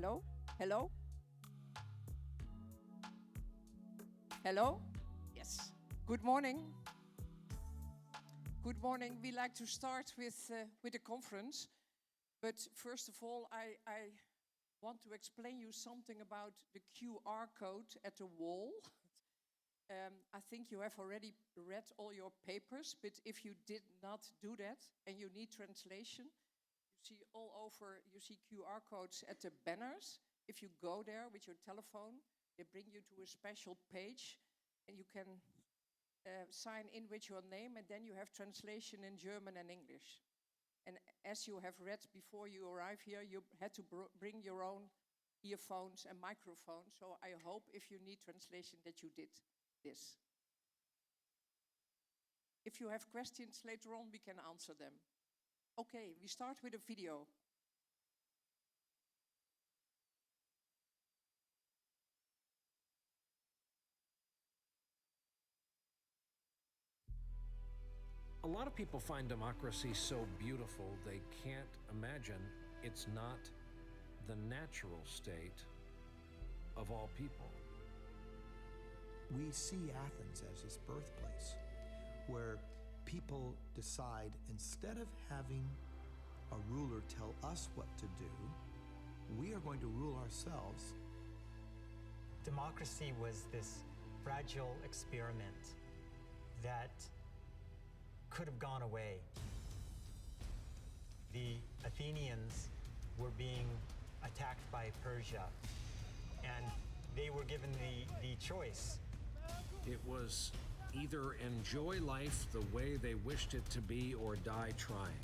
Hello? Hello? Hello? Yes. Good morning. Good morning. We like to start with a conference. But first of all, I want to explain you something about the QR code at the wall. I think you have already read all your papers, but if you did not do that and you need translation, you see all over, you see QR codes at the banners. If you go there with your telephone, they bring you to a special page and you can sign in with your name, and then you have translation in German and English. And as you have read before you arrive here, you had to bring your own earphones and microphones. So I hope if you need translation that you did this. If you have questions later on, we can answer them. Okay, we start with a video. A lot of people find democracy so beautiful they can't imagine it's not the natural state of all people. We see Athens as this birthplace where people decide, instead of having a ruler tell us what to do, we are going to rule ourselves. Democracy was this fragile experiment that could have gone away. The Athenians were being attacked by Persia, and they were given the choice. It was either enjoy life the way they wished it to be or die trying.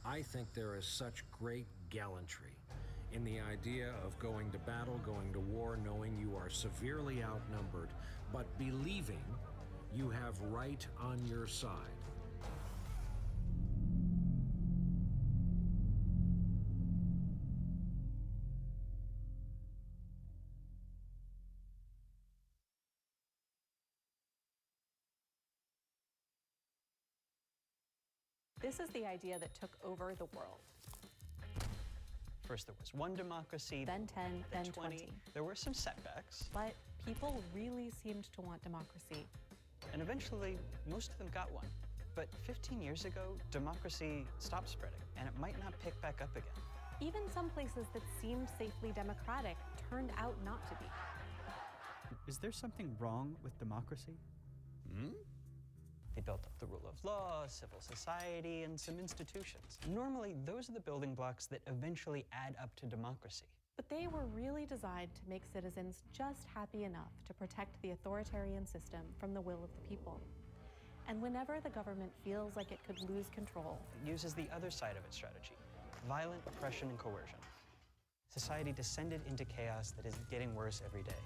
I think there is such great gallantry in the idea of going to battle, going to war, knowing you are severely outnumbered, but believing you have right on your side. This is the idea that took over the world. First there was one democracy, Then 10, then 20. There were some setbacks. But people really seemed to want democracy. And eventually, most of them got one. But 15 years ago, democracy stopped spreading, and it might not pick back up again. Even some places that seemed safely democratic turned out not to be. Is there something wrong with democracy? They built up the rule of law, civil society, and some institutions. Normally, those are the building blocks that eventually add up to democracy. But they were really designed to make citizens just happy enough to protect the authoritarian system from the will of the people. And whenever the government feels like it could lose control, It uses the other side of its strategy, violent oppression and coercion. Society descended into chaos that is getting worse every day.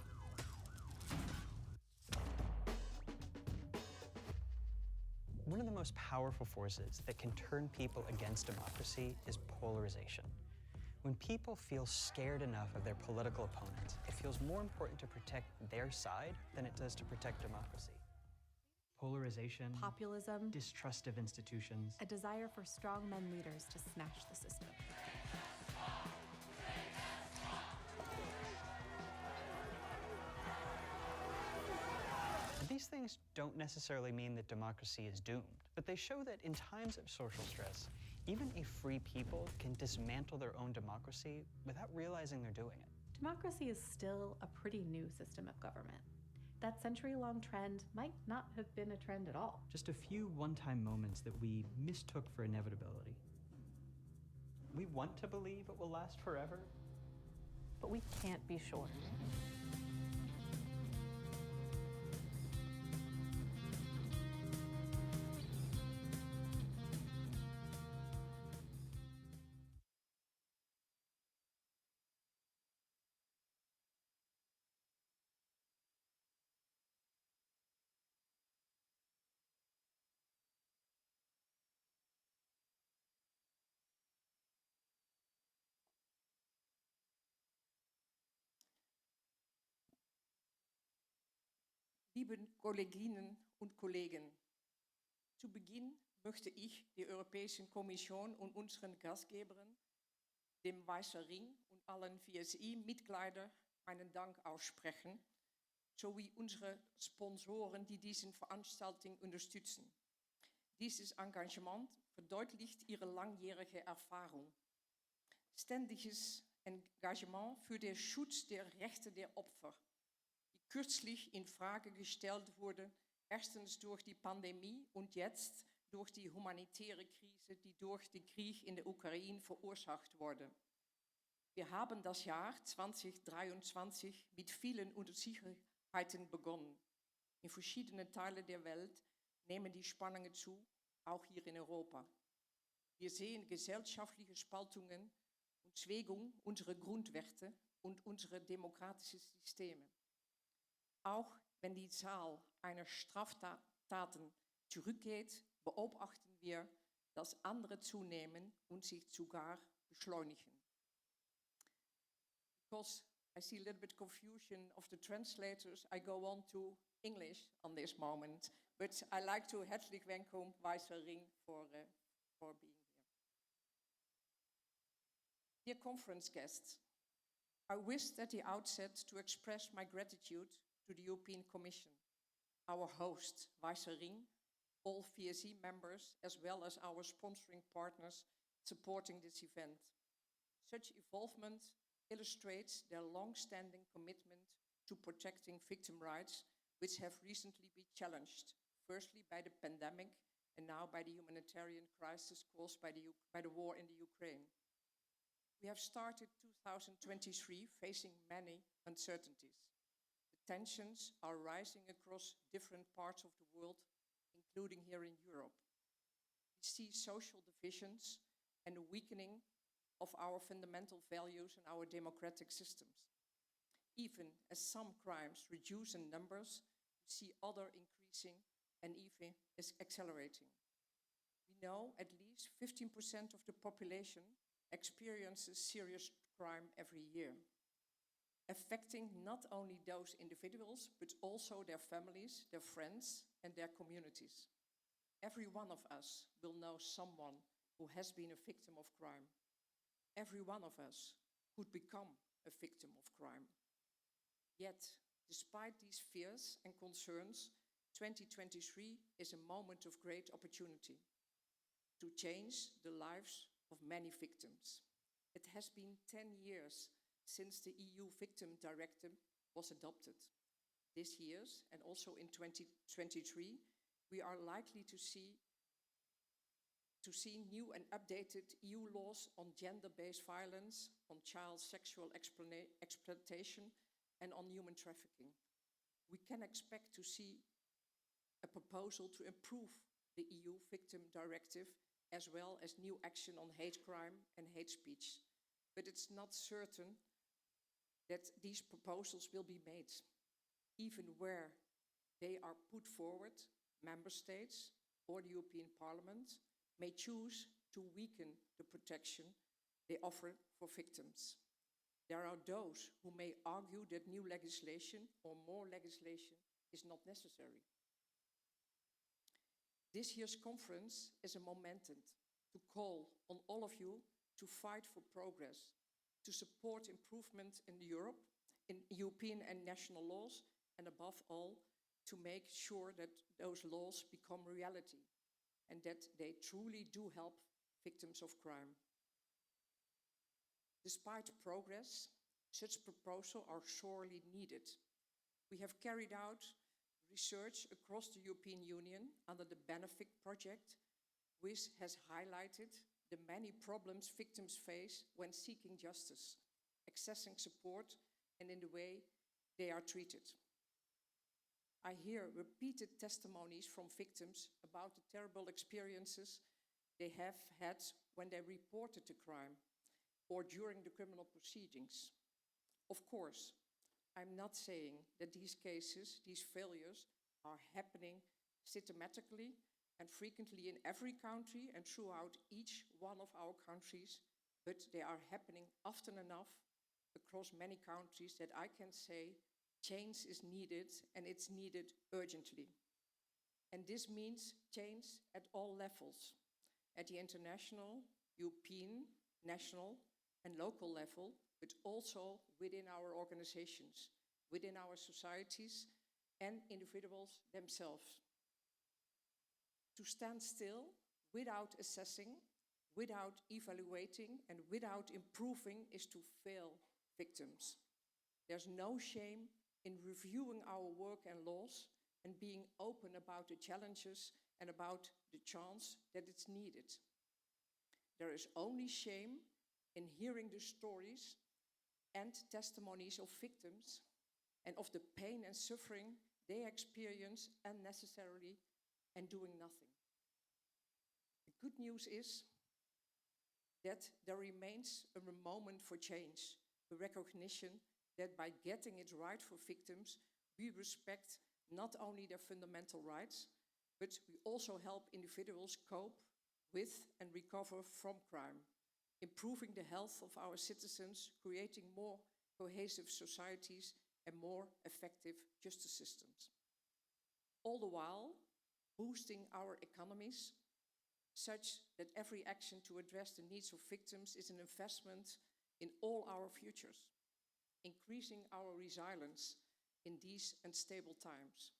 One of the most powerful forces that can turn people against democracy is polarization. When people feel scared enough of their political opponents, it feels more important to protect their side than it does to protect democracy. Polarization, populism, distrust of institutions. a desire for strongmen leaders to smash the system. These things don't necessarily mean that democracy is doomed, but they show that in times of social stress, even a free people can dismantle their own democracy without realizing they're doing it. Democracy is still a pretty new system of government. That century-long trend might not have been a trend at all. Just a few one-time moments that we mistook for inevitability. We want to believe it will last forever, But we can't be sure. Liebe Kolleginnen und Kollegen, zu Beginn möchte ich die Europäische Kommission und unseren Gastgebern, dem WEISSER Ring und allen VSI-Mitgliedern meinen Dank aussprechen, sowie unsere Sponsoren, die diese Veranstaltung unterstützen. Dieses Engagement verdeutlicht ihre langjährige Erfahrung. Ständiges Engagement für den Schutz der Rechte der Opfer, die kürzlich in Frage gestellt wurde, erstens durch die Pandemie und jetzt durch die humanitäre Krise, die durch den Krieg in der Ukraine verursacht wurde. Wir haben das Jahr 2023 mit vielen Unsicherheiten begonnen. In verschiedenen Teilen der Welt nehmen die Spannungen zu, auch hier in Europa. Wir sehen gesellschaftliche Spaltungen und Schwächung unserer Grundwerte und unserer demokratischen Systeme. Auch wenn die Zahl einer Straftaten zurückgeht, beobachten wir, dass andere zunehmen und sich sogar beschleunigen. Because I see a little bit confusion of the translators, I go on to English on this moment. But I like to herzlich welcome WEISSER Ring for being here. Dear conference guests, I wish at the outset to express my gratitude to the European Commission, our host, WEISSER Ring, all VSE members, as well as our sponsoring partners supporting this event. Such involvement illustrates their long-standing commitment to protecting victim rights, which have recently been challenged, firstly by the pandemic and now by the humanitarian crisis caused by the war in the Ukraine. We have started 2023 facing many uncertainties. The tensions are rising across different parts of the world, including here in Europe. We see social divisions and a weakening of our fundamental values and our democratic systems. Even as some crimes reduce in numbers, we see other increasing and even is accelerating. We know at least 15% of the population experiences serious crime every year, affecting not only those individuals, but also their families, their friends, and their communities. Every one of us will know someone who has been a victim of crime. Every one of us could become a victim of crime. Yet, despite these fears and concerns, 2023 is a moment of great opportunity to change the lives of many victims. It has been 10 years since the EU Victim Directive was adopted. This year, and also in 2023, we are likely to see new and updated EU laws on gender-based violence, on child sexual exploitation, and on human trafficking. We can expect to see a proposal to improve the EU Victim Directive, as well as new action on hate crime and hate speech. But it's not certain that these proposals will be made. Even where they are put forward, member states or the European Parliament may choose to weaken the protection they offer for victims. There are those who may argue that new legislation or more legislation is not necessary. This year's conference is a momentum to call on all of you to fight for progress, to support improvement in Europe, in European and national laws, and above all, to make sure that those laws become reality and that they truly do help victims of crime. Despite progress, such proposals are sorely needed. We have carried out research across the European Union under the Benefit Project, which has highlighted the many problems victims face when seeking justice, accessing support, and in the way they are treated. I hear repeated testimonies from victims about the terrible experiences they have had when they reported the crime or during the criminal proceedings. Of course, I'm not saying that these cases, these failures, are happening systematically and frequently in every country and throughout each one of our countries, but they are happening often enough across many countries that I can say change is needed, and it's needed urgently. And this means change at all levels, at the international, European, national, and local level, but also within our organizations, within our societies, and individuals themselves. To stand still without assessing, without evaluating, and without improving is to fail victims. There's no shame in reviewing our work and laws and being open about the challenges and about the chance that it's needed. There is only shame in hearing the stories and testimonies of victims and of the pain and suffering they experience unnecessarily and doing nothing. The good news is that there remains a moment for change, a recognition that by getting it right for victims, we respect not only their fundamental rights, but we also help individuals cope with and recover from crime, improving the health of our citizens, creating more cohesive societies and more effective justice systems. All the while, boosting our economies such that every action to address the needs of victims is an investment in all our futures, increasing our resilience in these unstable times.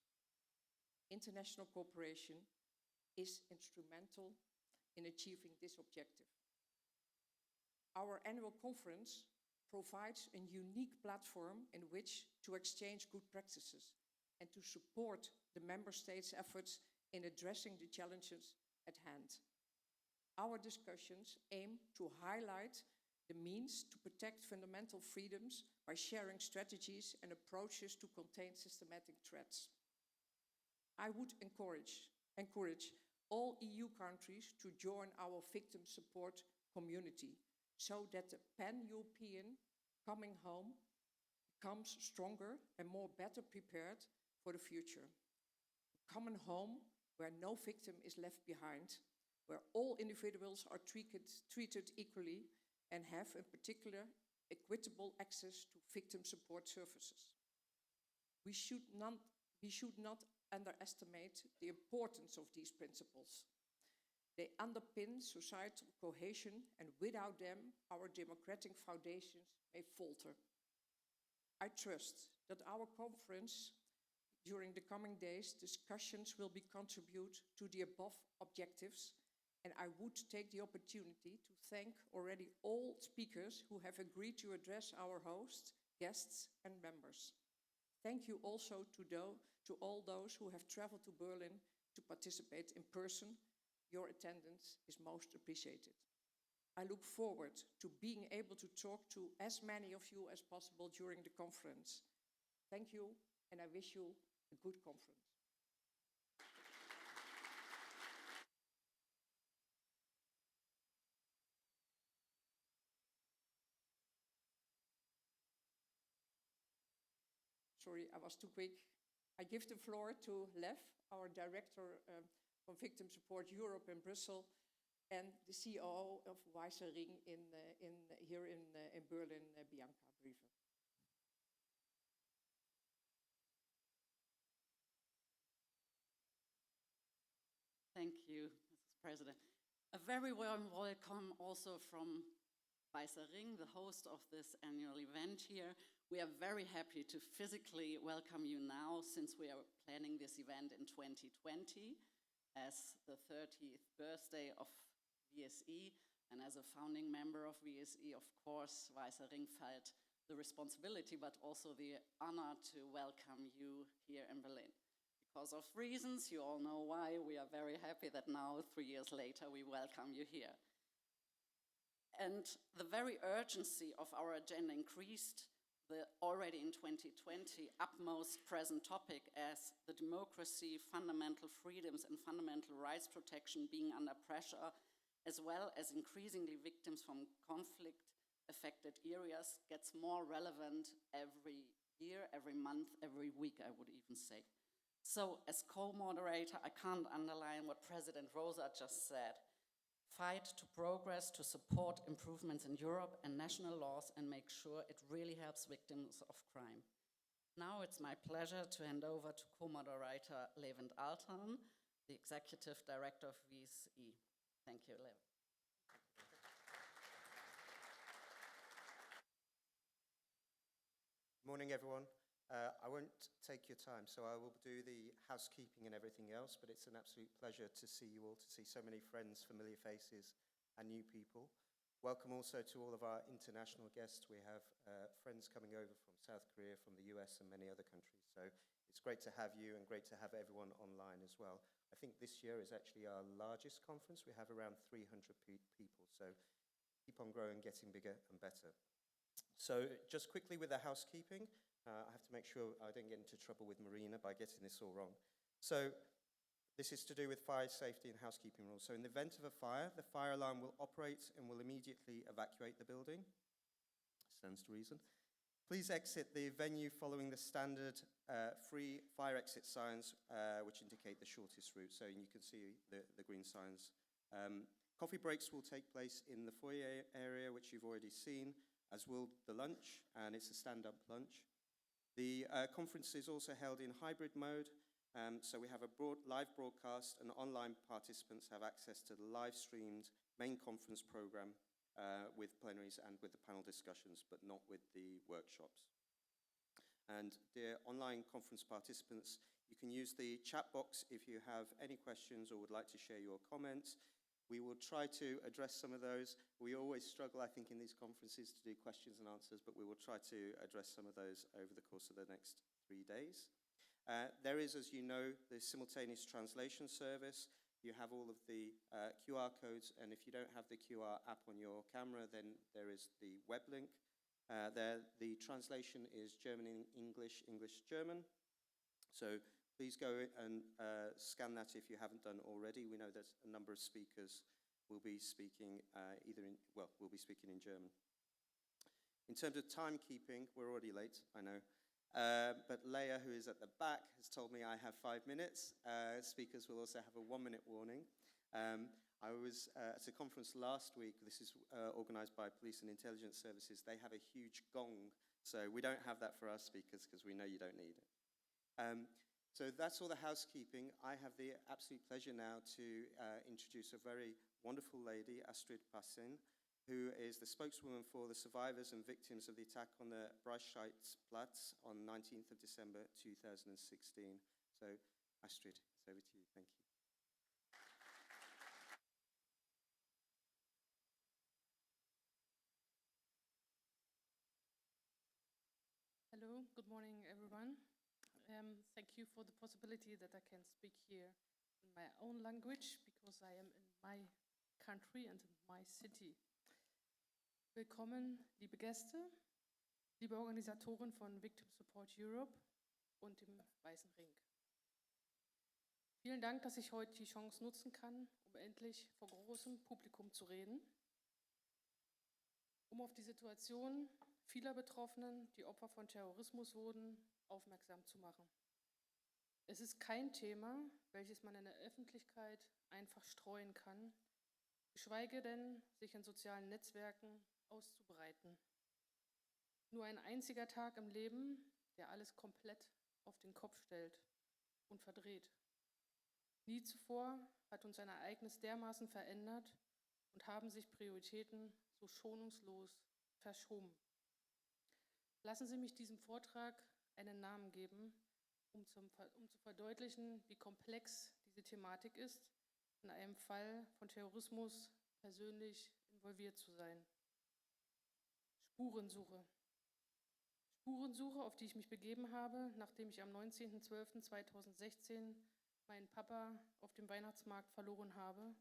International cooperation is instrumental in achieving this objective. Our annual conference provides a unique platform in which to exchange good practices and to support the member states' efforts in addressing the challenges at hand. Our discussions aim to highlight the means to protect fundamental freedoms by sharing strategies and approaches to contain systematic threats. I would encourage all EU countries to join our victim support community so that the pan-European coming home becomes stronger and more better prepared for the future. A common home where no victim is left behind, where all individuals are treated equally and have in particular equitable access to victim support services. We should not underestimate the importance of these principles. They underpin societal cohesion, and without them, our democratic foundations may falter. I trust that our conference during the coming days, discussions will contribute to the above objectives, and I would take the opportunity to thank already all speakers who have agreed to address our hosts, guests, and members. Thank you also to all those who have traveled to Berlin to participate in person. Your attendance is most appreciated. I look forward to being able to talk to as many of you as possible during the conference. Thank you, and I wish you a good conference. Sorry, I was too quick. I give the floor to Lev, our Director from Victim Support Europe in Brussels, and the COO of WEISSER here in Berlin, Bianca, Biwer. Thank you, Mrs. President. A very warm welcome also from WEISSER, the host of this annual event here. We are very happy to physically welcome you now, since we are planning this event in 2020 as the 30th birthday of WSE, and as a founding member of WSE, of course, WEISSER felt the responsibility but also the honor to welcome you here in Berlin. Because of reasons, you all know why, we are very happy that now, 3 years later, we welcome you here. And the very urgency of our agenda increased already in 2020 utmost present topic as the democracy, fundamental freedoms and fundamental rights protection being under pressure, as well as increasingly victims from conflict-affected areas, gets more relevant every year, every month, every week, I would even say. So as co-moderator, I can't underline what President Rosa just said. Fight to progress, to support improvements in Europe and national laws, and make sure it really helps victims of crime. Now it's my pleasure to hand over to co-moderator Levent Altan, the Executive Director of WEISSER. Thank you, Leo. Morning, everyone. I won't take your time, so I will do the housekeeping and everything else, but it's an absolute pleasure to see you all, to see so many friends, familiar faces, and new people. Welcome also to all of our international guests. We have friends coming over from South Korea, from the US, and many other countries. So it's great to have you and great to have everyone online as well. I think this year is actually our largest conference. We have around 300 people, so keep on growing, getting bigger and better. So just quickly with the housekeeping, I have to make sure I don't get into trouble with Marina by getting this all wrong. So this is to do with fire safety and housekeeping rules. So in the event of a fire, the fire alarm will operate and will immediately evacuate the building. Stands to reason. Please exit the venue following the standard free fire exit signs, which indicate the shortest route. So you can see the green signs. Coffee breaks will take place in the foyer area, which you've already seen, as will the lunch, and it's a stand-up lunch. The conference is also held in hybrid mode, so we have a live broadcast, and online participants have access to the live-streamed main conference program with plenaries and with the panel discussions, but not with the workshops. And dear online conference participants, you can use the chat box if you have any questions or would like to share your comments. We will try to address some of those. We always struggle, I think, in these conferences to do questions and answers, but we will try to address some of those over the course of the next 3 days. There is, as you know, the simultaneous translation service. You have all of the QR codes, and if you don't have the QR app on your camera, then there is the web link. The translation is German, English, English, German. So please go and scan that if you haven't done already. We know that a number of speakers will be speaking will be speaking in German. In terms of timekeeping, we're already late, I know. But Leia, who is at the back, has told me I have 5 minutes. Speakers will also have a 1-minute warning. I was at a conference last week. This is organized by Police and Intelligence Services. They have a huge gong, so we don't have that for our speakers because we know you don't need it. So that's all the housekeeping. I have the absolute pleasure now to introduce a very wonderful lady, Astrid Passin, who is the spokeswoman for the survivors and victims of the attack on the Breitscheidplatz on 19th of December 2016. So Astrid, it's over to you. Thank you. Hello, good morning, everyone. Thank you for the possibility that I can speak here in my own language, because I am in my country and in my city. Willkommen, liebe Gäste, liebe Organisatoren von Victim Support Europe und dem Weißen Ring. Vielen Dank, dass ich heute die Chance nutzen kann, um endlich vor großem Publikum zu reden, um auf die Situation vieler Betroffenen, die Opfer von Terrorismus wurden, aufmerksam zu machen. Es ist kein Thema, welches man in der Öffentlichkeit einfach streuen kann, geschweige denn sich in sozialen Netzwerken auszubreiten. Nur ein einziger Tag im Leben, der alles komplett auf den Kopf stellt und verdreht. Nie zuvor hat uns ein Ereignis dermaßen verändert und haben sich Prioritäten so schonungslos verschoben. Lassen Sie mich diesem Vortrag einen Namen geben, um zu verdeutlichen, wie komplex diese Thematik ist, in einem Fall von Terrorismus persönlich involviert zu sein. Spurensuche. Spurensuche, auf die ich mich begeben habe, nachdem ich am 19.12.2016 meinen Papa auf dem Weihnachtsmarkt verloren habe,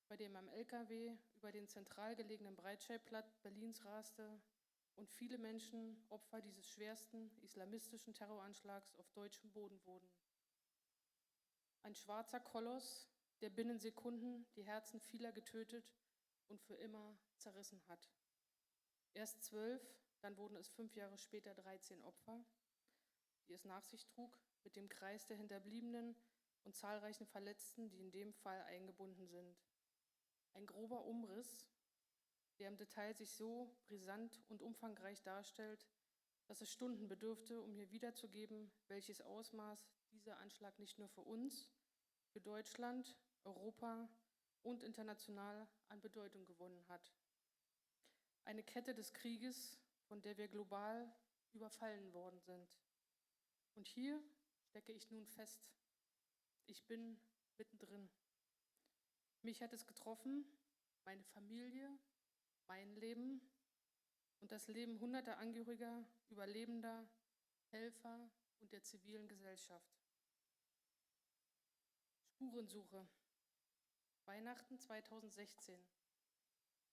bei dem am LKW über den zentral gelegenen Breitscheidplatz Berlins raste und viele Menschen Opfer dieses schwersten islamistischen Terroranschlags auf deutschem Boden wurden. Ein schwarzer Koloss, der binnen Sekunden die Herzen vieler getötet und für immer zerrissen hat. Erst 12, dann wurden es 5 Jahre später 13 Opfer, die es nach sich trug, mit dem Kreis der Hinterbliebenen und zahlreichen Verletzten, die in dem Fall eingebunden sind. Ein grober Umriss, der im Detail sich so brisant und umfangreich darstellt, dass es Stunden bedürfte, um mir wiederzugeben, welches Ausmaß dieser Anschlag nicht nur für uns, für Deutschland, Europa und international an Bedeutung gewonnen hat. Eine Kette des Krieges, von der wir global überfallen worden sind. Und hier stecke ich nun fest. Ich bin mittendrin. Mich hat es getroffen, meine Familie, mein Leben und das Leben hunderter Angehöriger, Überlebender, Helfer und der zivilen Gesellschaft. Spurensuche. Weihnachten 2016.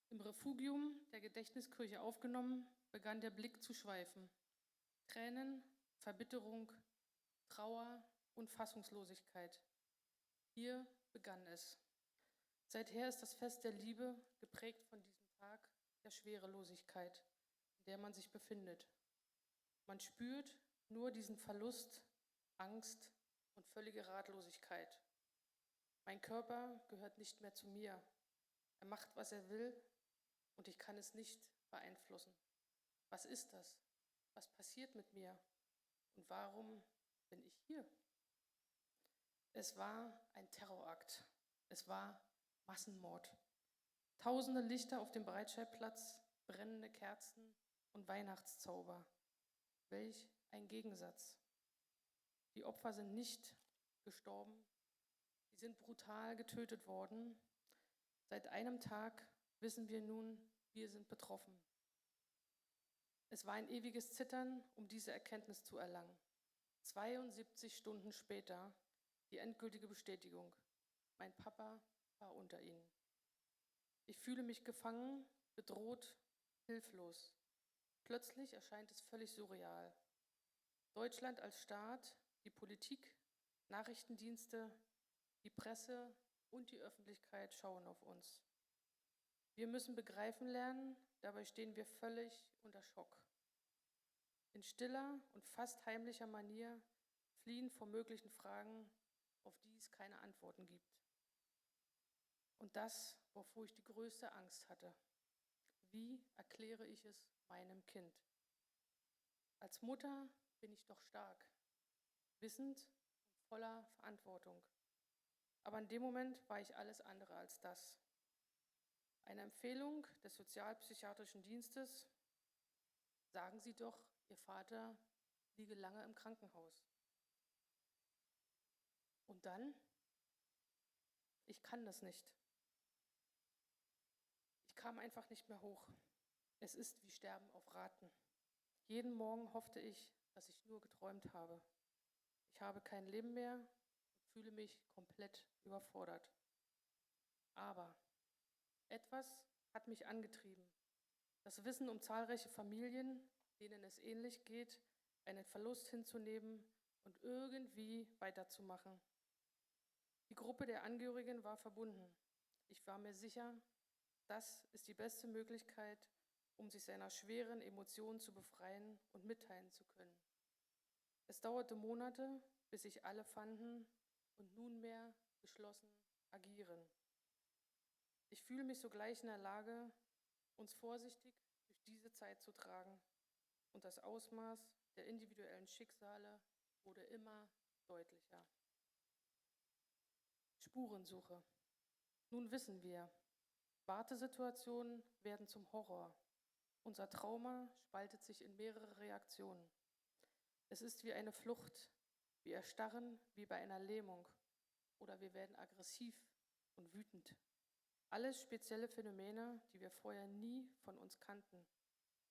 Im Refugium der Gedächtniskirche aufgenommen, begann der Blick zu schweifen. Tränen, Verbitterung, Trauer und Fassungslosigkeit. Hier begann es. Seither ist das Fest der Liebe geprägt von diesem Tag der Schwerelosigkeit, in der man sich befindet. Man spürt nur diesen Verlust, Angst und völlige Ratlosigkeit. Mein Körper gehört nicht mehr zu mir. Er macht, was er will, und ich kann es nicht beeinflussen. Was ist das? Was passiert mit mir? Und warum bin ich hier? Es war ein Terrorakt. Es war Massenmord. Tausende Lichter auf dem Breitscheidplatz, brennende Kerzen und Weihnachtszauber. Welch ein Gegensatz. Die Opfer sind nicht gestorben. Sie sind brutal getötet worden. Seit einem Tag wissen wir nun, wir sind betroffen. Es war ein ewiges Zittern, um diese Erkenntnis zu erlangen. 72 Stunden später die endgültige Bestätigung. Mein Papa war unter ihnen. Ich fühle mich gefangen, bedroht, hilflos. Plötzlich erscheint es völlig surreal. Deutschland als Staat, die Politik, Nachrichtendienste, die Presse und die Öffentlichkeit schauen auf uns. Wir müssen begreifen lernen, dabei stehen wir völlig unter Schock. In stiller und fast heimlicher Manier fliehen vor möglichen Fragen, auf die es keine Antworten gibt. Und das, wovor ich die größte Angst hatte. Wie erkläre ich es meinem Kind? Als Mutter bin ich doch stark, wissend und voller Verantwortung. Aber in dem Moment war ich alles andere als das. Eine Empfehlung des Sozialpsychiatrischen Dienstes: Sagen Sie doch, Ihr Vater liege lange im Krankenhaus. Und dann? Ich kann das nicht. Ich kam einfach nicht mehr hoch. Es ist wie Sterben auf Raten. Jeden Morgen hoffte ich, dass ich nur geträumt habe. Ich habe kein Leben mehr und fühle mich komplett überfordert. Aber etwas hat mich angetrieben. Das Wissen um zahlreiche Familien, denen es ähnlich geht, einen Verlust hinzunehmen und irgendwie weiterzumachen. Die Gruppe der Angehörigen war verbunden. Ich war mir sicher, das ist die beste Möglichkeit, um sich seiner schweren Emotionen zu befreien und mitteilen zu können. Es dauerte Monate, bis sich alle fanden und nunmehr geschlossen agieren. Ich fühle mich sogleich in der Lage, uns vorsichtig durch diese Zeit zu tragen. Und das Ausmaß der individuellen Schicksale wurde immer deutlicher. Spurensuche. Nun wissen wir, Wartesituationen werden zum Horror. Unser Trauma spaltet sich in mehrere Reaktionen. Es ist wie eine Flucht, wir erstarren wie bei einer Lähmung oder wir werden aggressiv und wütend. Alles spezielle Phänomene, die wir vorher nie von uns kannten,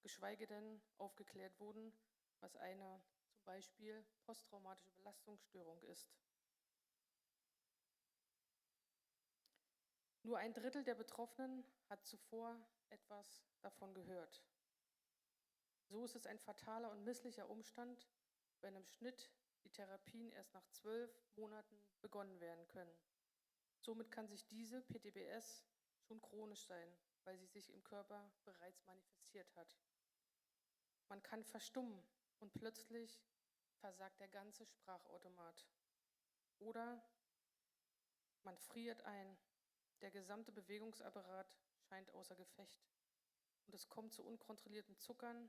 geschweige denn aufgeklärt wurden, was eine zum Beispiel posttraumatische Belastungsstörung ist. Nur 1/3 der Betroffenen hat zuvor etwas davon gehört. So ist es ein fataler und misslicher Umstand, wenn im Schnitt die Therapien erst nach 12 Monaten begonnen werden können. Somit kann sich diese PTBS schon chronisch sein, weil sie sich im Körper bereits manifestiert hat. Man kann verstummen und plötzlich versagt der ganze Sprachautomat. Oder man friert ein. Der gesamte Bewegungsapparat scheint außer Gefecht. Und es kommt zu unkontrolliertem Zucken,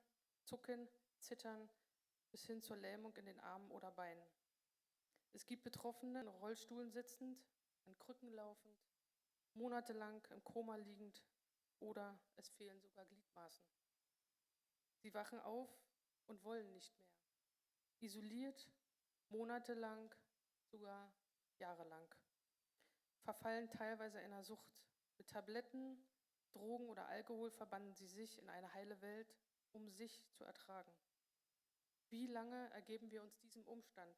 Zittern bis hin zur Lähmung in den Armen oder Beinen. Es gibt Betroffene in Rollstuhlen sitzend, an Krücken laufend, monatelang im Koma liegend oder es fehlen sogar Gliedmaßen. Sie wachen auf und wollen nicht mehr. Isoliert, monatelang, sogar jahrelang. Verfallen teilweise einer Sucht. Mit Tabletten, Drogen oder Alkohol verbannen sie sich in eine heile Welt, um sich zu ertragen. Wie lange ergeben wir uns diesem Umstand?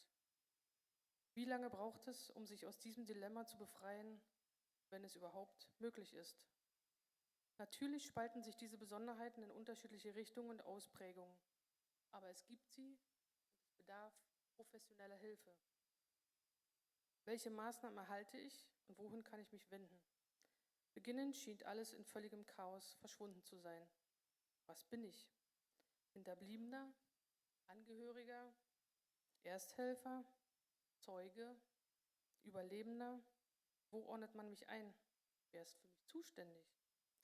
Wie lange braucht es, um sich aus diesem Dilemma zu befreien, wenn es überhaupt möglich ist? Natürlich spalten sich diese Besonderheiten in unterschiedliche Richtungen und Ausprägungen, aber es gibt sie und es bedarf professioneller Hilfe. Welche Maßnahmen erhalte ich und wohin kann ich mich wenden? Beginnend schien alles in völligem Chaos verschwunden zu sein. Was bin ich? Hinterbliebener? Angehöriger? Ersthelfer? Zeuge? Überlebender? Wo ordnet man mich ein? Wer ist für mich zuständig?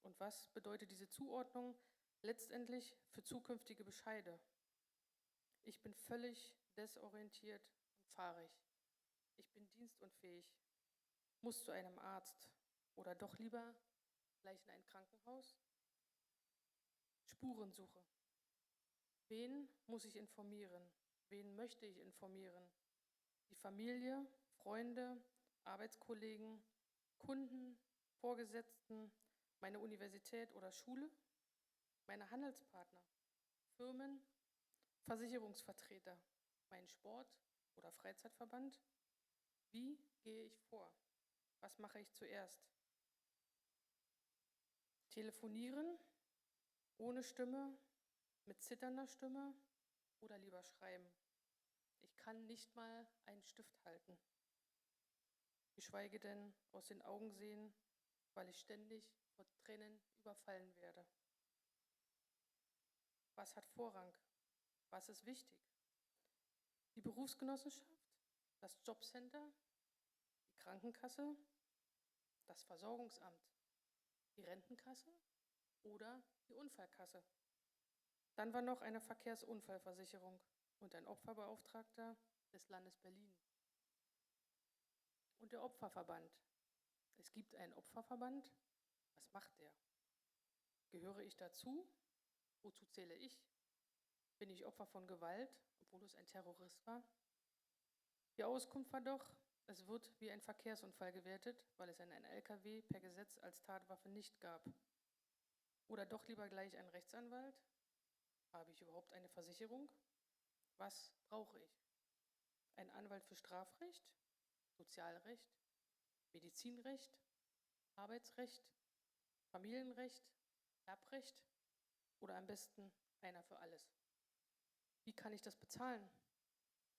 Und was bedeutet diese Zuordnung letztendlich für zukünftige Bescheide? Ich bin völlig desorientiert und fahrig. Ich bin dienstunfähig, muss zu einem Arzt oder doch lieber gleich in ein Krankenhaus? Spurensuche. Wen muss ich informieren? Wen möchte ich informieren? Die Familie, Freunde, Arbeitskollegen, Kunden, Vorgesetzten, meine Universität oder Schule, meine Handelspartner, Firmen, Versicherungsvertreter, mein Sport- oder Freizeitverband? Wie gehe ich vor? Was mache ich zuerst? Telefonieren, ohne Stimme, mit zitternder Stimme oder lieber schreiben? Ich kann nicht mal einen Stift halten, geschweige denn aus den Augen sehen, weil ich ständig vor Tränen überfallen werde. Was hat Vorrang? Was ist wichtig? Die Berufsgenossenschaft, das Jobcenter, die Krankenkasse, das Versorgungsamt, die Rentenkasse oder die Unfallkasse. Dann war noch eine Verkehrsunfallversicherung und ein Opferbeauftragter des Landes Berlin. Und der Opferverband. Es gibt einen Opferverband. Was macht der? Gehöre ich dazu? Wozu zähle ich? Bin ich Opfer von Gewalt, obwohl es ein Terrorist war? Die Auskunft war doch, es wird wie ein Verkehrsunfall gewertet, weil es einen LKW per Gesetz als Tatwaffe nicht gab. Oder doch lieber gleich ein Rechtsanwalt? Habe ich überhaupt eine Versicherung? Was brauche ich? Ein Anwalt für Strafrecht, Sozialrecht, Medizinrecht, Arbeitsrecht, Familienrecht, Erbrecht oder am besten einer für alles? Wie kann ich das bezahlen?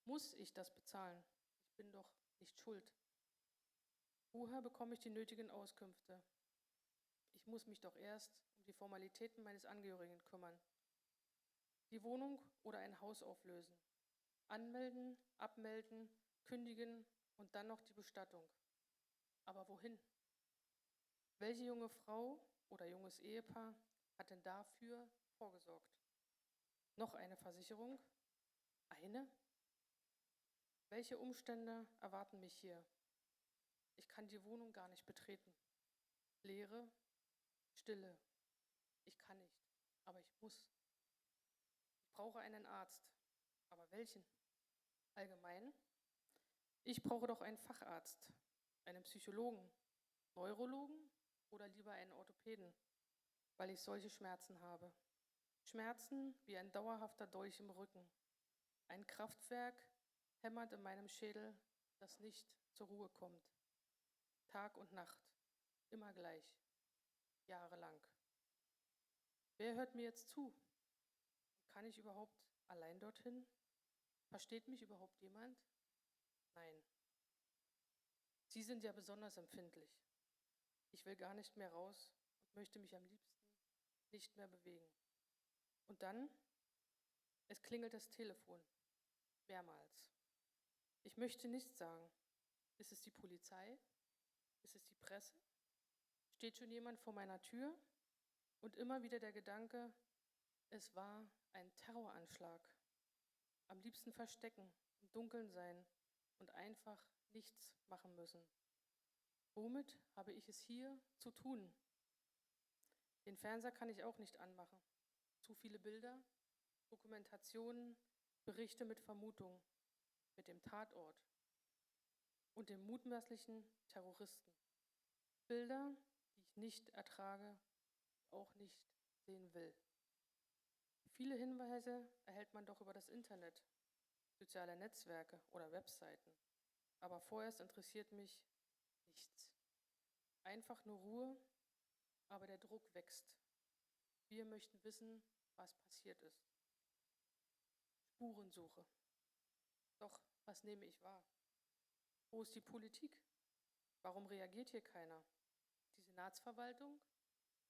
Muss ich das bezahlen? Ich bin doch nicht schuld. Woher bekomme ich die nötigen Auskünfte? Ich muss mich doch erst um die Formalitäten meines Angehörigen kümmern. Die Wohnung oder ein Haus auflösen. Anmelden, abmelden, kündigen und dann noch die Bestattung. Aber wohin? Welche junge Frau oder junges Ehepaar hat denn dafür vorgesorgt? Noch eine Versicherung? Eine? Welche Umstände erwarten mich hier? Ich kann die Wohnung gar nicht betreten. Leere, Stille. Ich kann nicht, aber ich muss. Ich brauche einen Arzt. Aber welchen? Allgemein? Ich brauche doch einen Facharzt, einen Psychologen, Neurologen oder lieber einen Orthopäden, weil ich solche Schmerzen habe. Schmerzen wie ein dauerhafter Dolch im Rücken. Ein Kraftwerk hämmert in meinem Schädel, das nicht zur Ruhe kommt. Tag und Nacht, immer gleich, jahrelang. Wer hört mir jetzt zu? Kann ich überhaupt allein dorthin? Versteht mich überhaupt jemand? Nein. Sie sind ja besonders empfindlich. Ich will gar nicht mehr raus und möchte mich am liebsten nicht mehr bewegen. Und dann, es klingelt das Telefon, mehrmals. Ich möchte nichts sagen. Ist es die Polizei? Ist es die Presse? Steht schon jemand vor meiner Tür? Und immer wieder der Gedanke, es war ein Terroranschlag. Am liebsten verstecken, im Dunkeln sein, und einfach nichts machen müssen. Womit habe ich es hier zu tun? Den Fernseher kann ich auch nicht anmachen. Zu viele Bilder, Dokumentationen, Berichte mit Vermutungen, mit dem Tatort und dem mutmaßlichen Terroristen. Bilder, die ich nicht ertrage, auch nicht sehen will. Viele Hinweise erhält man doch über das Internet, soziale Netzwerke oder Webseiten. Aber vorerst interessiert mich nichts. Einfach nur Ruhe, aber der Druck wächst. Wir möchten wissen, was passiert ist. Spurensuche. Doch, was nehme ich wahr? Wo ist die Politik? Warum reagiert hier keiner? Die Senatsverwaltung?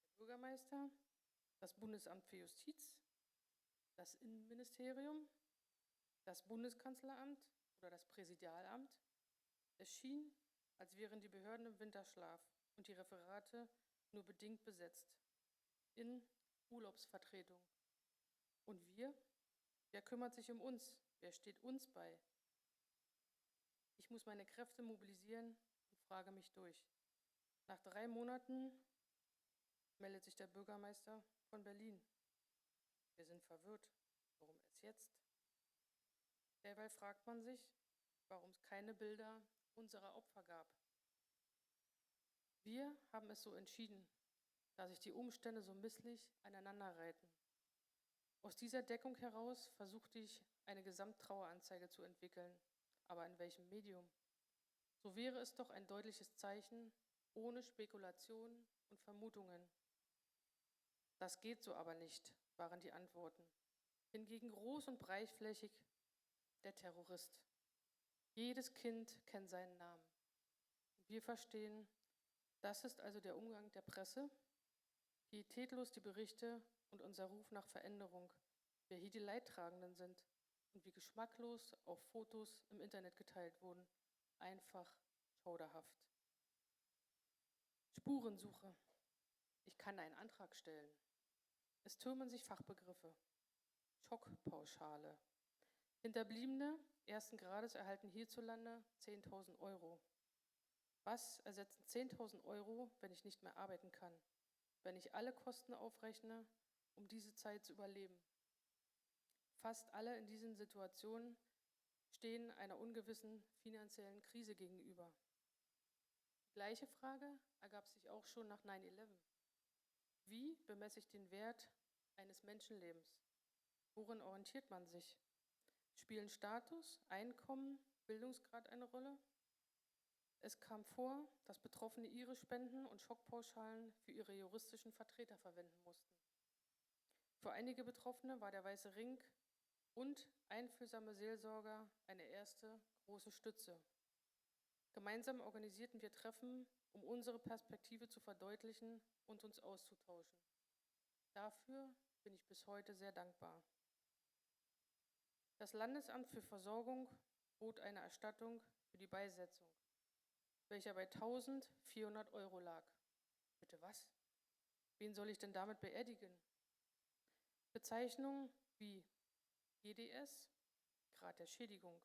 Der Bürgermeister? Das Bundesamt für Justiz? Das Innenministerium? Das Bundeskanzleramt oder das Präsidialamt? Es schien, als wären die Behörden im Winterschlaf und die Referate nur bedingt besetzt. In Urlaubsvertretung. Und wir? Wer kümmert sich um uns? Wer steht uns bei? Ich muss meine Kräfte mobilisieren und frage mich durch. Nach 3 Monaten meldet sich der Bürgermeister von Berlin. Wir sind verwirrt. Warum erst jetzt? Derweil fragt man sich, warum es keine Bilder unserer Opfer gab. Wir haben es so entschieden, da sich die Umstände so misslich aneinanderreihten. Aus dieser Deckung heraus versuchte ich, eine Gesamttraueranzeige zu entwickeln. Aber in welchem Medium? So wäre es doch ein deutliches Zeichen, ohne Spekulationen und Vermutungen. Das geht so aber nicht, waren die Antworten. Hingegen groß und breitflächig der Terrorist. Jedes Kind kennt seinen Namen. Wir verstehen, das ist also der Umgang der Presse, pietätlos die Berichte und unser Ruf nach Veränderung, wer hier die Leidtragenden sind und wie geschmacklos auf Fotos im Internet geteilt wurden. Einfach schauderhaft. Spurensuche. Ich kann einen Antrag stellen. Es türmen sich Fachbegriffe. Schockpauschale. Hinterbliebene ersten Grades erhalten hierzulande 10.000 Euro. Was ersetzen 10.000 Euro, wenn ich nicht mehr arbeiten kann? Wenn ich alle Kosten aufrechne, um diese Zeit zu überleben? Fast alle in diesen Situationen stehen einer ungewissen finanziellen Krise gegenüber. Die gleiche Frage ergab sich auch schon nach 9/11. Wie bemesse ich den Wert eines Menschenlebens? Worin orientiert man sich? Spielen Status, Einkommen, Bildungsgrad eine Rolle? Es kam vor, dass Betroffene ihre Spenden und Schockpauschalen für ihre juristischen Vertreter verwenden mussten. Für einige Betroffene war der Weiße Ring und einfühlsame Seelsorger eine erste große Stütze. Gemeinsam organisierten wir Treffen, um unsere Perspektive zu verdeutlichen und uns auszutauschen. Dafür bin ich bis heute sehr dankbar. Das Landesamt für Versorgung bot eine Erstattung für die Beisetzung, welcher bei 1.400 Euro lag. Bitte was? Wen soll ich denn damit beerdigen? Bezeichnungen wie GDS, Grad der Schädigung,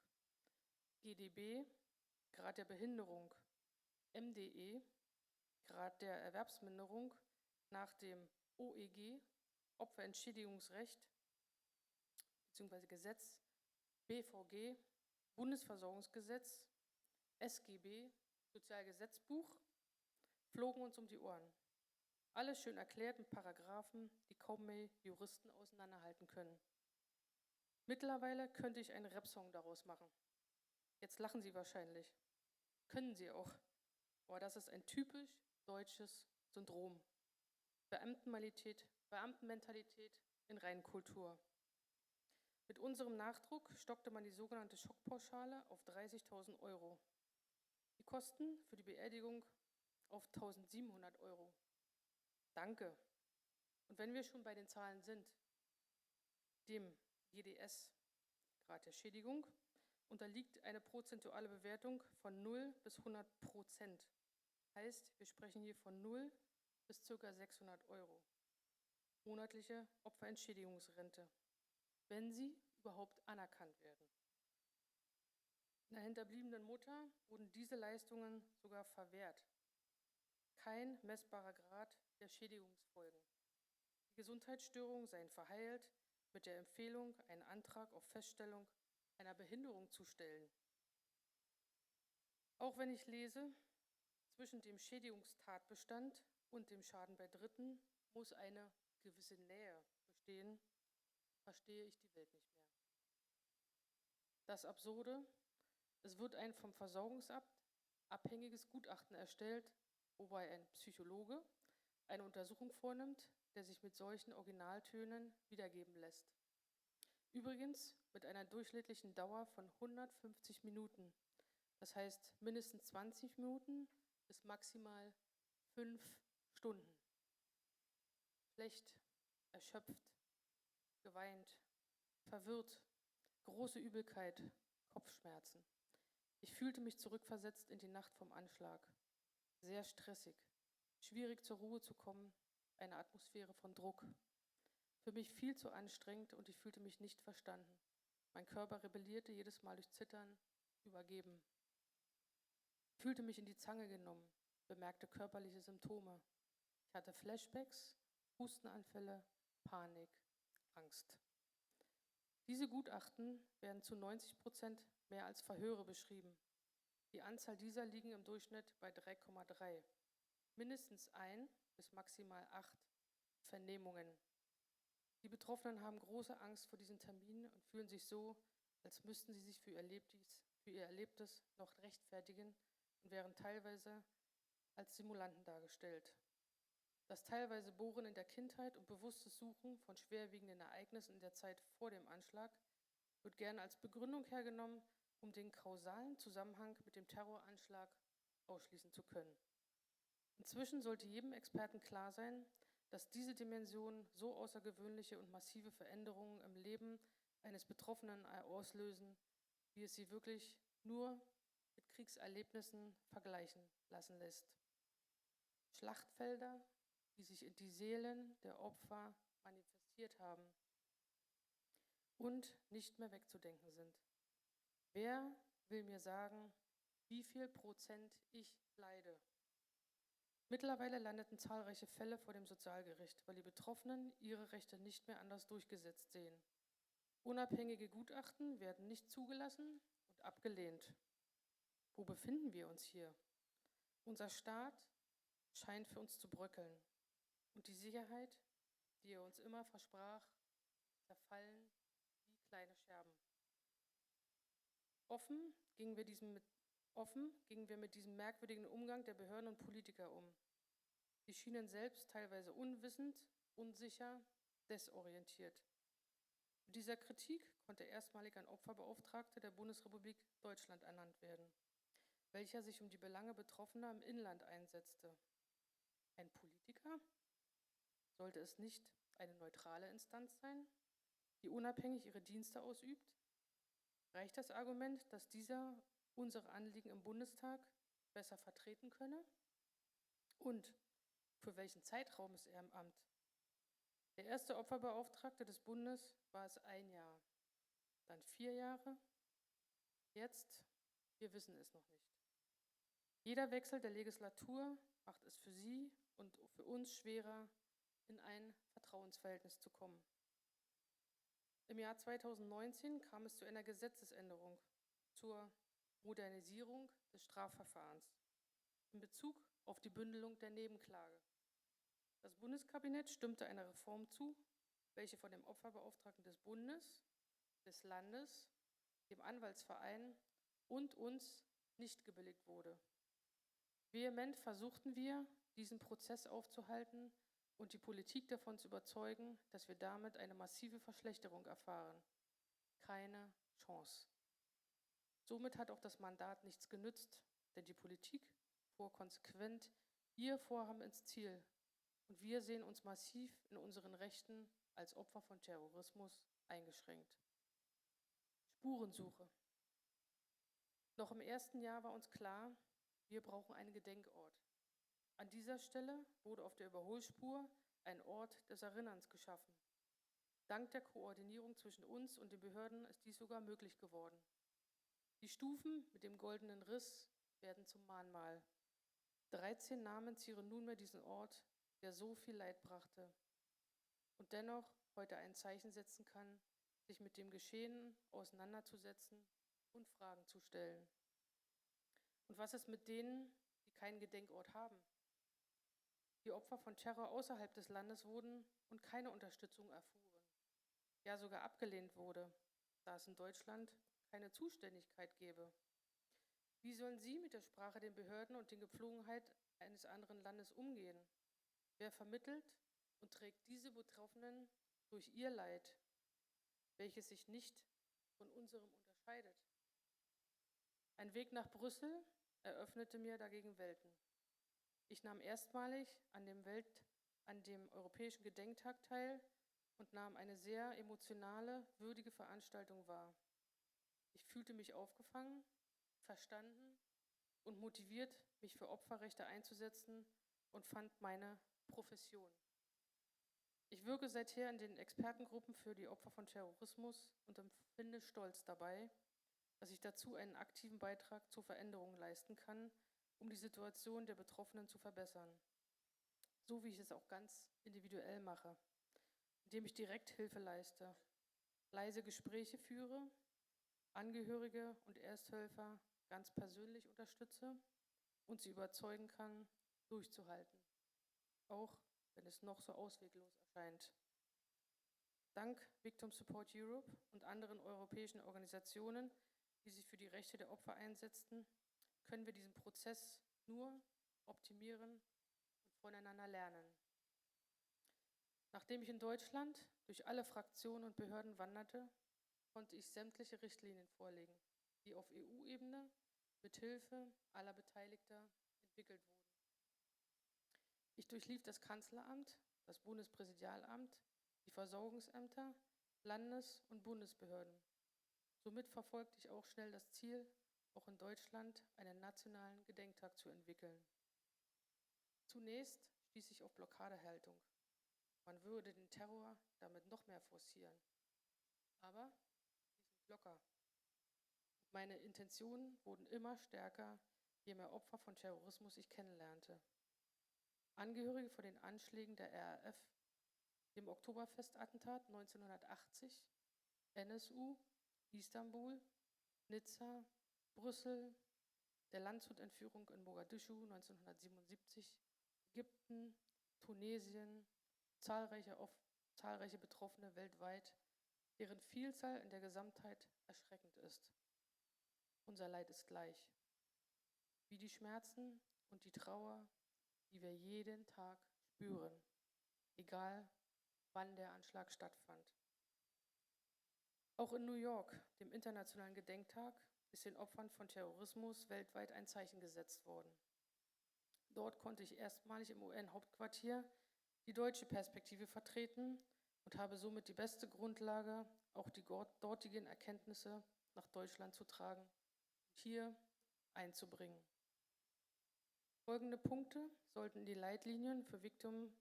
GDB, Grad der Behinderung, MDE, Grad der Erwerbsminderung nach dem OEG, Opferentschädigungsrecht bzw. Gesetz, BVG, Bundesversorgungsgesetz, SGB, Sozialgesetzbuch, flogen uns um die Ohren. Alles schön erklärt mit Paragraphen, die kaum mehr Juristen auseinanderhalten können. Mittlerweile könnte ich einen Rapsong daraus machen. Jetzt lachen Sie wahrscheinlich. Können Sie auch. Aber das ist ein typisch deutsches Syndrom. Beamtenmentalität in Reinkultur. Mit unserem Nachdruck stockte man die sogenannte Schockpauschale auf 30.000 Euro. Die Kosten für die Beerdigung auf 1.700 Euro. Danke. Und wenn wir schon bei den Zahlen sind, dem GDS, Grad der Schädigung, unterliegt eine prozentuale Bewertung von 0 bis 100%. Heißt, wir sprechen hier von 0 bis ca. 600 Euro. Monatliche Opferentschädigungsrente, wenn sie überhaupt anerkannt werden. Einer hinterbliebenen Mutter wurden diese Leistungen sogar verwehrt. Kein messbarer Grad der Schädigungsfolgen. Die Gesundheitsstörungen seien verheilt, mit der Empfehlung, einen Antrag auf Feststellung einer Behinderung zu stellen. Auch wenn ich lese, zwischen dem Schädigungstatbestand und dem Schaden bei Dritten muss eine gewisse Nähe bestehen, verstehe ich die Welt nicht mehr. Das Absurde: Es wird ein vom Versorgungsamt abhängiges Gutachten erstellt, wobei ein Psychologe eine Untersuchung vornimmt, der sich mit solchen Originaltönen wiedergeben lässt. Übrigens mit einer durchschnittlichen Dauer von 150 Minuten. Das heißt mindestens 20 Minuten bis maximal 5 Stunden. Schlecht, erschöpft, geweint, verwirrt, große Übelkeit, Kopfschmerzen. Ich fühlte mich zurückversetzt in die Nacht vom Anschlag. Sehr stressig, schwierig zur Ruhe zu kommen, eine Atmosphäre von Druck. Für mich viel zu anstrengend und ich fühlte mich nicht verstanden. Mein Körper rebellierte jedes Mal durch Zittern, übergeben. Ich fühlte mich in die Zange genommen, bemerkte körperliche Symptome. Ich hatte Flashbacks, Hustenanfälle, Panik, Angst. Diese Gutachten werden zu 90% mehr als Verhöre beschrieben. Die Anzahl dieser liegen im Durchschnitt bei 3,3. Mindestens 1 bis maximal 8 Vernehmungen. Die Betroffenen haben große Angst vor diesen Terminen und fühlen sich so, als müssten sie sich für ihr Erlebtes noch rechtfertigen und wären teilweise als Simulanten dargestellt. Das teilweise Bohren in der Kindheit und bewusstes Suchen von schwerwiegenden Ereignissen in der Zeit vor dem Anschlag wird gerne als Begründung hergenommen, um den kausalen Zusammenhang mit dem Terroranschlag ausschließen zu können. Inzwischen sollte jedem Experten klar sein, dass diese Dimensionen so außergewöhnliche und massive Veränderungen im Leben eines Betroffenen auslösen, wie es sie wirklich nur mit Kriegserlebnissen vergleichen lassen lässt. Schlachtfelder, die sich in die Seelen der Opfer manifestiert haben und nicht mehr wegzudenken sind. Wer will mir sagen, wie viel Prozent ich leide? Mittlerweile landeten zahlreiche Fälle vor dem Sozialgericht, weil die Betroffenen ihre Rechte nicht mehr anders durchgesetzt sehen. Unabhängige Gutachten werden nicht zugelassen und abgelehnt. Wo befinden wir uns hier? Unser Staat scheint für uns zu bröckeln. Und die Sicherheit, die er uns immer versprach, zerfallen wie kleine Scherben. Offen gingen wir mit diesem merkwürdigen Umgang der Behörden und Politiker um. Sie schienen selbst teilweise unwissend, unsicher, desorientiert. Mit dieser Kritik konnte erstmalig ein Opferbeauftragter der Bundesrepublik Deutschland ernannt werden, welcher sich um die Belange Betroffener im Inland einsetzte. Ein Politiker? Sollte es nicht eine neutrale Instanz sein, die unabhängig ihre Dienste ausübt? Reicht das Argument, dass dieser unsere Anliegen im Bundestag besser vertreten könne? Und für welchen Zeitraum ist er im Amt? Der erste Opferbeauftragte des Bundes war es 1 Jahr, dann 4 Jahre. Jetzt, wir wissen es noch nicht. Jeder Wechsel der Legislatur macht es für Sie und für uns schwerer, in ein Vertrauensverhältnis zu kommen. Im Jahr 2019 kam es zu einer Gesetzesänderung zur Modernisierung des Strafverfahrens in Bezug auf die Bündelung der Nebenklage. Das Bundeskabinett stimmte einer Reform zu, welche von dem Opferbeauftragten des Bundes, des Landes, dem Anwaltsverein und uns nicht gebilligt wurde. Vehement versuchten wir, diesen Prozess aufzuhalten und die Politik davon zu überzeugen, dass wir damit eine massive Verschlechterung erfahren. Keine Chance. Somit hat auch das Mandat nichts genützt, denn die Politik fuhr konsequent ihr Vorhaben ins Ziel und wir sehen uns massiv in unseren Rechten als Opfer von Terrorismus eingeschränkt. Spurensuche. Noch im ersten Jahr war uns klar, wir brauchen einen Gedenkort. An dieser Stelle wurde auf der Überholspur ein Ort des Erinnerns geschaffen. Dank der Koordinierung zwischen uns und den Behörden ist dies sogar möglich geworden. Die Stufen mit dem goldenen Riss werden zum Mahnmal. 13 Namen zieren nunmehr diesen Ort, der so viel Leid brachte und dennoch heute ein Zeichen setzen kann, sich mit dem Geschehenen auseinanderzusetzen und Fragen zu stellen. Und was ist mit denen, die keinen Gedenkort haben? Die Opfer von Terror außerhalb des Landes wurden und keine Unterstützung erfuhren, ja sogar abgelehnt wurde, da es in Deutschland keine Zuständigkeit gäbe. Wie sollen sie mit der Sprache, den Behörden und den Gepflogenheiten eines anderen Landes umgehen? Wer vermittelt und trägt diese Betroffenen durch ihr Leid, welches sich nicht von unserem unterscheidet? Ein Weg nach Brüssel eröffnete mir dagegen Welten. Ich nahm erstmalig an dem Europäischen Gedenktag teil und nahm eine sehr emotionale, würdige Veranstaltung wahr. Ich fühlte mich aufgefangen, verstanden und motiviert, mich für Opferrechte einzusetzen und fand meine Profession. Ich wirke seither in den Expertengruppen für die Opfer von Terrorismus und empfinde Stolz dabei, dass ich dazu einen aktiven Beitrag zur Veränderung leisten kann, um die Situation der Betroffenen zu verbessern. So wie ich es auch ganz individuell mache, indem ich direkt Hilfe leiste, leise Gespräche führe, Angehörige und Ersthelfer ganz persönlich unterstütze und sie überzeugen kann, durchzuhalten, auch wenn es noch so ausweglos erscheint. Dank Victim Support Europe und anderen europäischen Organisationen, die sich für die Rechte der Opfer einsetzten, können wir diesen Prozess nur optimieren und voneinander lernen. Nachdem ich in Deutschland durch alle Fraktionen und Behörden wanderte, konnte ich sämtliche Richtlinien vorlegen, die auf EU-Ebene mit Hilfe aller Beteiligter entwickelt wurden. Ich durchlief das Kanzleramt, das Bundespräsidialamt, die Versorgungsämter, Landes- und Bundesbehörden. Somit verfolgte ich auch schnell das Ziel, auch in Deutschland einen nationalen Gedenktag zu entwickeln. Zunächst stieß ich auf Blockadehaltung. Man würde den Terror damit noch mehr forcieren. Aber sie sind locker. Meine Intentionen wurden immer stärker, je mehr Opfer von Terrorismus ich kennenlernte. Angehörige von den Anschlägen der RAF, dem Oktoberfestattentat 1980, NSU, Istanbul, Nizza, Brüssel, der Landshut-Entführung in Mogadischu 1977, Ägypten, Tunesien, zahlreiche Betroffene weltweit, deren Vielzahl in der Gesamtheit erschreckend ist. Unser Leid ist gleich, wie die Schmerzen und die Trauer, die wir jeden Tag spüren, egal wann der Anschlag stattfand. Auch in New York, dem Internationalen Gedenktag, ist den Opfern von Terrorismus weltweit ein Zeichen gesetzt worden. Dort konnte ich erstmalig im UN-Hauptquartier die deutsche Perspektive vertreten und habe somit die beste Grundlage, auch die dortigen Erkenntnisse nach Deutschland zu tragen und hier einzubringen. Folgende Punkte sollten in die Leitlinien für Victim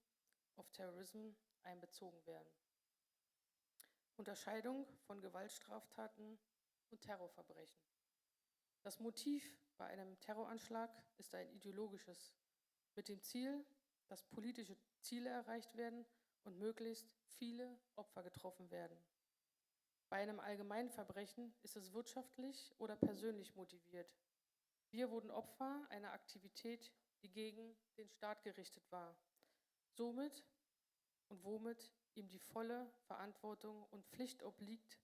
of Terrorism einbezogen werden. Unterscheidung von Gewaltstraftaten und Terrorverbrechen. Das Motiv bei einem Terroranschlag ist ein ideologisches, mit dem Ziel, dass politische Ziele erreicht werden und möglichst viele Opfer getroffen werden. Bei einem allgemeinen Verbrechen ist es wirtschaftlich oder persönlich motiviert. Wir wurden Opfer einer Aktivität, die gegen den Staat gerichtet war. Somit und womit ihm die volle Verantwortung und Pflicht obliegt,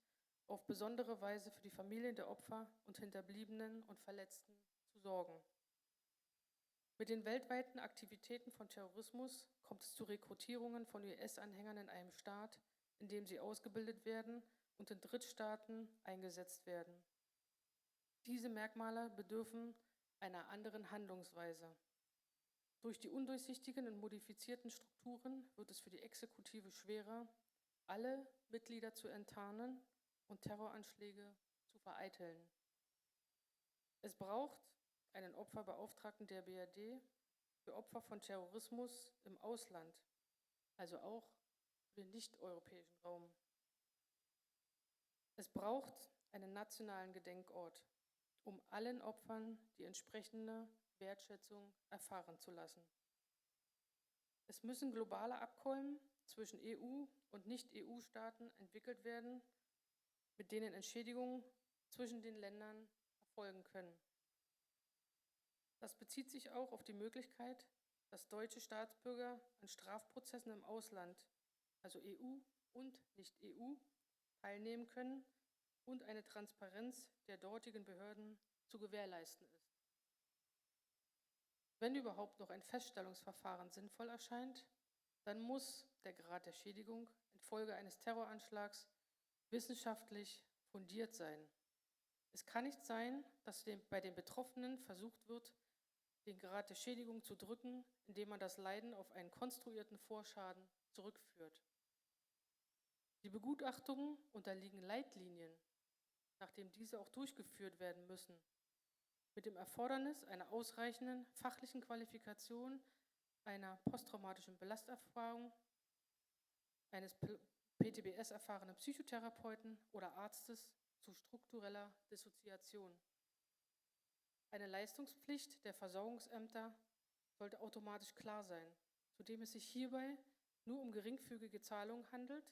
auf besondere Weise für die Familien der Opfer und Hinterbliebenen und Verletzten zu sorgen. Mit den weltweiten Aktivitäten von Terrorismus kommt es zu Rekrutierungen von IS-Anhängern in einem Staat, in dem sie ausgebildet werden und in Drittstaaten eingesetzt werden. Diese Merkmale bedürfen einer anderen Handlungsweise. Durch die undurchsichtigen und modifizierten Strukturen wird es für die Exekutive schwerer, alle Mitglieder zu enttarnen und Terroranschläge zu vereiteln. Es braucht einen Opferbeauftragten der BRD für Opfer von Terrorismus im Ausland, also auch für den nicht-europäischen Raum. Es braucht einen nationalen Gedenkort. um allen Opfern die entsprechende Wertschätzung erfahren zu lassen. Es müssen globale Abkommen zwischen EU- und Nicht-EU-Staaten entwickelt werden, mit denen Entschädigungen zwischen den Ländern erfolgen können. Das bezieht sich auch auf die Möglichkeit, dass deutsche Staatsbürger an Strafprozessen im Ausland, also EU und Nicht-EU, teilnehmen können und eine Transparenz der dortigen Behörden zu gewährleisten ist. Wenn überhaupt noch ein Feststellungsverfahren sinnvoll erscheint, dann muss der Grad der Schädigung infolge eines Terroranschlags wissenschaftlich fundiert sein. Es kann nicht sein, dass bei den Betroffenen versucht wird, den Grad der Schädigung zu drücken, indem man das Leiden auf einen konstruierten Vorschaden zurückführt. Die Begutachtungen unterliegen Leitlinien, nachdem diese auch durchgeführt werden müssen, mit dem Erfordernis einer ausreichenden fachlichen Qualifikation, einer posttraumatischen Belasterfahrung, eines PTBS-erfahrenen Psychotherapeuten oder Arztes zu struktureller Dissoziation. Eine Leistungspflicht der Versorgungsämter sollte automatisch klar sein, zudem es sich hierbei nur um geringfügige Zahlungen handelt.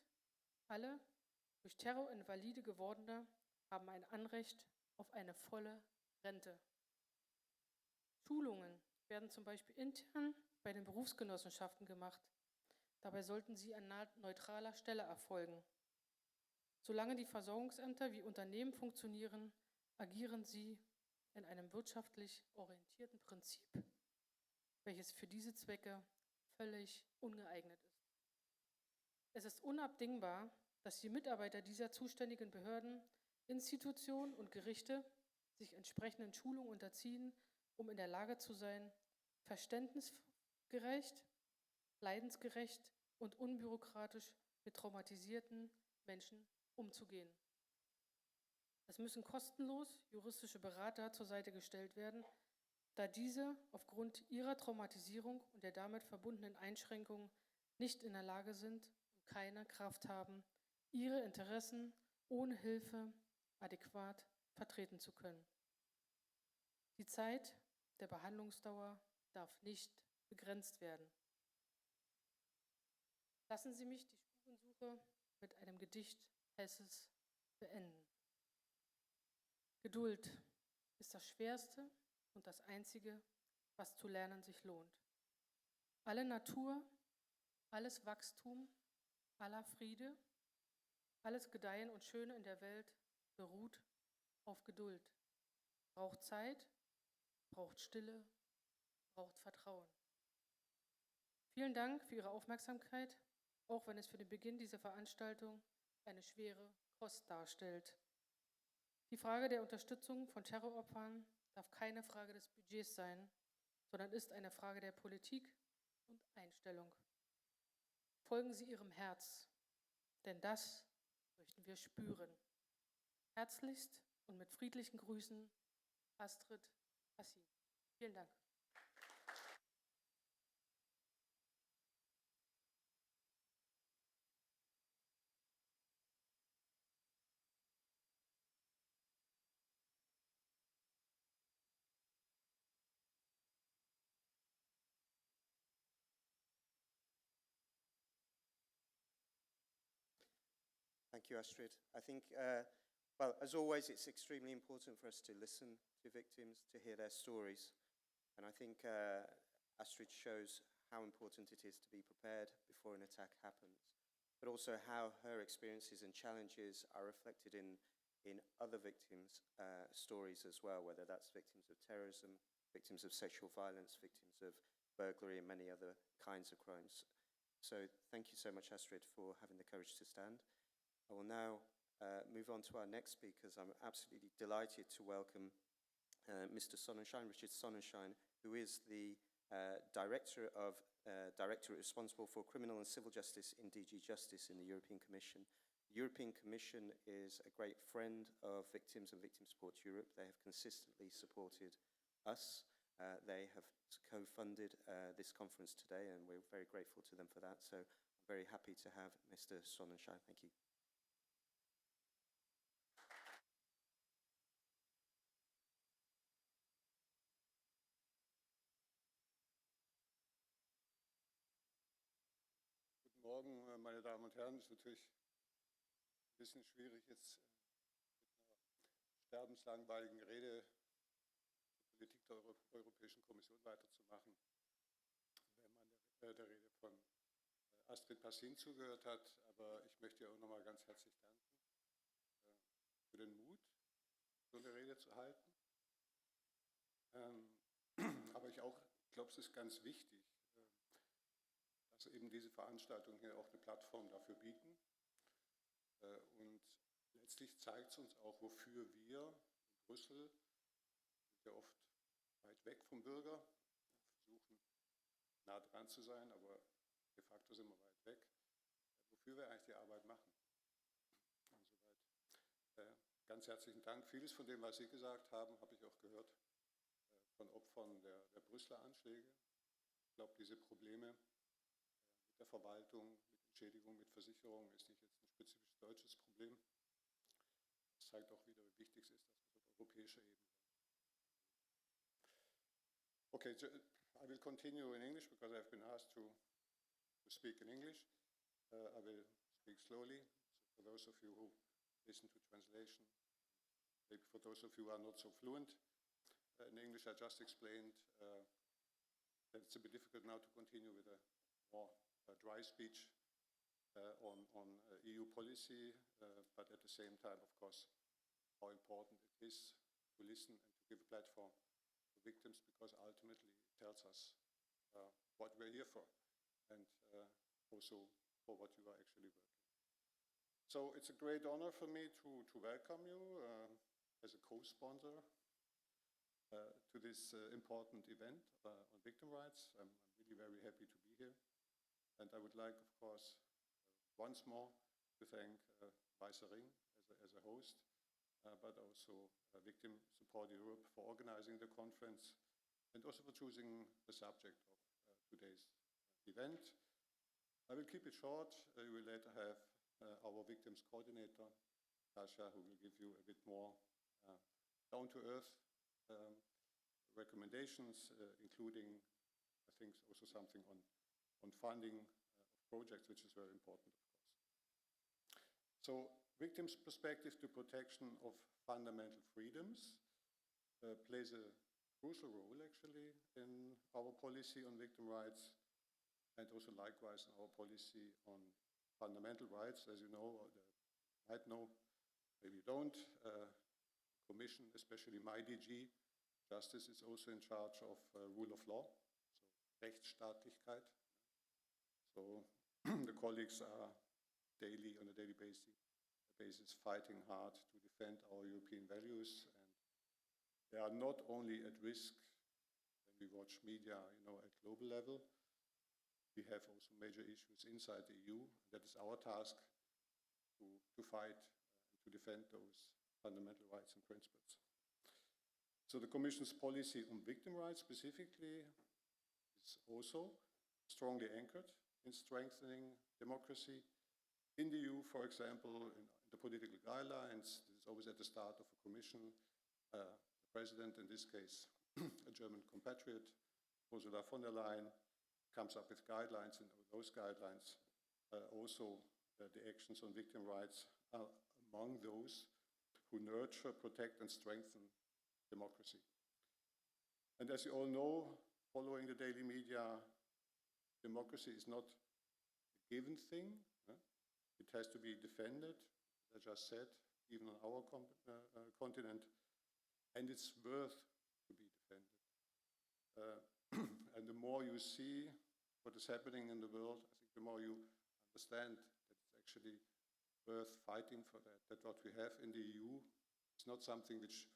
Alle durch Terror invalide gewordene haben ein Anrecht auf eine volle Rente. Schulungen werden zum Beispiel intern bei den Berufsgenossenschaften gemacht. Dabei sollten sie an neutraler Stelle erfolgen. Solange die Versorgungsämter wie Unternehmen funktionieren, agieren sie in einem wirtschaftlich orientierten Prinzip, welches für diese Zwecke völlig ungeeignet ist. Es ist unabdingbar, dass die Mitarbeiter dieser zuständigen Behörden, Institutionen und Gerichte sich entsprechenden Schulungen unterziehen, um in der Lage zu sein, verständnisgerecht, leidensgerecht und unbürokratisch mit traumatisierten Menschen umzugehen. Es müssen kostenlos juristische Berater zur Seite gestellt werden, da diese aufgrund ihrer Traumatisierung und der damit verbundenen Einschränkungen nicht in der Lage sind und keine Kraft haben, ihre Interessen ohne Hilfe adäquat vertreten zu können. Die Zeit der Behandlungsdauer darf nicht begrenzt werden. Lassen Sie mich die Spurensuche mit einem Gedicht Hesses beenden. Geduld ist das Schwerste und das Einzige, was zu lernen sich lohnt. Alle Natur, alles Wachstum, aller Friede, alles Gedeihen und Schöne in der Welt beruht auf Geduld. Braucht Zeit, braucht Stille, braucht Vertrauen. Vielen Dank für Ihre Aufmerksamkeit, auch wenn es für den Beginn dieser Veranstaltung eine schwere Kost darstellt. Die Frage der Unterstützung von Terroropfern darf keine Frage des Budgets sein, sondern ist eine Frage der Politik und Einstellung. Folgen Sie Ihrem Herz, denn das möchten wir spüren. Herzlichst und mit friedlichen Grüßen, Astrid Passin. Vielen Dank. Thank you, Astrid. I think, well, as always, it's extremely important for us to listen to victims, to hear their stories. And I think Astrid shows how important it is to be prepared before an attack happens, but also how her experiences and challenges are reflected in other victims' stories as well, whether that's victims of terrorism, victims of sexual violence, victims of burglary, and many other kinds of crimes. So thank you so much, Astrid, for having the courage to stand. I will now move on to our next speakers. I'm absolutely delighted to welcome Mr. Sonnenschein, Richard Sonnenschein, who is the Directorate responsible for criminal and civil justice in DG Justice in the European Commission. The European Commission is a great friend of victims and Victim Support Europe. They have consistently supported us. They have co-funded this conference today, and we're very grateful to them for that. So I'm very happy to have Mr. Sonnenschein. Thank you. Morgen, meine Damen und Herren. Es ist natürlich ein bisschen schwierig, jetzt mit einer sterbenslangweiligen Rede die Politik der Europäischen Kommission weiterzumachen, wenn man der Rede von Astrid Passin zugehört hat. Aber ich möchte ihr auch nochmal ganz herzlich danken für den Mut, so eine Rede zu halten. Aber ich glaube, es ist ganz wichtig, dass eben diese Veranstaltungen hier auch eine Plattform dafür bieten. Und letztlich zeigt es uns auch, wofür wir in Brüssel, sind ja oft weit weg vom Bürger, versuchen nah dran zu sein, aber de facto sind wir weit weg, wofür wir eigentlich die Arbeit machen. Insoweit ganz herzlichen Dank. Vieles von dem, was Sie gesagt haben, habe ich auch gehört von Opfern der Brüsseler Anschläge. Ich glaube, diese Probleme mit der Verwaltung, mit Entschädigung, mit Versicherung ist nicht jetzt ein spezifisches deutsches Problem. Das zeigt auch wieder, wie wichtig es ist, dass wir es auf europäischer Ebene machen. Okay, I will continue in English because I've been asked to speak in English. I will speak slowly, so for those of you who listen to translation, maybe for those of you who are not so fluent in English, I just explained that it's a bit difficult now to continue with a more dry speech on EU policy, but at the same time, of course, how important it is to listen and to give a platform to victims, because ultimately it tells us what we're here for, and also for what you are actually working. So it's a great honor for me to welcome you as a co-sponsor to this important event on victim rights. I'm really very happy to be here. And I would like, of course, once more to thank WEISSER as a host, but also Victim Support Europe for organizing the conference and also for choosing the subject of today's event. I will keep it short. You will later have our victims coordinator, Kasia, who will give you a bit more down-to-earth recommendations, including, I think, also something on funding of projects, which is very important, of course. So, victims' perspective to protection of fundamental freedoms plays a crucial role, actually, in our policy on victim rights, and also likewise in our policy on fundamental rights. As you know, or might know, maybe you don't, the Commission, especially my DG, Justice, is also in charge of rule of law, so Rechtsstaatlichkeit. So the colleagues are on a daily basis fighting hard to defend our European values, and they are not only at risk when we watch media, at global level. We have also major issues inside the EU. That is our task to fight and to defend those fundamental rights and principles. So the Commission's policy on victim rights specifically is also strongly anchored in strengthening democracy in the EU, for example, in the political guidelines. This is always at the start of a commission. The president, in this case, a German compatriot, Ursula von der Leyen, comes up with guidelines, and those guidelines also the actions on victim rights are among those who nurture, protect, and strengthen democracy. And as you all know, following the daily media, democracy is not a given thing. It has to be defended, as I just said, even on our continent, and it's worth to be defended. And the more you see what is happening in the world, I think the more you understand that it's actually worth fighting for that what we have in the EU is not something which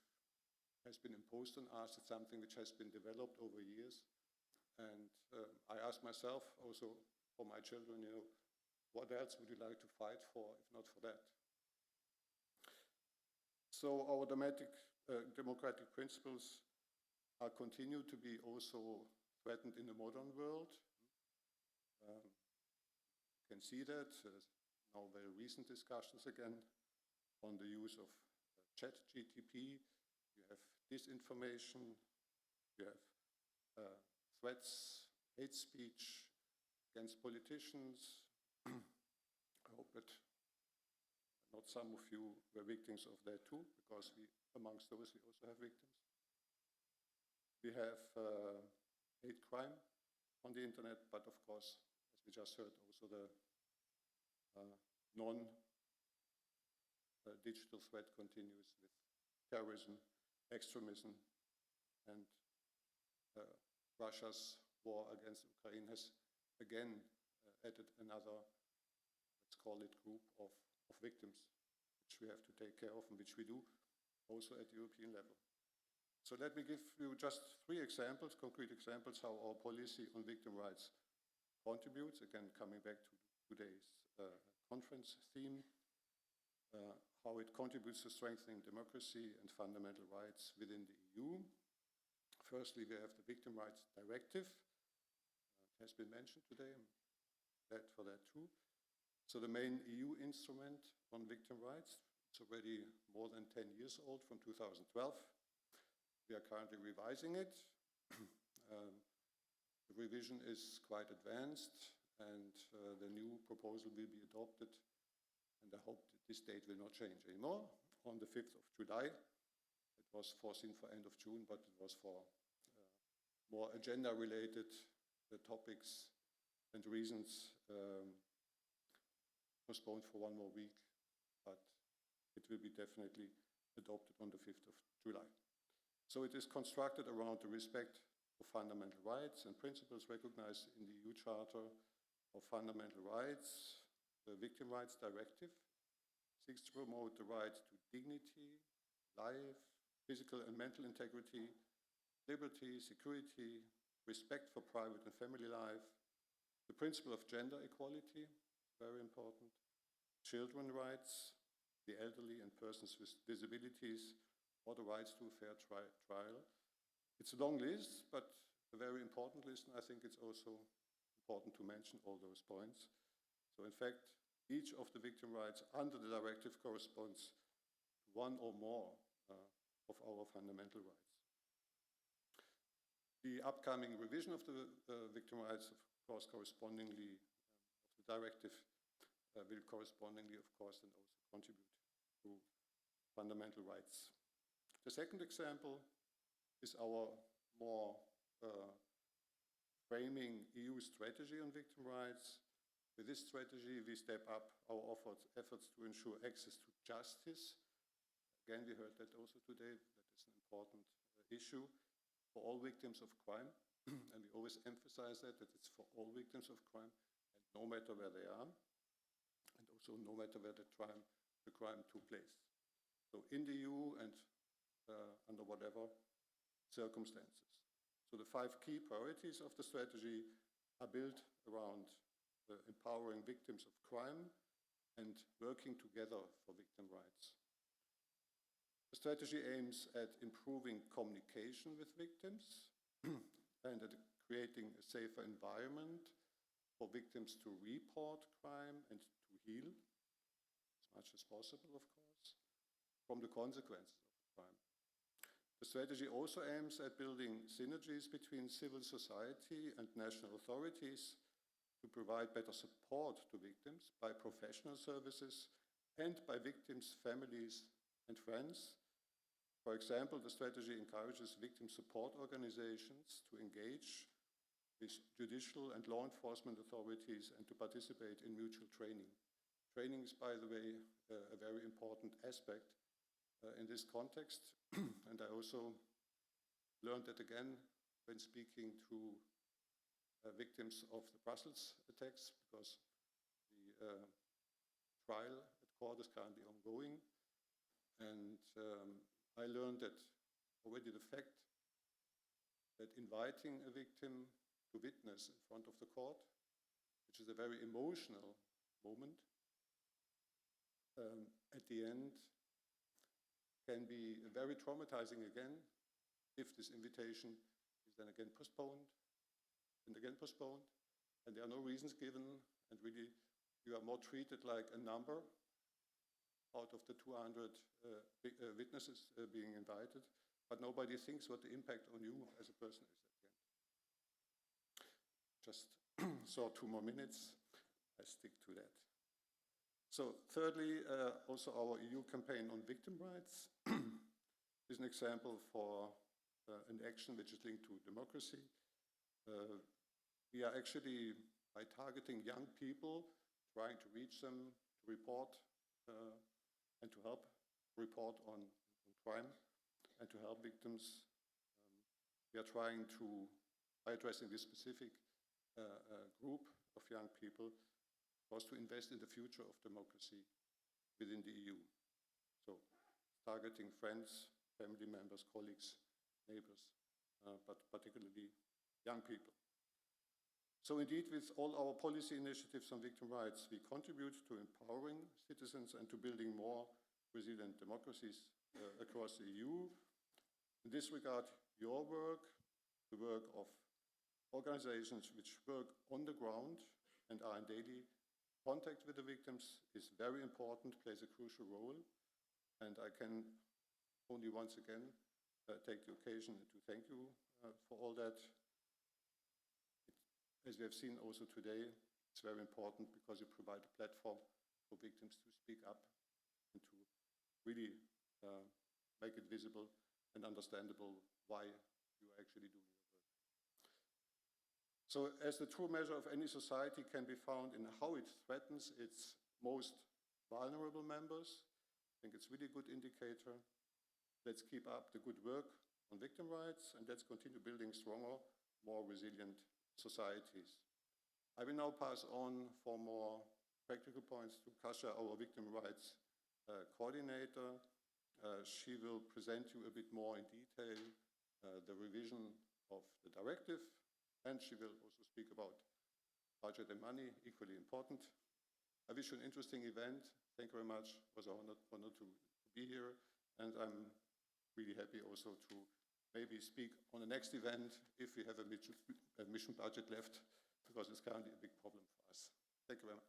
has been imposed on us, it's something which has been developed over years. And I ask myself, also for my children, what else would you like to fight for, if not for that? So our democratic principles are continue to be also threatened in the modern world. You can see that, now very recent discussions again on the use of ChatGPT. You have disinformation, you have threats, hate speech against politicians, I hope that not some of you were victims of that too, because amongst those we also have victims. We have hate crime on the internet, but of course, as we just heard, also the non-digital threat continues with terrorism, extremism, and Russia's war against Ukraine has again added another, let's call it, group of victims, which we have to take care of and which we do also at European level. So let me give you just 3 examples, concrete examples, how our policy on victim rights contributes, again coming back to today's conference theme, how it contributes to strengthening democracy and fundamental rights within the EU. Firstly, we have the Victim Rights Directive. It has been mentioned today. I'm glad for that too. So the main EU instrument on victim rights, it's already more than 10 years old, from 2012. We are currently revising it. The revision is quite advanced, and the new proposal will be adopted, and I hope that this date will not change anymore, on the 5th of July. It was foreseen for end of June, but it was for more agenda-related topics and reasons postponed for 1 more week, but it will be definitely adopted on the 5th of July. So it is constructed around the respect of fundamental rights and principles recognized in the EU Charter of Fundamental Rights. The Victim Rights Directive seeks to promote the right to dignity, life, physical and mental integrity, liberty, security, respect for private and family life, the principle of gender equality, very important, children's rights, the elderly and persons with disabilities, or the rights to a fair trial. It's a long list, but a very important list, and I think it's also important to mention all those points. So in fact, each of the victim rights under the directive corresponds to one or more of our fundamental rights. The upcoming revision of the victim rights, of course, correspondingly, of the directive will correspondingly, of course, and also contribute to fundamental rights. The second example is our more framing EU strategy on victim rights. With this strategy, we step up our efforts to ensure access to justice. Again, we heard that also today. That is an important issue for all victims of crime. And we always emphasize that it's for all victims of crime, and no matter where they are, and also no matter where the crime took place. So in the EU and under whatever circumstances. So the 5 key priorities of the strategy are built around empowering victims of crime and working together for victim rights. The strategy aims at improving communication with victims and at creating a safer environment for victims to report crime and to heal, as much as possible, of course, from the consequences of crime. The strategy also aims at building synergies between civil society and national authorities to provide better support to victims by professional services and by victims' families and friends. For example, the strategy encourages victim support organizations to engage with judicial and law enforcement authorities and to participate in mutual training. Training is, by the way, a very important aspect in this context. And I also learned that again when speaking to victims of the Brussels attacks, because the trial at court is currently ongoing. And I learned that already the fact that inviting a victim to witness in front of the court, which is a very emotional moment, at the end can be very traumatizing again if this invitation is then again postponed and again postponed, and there are no reasons given, and really you are more treated like a number out of the 200 witnesses being invited, but nobody thinks what the impact on you as a person is at the end. Just saw 2 more minutes. I stick to that. So thirdly, also our EU campaign on victim rights is an example for an action which is linked to democracy. We are actually, by targeting young people, trying to reach them, to report and to help report on crime and to help victims. We are trying to, by addressing this specific group of young people, was to invest in the future of democracy within the EU. So targeting friends, family members, colleagues, neighbors, but particularly young people. So indeed, with all our policy initiatives on victim rights, we contribute to empowering citizens and to building more resilient democracies across the EU. In this regard, your work, the work of organizations which work on the ground and are in daily contact with the victims is very important, plays a crucial role. And I can only once again take the occasion to thank you for all that. As we have seen also today, it's very important because you provide a platform for victims to speak up and to really make it visible and understandable why you are actually doing your work. So as the true measure of any society can be found in how it threatens its most vulnerable members, I think it's really a good indicator. Let's keep up the good work on victim rights and let's continue building stronger, more resilient societies. I will now pass on for more practical points to Kasia, our victim rights coordinator. She will present you a bit more in detail the revision of the directive, and she will also speak about budget and money, equally important. I wish you an interesting event. Thank you very much. It was an honor to be here, and I'm really happy also to maybe speak on the next event if we have a mission budget left, because it's currently a big problem for us. Thank you very much.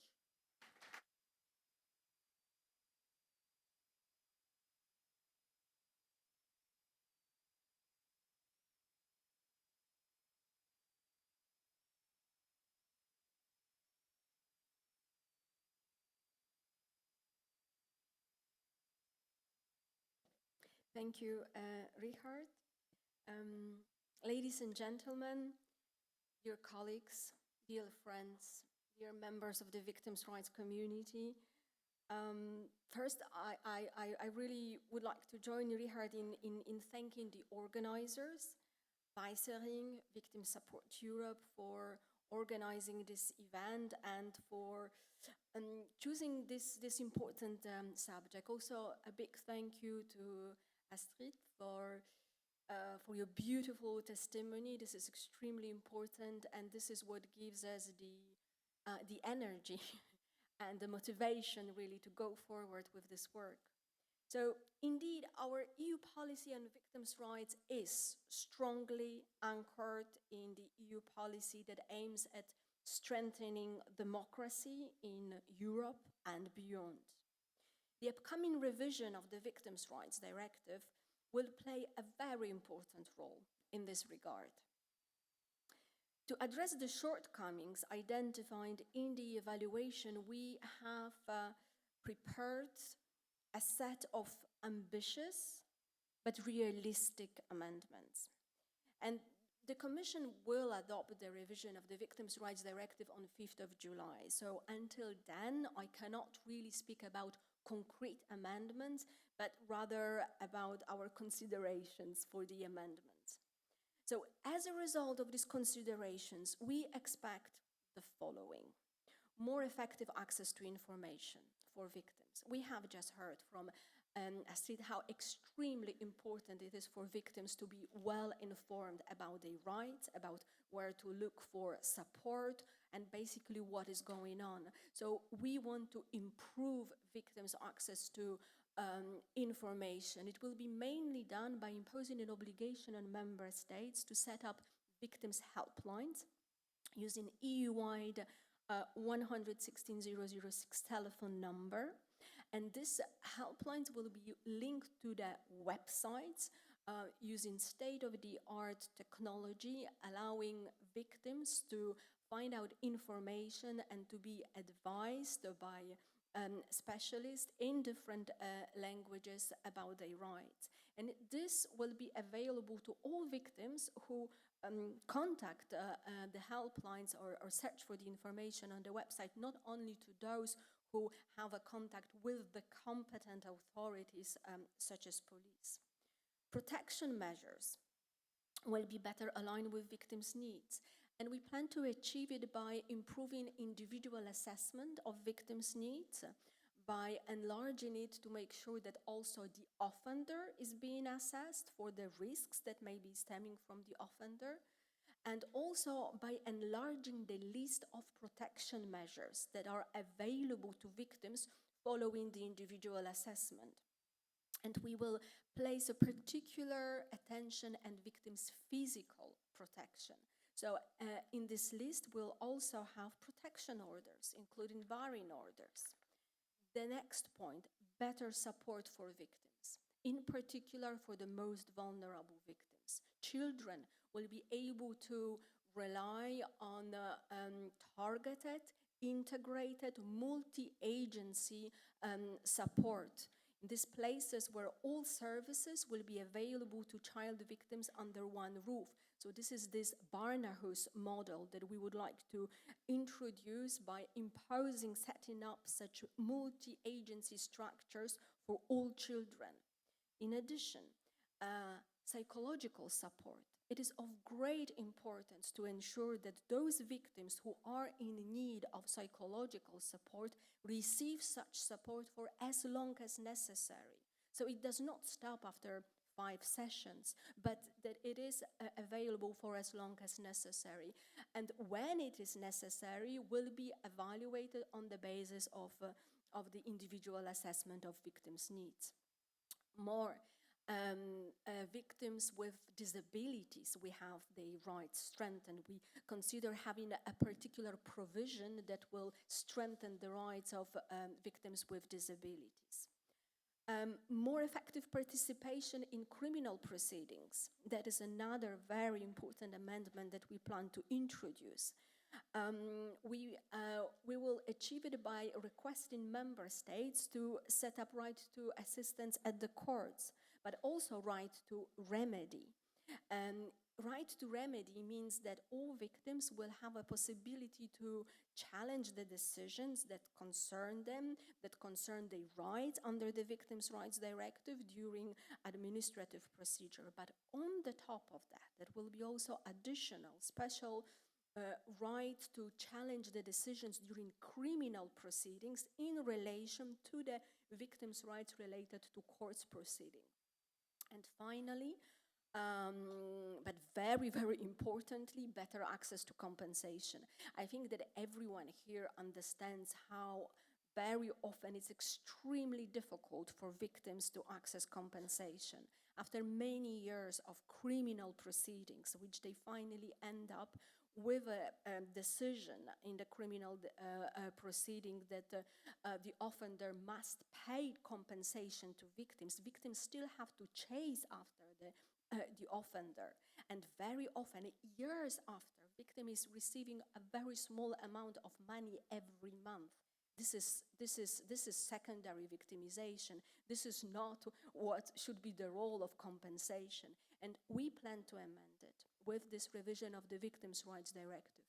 Thank you, Richard. Ladies and gentlemen, dear colleagues, dear friends, dear members of the victims' rights community, first, I really would like to join Richard in thanking the organizers, WEISSER, Victim Support Europe, for organizing this event and for choosing this important subject. Also, a big thank you to Astrid for your beautiful testimony. This is extremely important, and this is what gives us the energy and the motivation really to go forward with this work. So indeed, our EU policy on victims' rights is strongly anchored in the EU policy that aims at strengthening democracy in Europe and beyond. The upcoming revision of the Victims' Rights Directive will play a very important role in this regard. To address the shortcomings identified in the evaluation, we have prepared a set of ambitious but realistic amendments. And the Commission will adopt the revision of the Victims' Rights Directive on 5th of July. So until then, I cannot really speak about concrete amendments, but rather about our considerations for the amendments. So as a result of these considerations, we expect the following: more effective access to information for victims. We have just heard from Astrid how extremely important it is for victims to be well informed about their rights, about where to look for support, and basically what is going on. So we want to improve victims' access to information. It will be mainly done by imposing an obligation on member states to set up victims' helplines using EU-wide 116-006 telephone number. And these helplines will be linked to the websites using state-of-the-art technology, allowing victims to find out information and to be advised by specialists in different languages about their rights. And this will be available to all victims who contact the helplines or search for the information on the website, not only to those who have a contact with the competent authorities such as police. Protection measures will be better aligned with victims' needs. And we plan to achieve it by improving individual assessment of victims' needs, by enlarging it to make sure that also the offender is being assessed for the risks that may be stemming from the offender, and also by enlarging the list of protection measures that are available to victims following the individual assessment. And we will place a particular attention on victims' physical protection. So in this list, we'll also have protection orders, including barring orders. The next point, better support for victims, in particular for the most vulnerable victims. Children will be able to rely on targeted, integrated, multi-agency support. These places where all services will be available to child victims under one roof. So this is this Barnahus model that we would like to introduce by imposing, setting up such multi-agency structures for all children. In addition, psychological support. It is of great importance to ensure that those victims who are in need of psychological support receive such support for as long as necessary. So it does not stop after 5 sessions, but that it is available for as long as necessary. And when it is necessary, will be evaluated on the basis of the individual assessment of victims' needs. More victims with disabilities, we have their rights strengthened. We consider having a particular provision that will strengthen the rights of victims with disabilities. More effective participation in criminal proceedings. That is another very important amendment that we plan to introduce. We will achieve it by requesting member states to set up right to assistance at the courts, but also right to remedy. Right to remedy means that all victims will have a possibility to challenge the decisions that concern them, that concern their rights under the Victims' Rights Directive during administrative procedure. But on the top of that, there will be also additional special right to challenge the decisions during criminal proceedings in relation to the victims' rights related to courts proceeding. And finally, but very, very importantly, better access to compensation. I think that everyone here understands how very often it's extremely difficult for victims to access compensation. After many years of criminal proceedings, which they finally end up with a decision in the criminal proceeding that the offender must pay compensation to victims, victims still have to chase after the offender. And very often, years after, victim is receiving a very small amount of money every month. This is secondary victimization. This is not what should be the role of compensation. And we plan to amend it with this revision of the Victims' Rights Directive.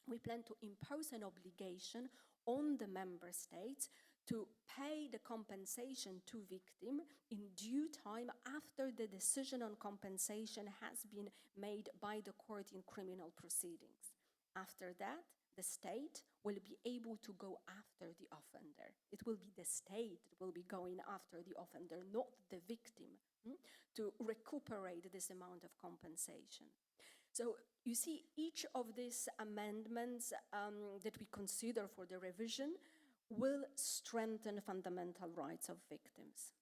We plan to impose an obligation on the member states to pay the compensation to victim in due time after the decision on compensation has been made by the court in criminal proceedings. After that, the state will be able to go after the offender. It will be the state that will be going after the offender, not the victim, to recuperate this amount of compensation. So you see, each of these amendments that we consider for the revision will strengthen fundamental rights of victims.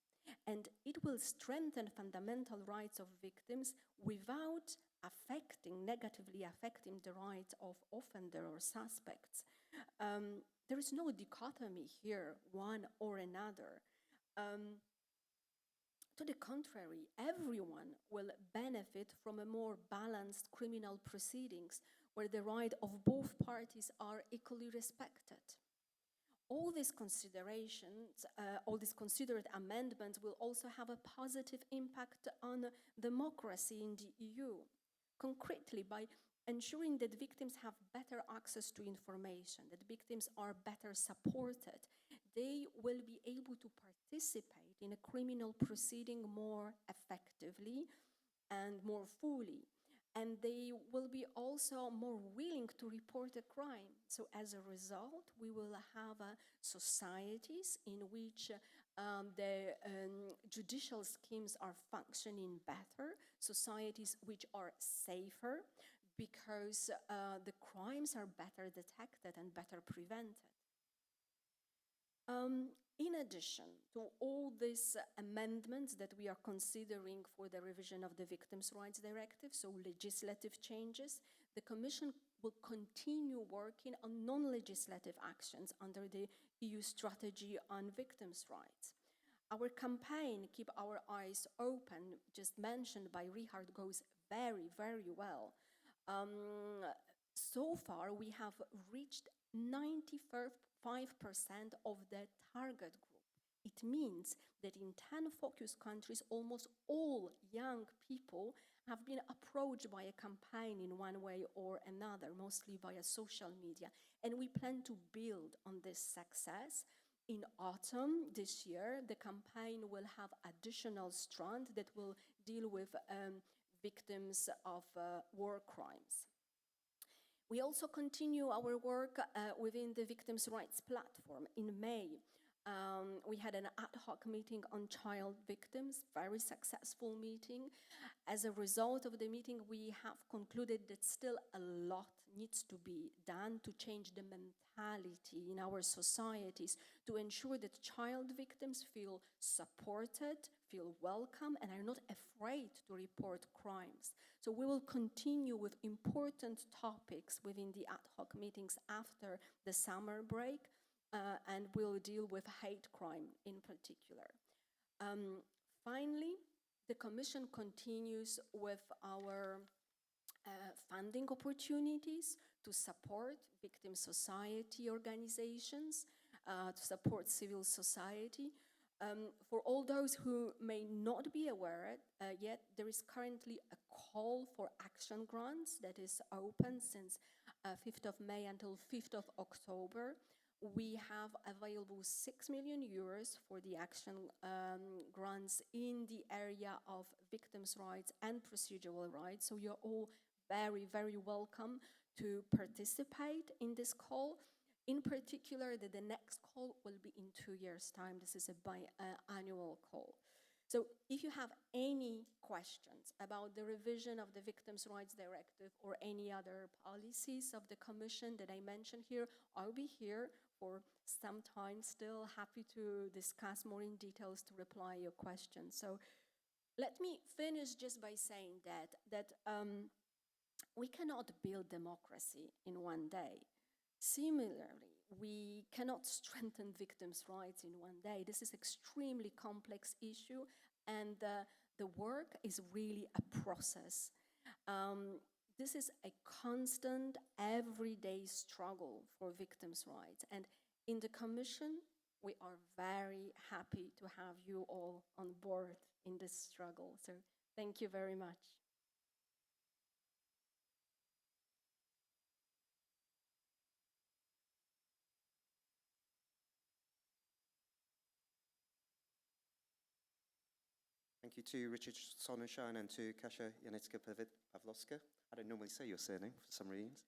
And it will strengthen fundamental rights of victims without negatively affecting the rights of offender or suspects. There is no dichotomy here, one or another. To the contrary, everyone will benefit from a more balanced criminal proceedings where the rights of both parties are equally respected. All these considerations, all these considered amendments will also have a positive impact on democracy in the EU, concretely by ensuring that victims have better access to information, that victims are better supported. They will be able to participate in a criminal proceeding more effectively and more fully. And they will be also more willing to report a crime. So as a result, we will have societies in which the judicial schemes are functioning better, societies which are safer, because the crimes are better detected and better prevented. In addition to all these amendments that we are considering for the revision of the Victims' Rights Directive, so legislative changes, the Commission will continue working on non-legislative actions under the EU strategy on victims' rights. Our campaign, Keep Our Eyes Open, just mentioned by Richard, goes very, very well. So far, we have reached 95% of the target group. It means that in 10 focus countries, almost all young people have been approached by a campaign in one way or another, mostly via social media. And we plan to build on this success. In autumn this year, the campaign will have additional strands that will deal with victims of war crimes. We also continue our work within the Victims' Rights Platform. In May, we had an ad hoc meeting on child victims, very successful meeting. As a result of the meeting, we have concluded that still a lot needs to be done to change the mentality in our societies to ensure that child victims feel supported, feel welcome, and are not afraid to report crimes. So we will continue with important topics within the ad hoc meetings after the summer break, and we'll deal with hate crime in particular. Finally, the Commission continues with our funding opportunities to support victim society organizations, to support civil society. For all those who may not be aware yet, there is currently a call for action grants that is open since 5th of May until 5th of October. We have available 6 million euros for the action grants in the area of victims' rights and procedural rights. So you're all very, very welcome to participate in this call. In particular, the next call will be in 2 years' time. This is a biannual call. So if you have any questions about the revision of the Victims' Rights Directive or any other policies of the Commission that I mentioned here, I'll be here for some time still, happy to discuss more in details to reply your questions. So let me finish just by saying that we cannot build democracy in one day. Similarly, we cannot strengthen victims' rights in one day. This is an extremely complex issue, and the work is really a process. This is a constant, everyday struggle for victims' rights. And in the Commission, we are very happy to have you all on board in this struggle. So thank you very much. Thank you to Richard Sonnenschein and to Kasia Janicka-Pawlowska. I don't normally say your surname for some reasons.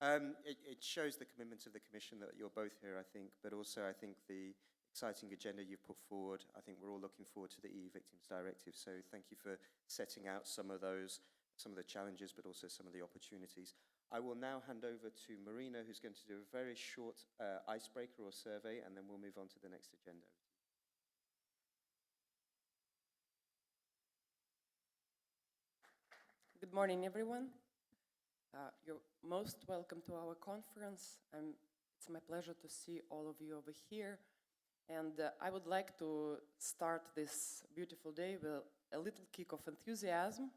It shows the commitment of the Commission that you're both here, I think, but also I think the exciting agenda you've put forward. I think we're all looking forward to the EU Victims Directive, so thank you for setting out some of the challenges, but also some of the opportunities. I will now hand over to Marina, who's going to do a very short icebreaker or survey, and then we'll move on to the next agenda. Good morning, everyone. You're most welcome to our conference. It's my pleasure to see all of you over here. And I would like to start this beautiful day with a little kick of enthusiasm.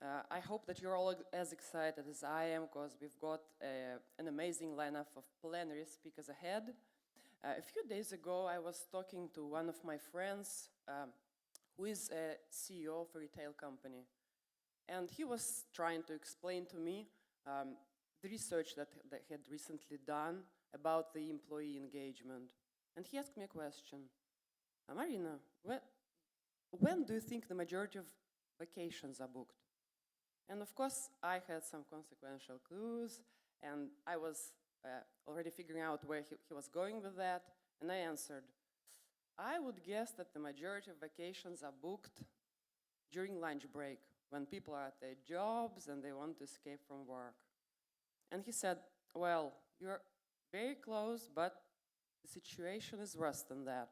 I hope that you're all as excited as I am, because we've got an amazing lineup of plenary speakers ahead. A few days ago, I was talking to one of my friends who is a CEO of a retail company. And he was trying to explain to me the research that they had recently done about the employee engagement. And he asked me a question. Marina, when do you think the majority of vacations are booked? And of course, I had some consequential clues, and I was already figuring out where he was going with that. And I answered, I would guess that the majority of vacations are booked during lunch break, when people are at their jobs and they want to escape from work. And he said, well, you're very close, but the situation is worse than that.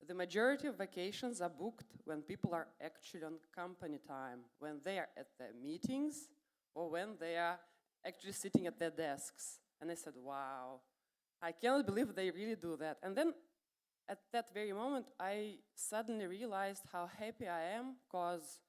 The majority of vacations are booked when people are actually on company time, when they are at their meetings or when they are actually sitting at their desks. And I said, wow, I cannot believe they really do that. And then at that very moment, I suddenly realized how happy I am, because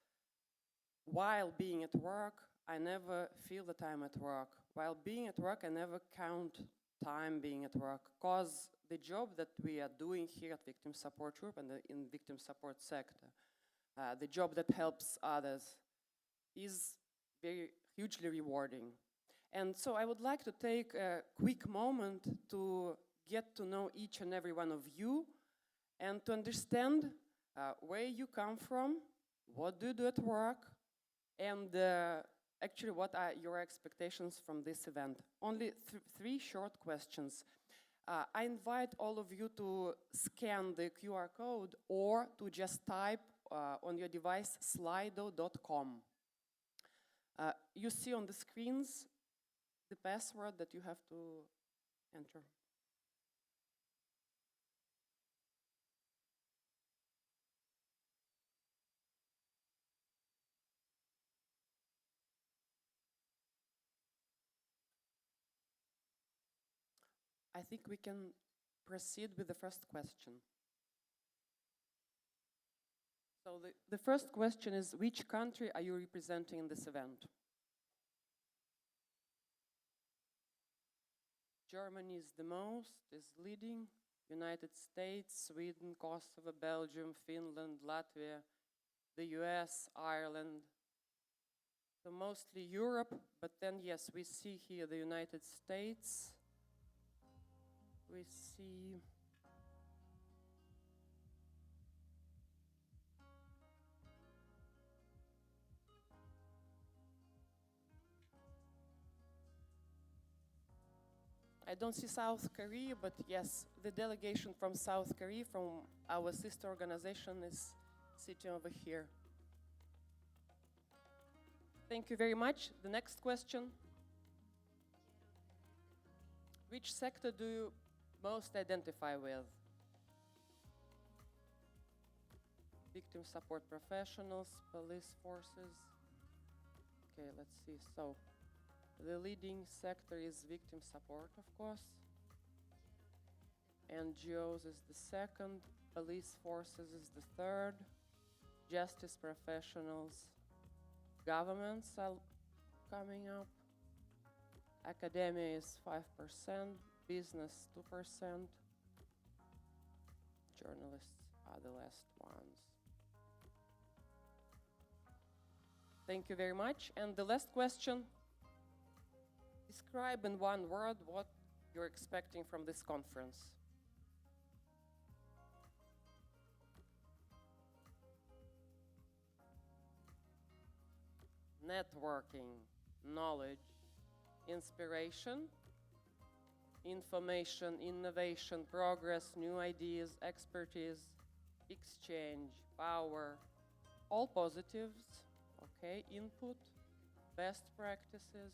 while being at work, I never feel that I'm at work. While being at work, I never count time being at work, because the job that we are doing here at Victim Support Group and in victim support sector, the job that helps others, is very hugely rewarding. And so I would like to take a quick moment to get to know each and every one of you and to understand where you come from, what do you do at work, and actually what are your expectations from this event. Only three short questions. I invite all of you to scan the QR code or to just type on your device slido.com. You see on the screens the password that you have to enter. I think we can proceed with the first question. So the first question is, which country are you representing in this event? Germany is the most, is leading. United States, Sweden, Kosovo, Belgium, Finland, Latvia, the US, Ireland. So mostly Europe, but then yes, we see here the United States. We see I don't see South Korea, but yes, the delegation from South Korea, from our sister organization, is sitting over here. Thank you very much. The next question. Which sector do you most identify with? Victim support professionals, police forces. Okay, let's see. So, the leading sector is victim support, of course. NGOs is the second. Police forces is the third. Justice professionals. Governments are coming up. Academia is 5%. Business 2%. Journalists are the last ones. Thank you very much. And the last question. Describe in one word what you're expecting from this conference. Networking, knowledge, inspiration, information, innovation, progress, new ideas, expertise, exchange, power, all positives, okay, input, best practices,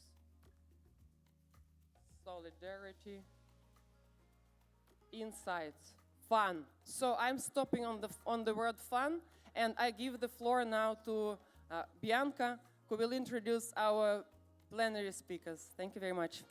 solidarity, insights, fun. So I'm stopping on the word fun, and I give the floor now to Bianca, who will introduce our plenary speakers. Thank you very much.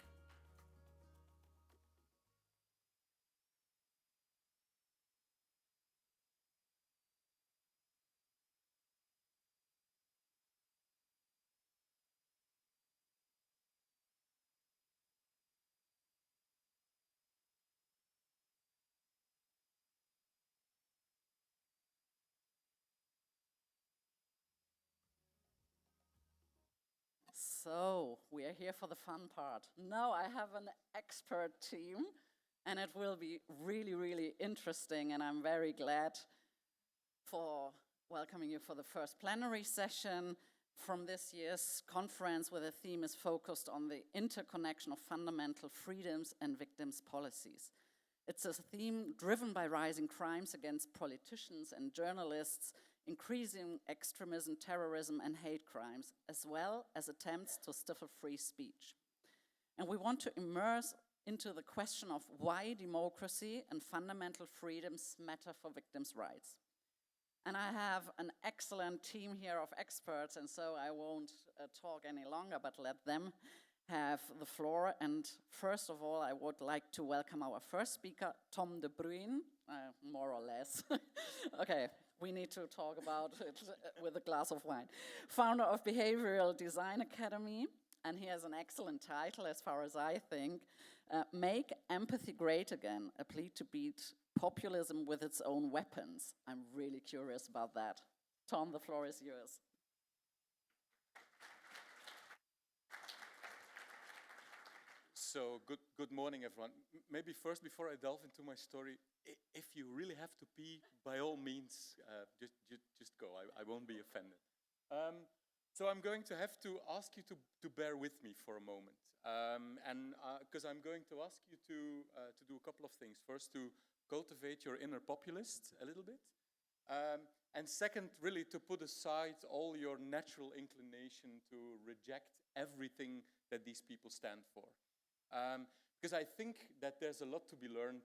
So, we are here for the fun part. Now I have an expert team, and it will be really, really interesting, and I'm very glad for welcoming you for the first plenary session from this year's conference, where the theme is focused on the interconnection of fundamental freedoms and victims' policies. It's a theme driven by rising crimes against politicians and journalists, increasing extremism, terrorism, and hate crimes, as well as attempts to stifle free speech. And we want to immerse into the question of why democracy and fundamental freedoms matter for victims' rights. And I have an excellent team here of experts, and so I won't talk any longer, but let them have the floor. And first of all, I would like to welcome our first speaker, Tom de Bruyn, more or less. Okay, we need to talk about it with a glass of wine. Founder of Behavioral Design Academy, and he has an excellent title as far as I think, Make Empathy Great Again, a plea to beat populism with its own weapons. I'm really curious about that. Tom, the floor is yours. So good morning, everyone. Maybe first, before I delve into my story, if you really have to pee, by all means, just go. I won't be offended. So I'm going to have to ask you to bear with me for a moment, and because I'm going to ask you to do a couple of things. First, to cultivate your inner populist a little bit, and second, really to put aside all your natural inclination to reject everything that these people stand for. Because I think that there's a lot to be learned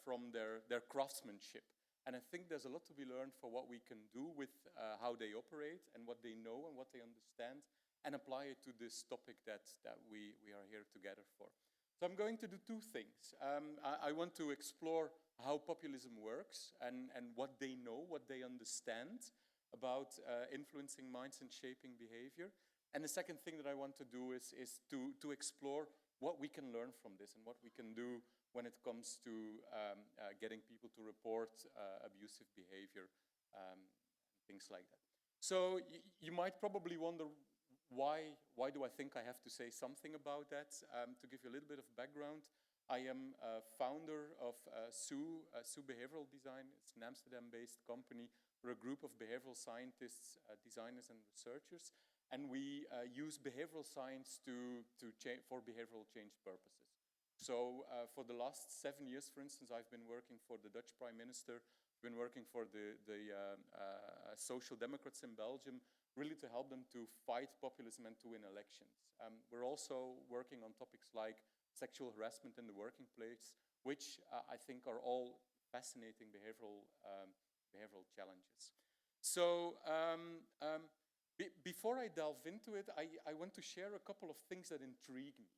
from their craftsmanship. And I think there's a lot to be learned for what we can do with how they operate and what they know and what they understand, and apply it to this topic that we are here together for. So I'm going to do two things. I want to explore how populism works and what they know, what they understand about influencing minds and shaping behavior. And the second thing that I want to do is to explore what we can learn from this and what we can do when it comes to getting people to report abusive behavior, things like that. So you might probably wonder, why do I think I have to say something about that? To give you a little bit of background, I am a founder of SU Behavioral Design. It's an Amsterdam-based company. We're a group of behavioral scientists, designers, and researchers. And we use behavioral science for behavioral change purposes. So for the last 7 years, for instance, I've been working for the Dutch Prime Minister, been working for the Social Democrats in Belgium, really to help them to fight populism and to win elections. We're also working on topics like sexual harassment in the working place, which I think are all fascinating behavioral challenges. So before I delve into it, I want to share a couple of things that intrigue me,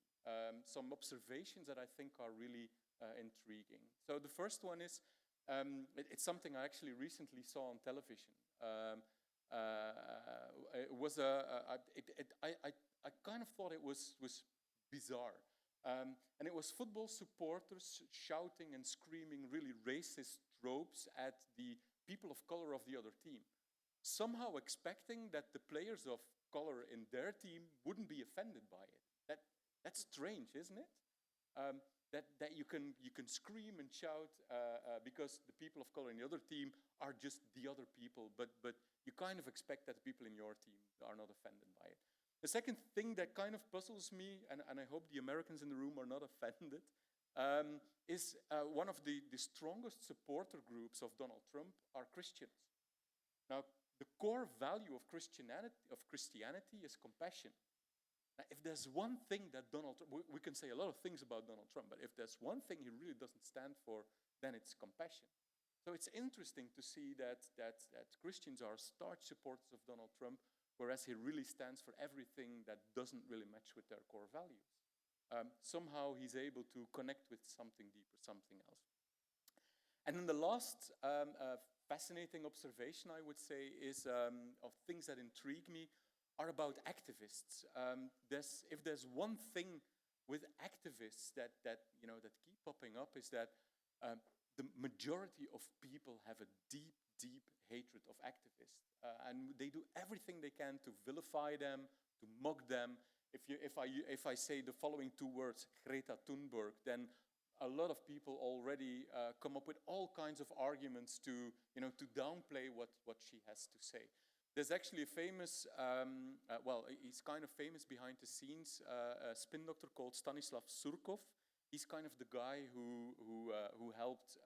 some observations that I think are really intriguing. So the first one is, it's something I actually recently saw on television. It was I kind of thought it was bizarre. And it was football supporters shouting and screaming really racist tropes at the people of color of the other team, somehow expecting that the players of color in their team wouldn't be offended by it. That's strange, isn't it? That you can scream and shout because the people of color in the other team are just the other people, but you kind of expect that the people in your team are not offended by it. The second thing that kind of puzzles me, and I hope the Americans in the room are not offended, is one of the strongest supporter groups of Donald Trump are Christians. Now, the core value of Christianity is compassion. Now, if there's one thing that we can say a lot of things about Donald Trump, but if there's one thing he really doesn't stand for, then it's compassion. So it's interesting to see that Christians are starch supporters of Donald Trump, whereas he really stands for everything that doesn't really match with their core values. Somehow he's able to connect with something deeper, something else. And then the last fascinating observation, I would say, is of things that intrigue me are about activists. If there's one thing with activists that keep popping up, is that the majority of people have a deep, deep hatred of activists. And they do everything they can to vilify them, to mock them, if I say the following two words, Greta Thunberg, then a lot of people already come up with all kinds of arguments to downplay what she has to say. There's actually a famous, well, he's kind of famous behind the scenes, a spin doctor called Stanislav Surkov. He's kind of the guy who helped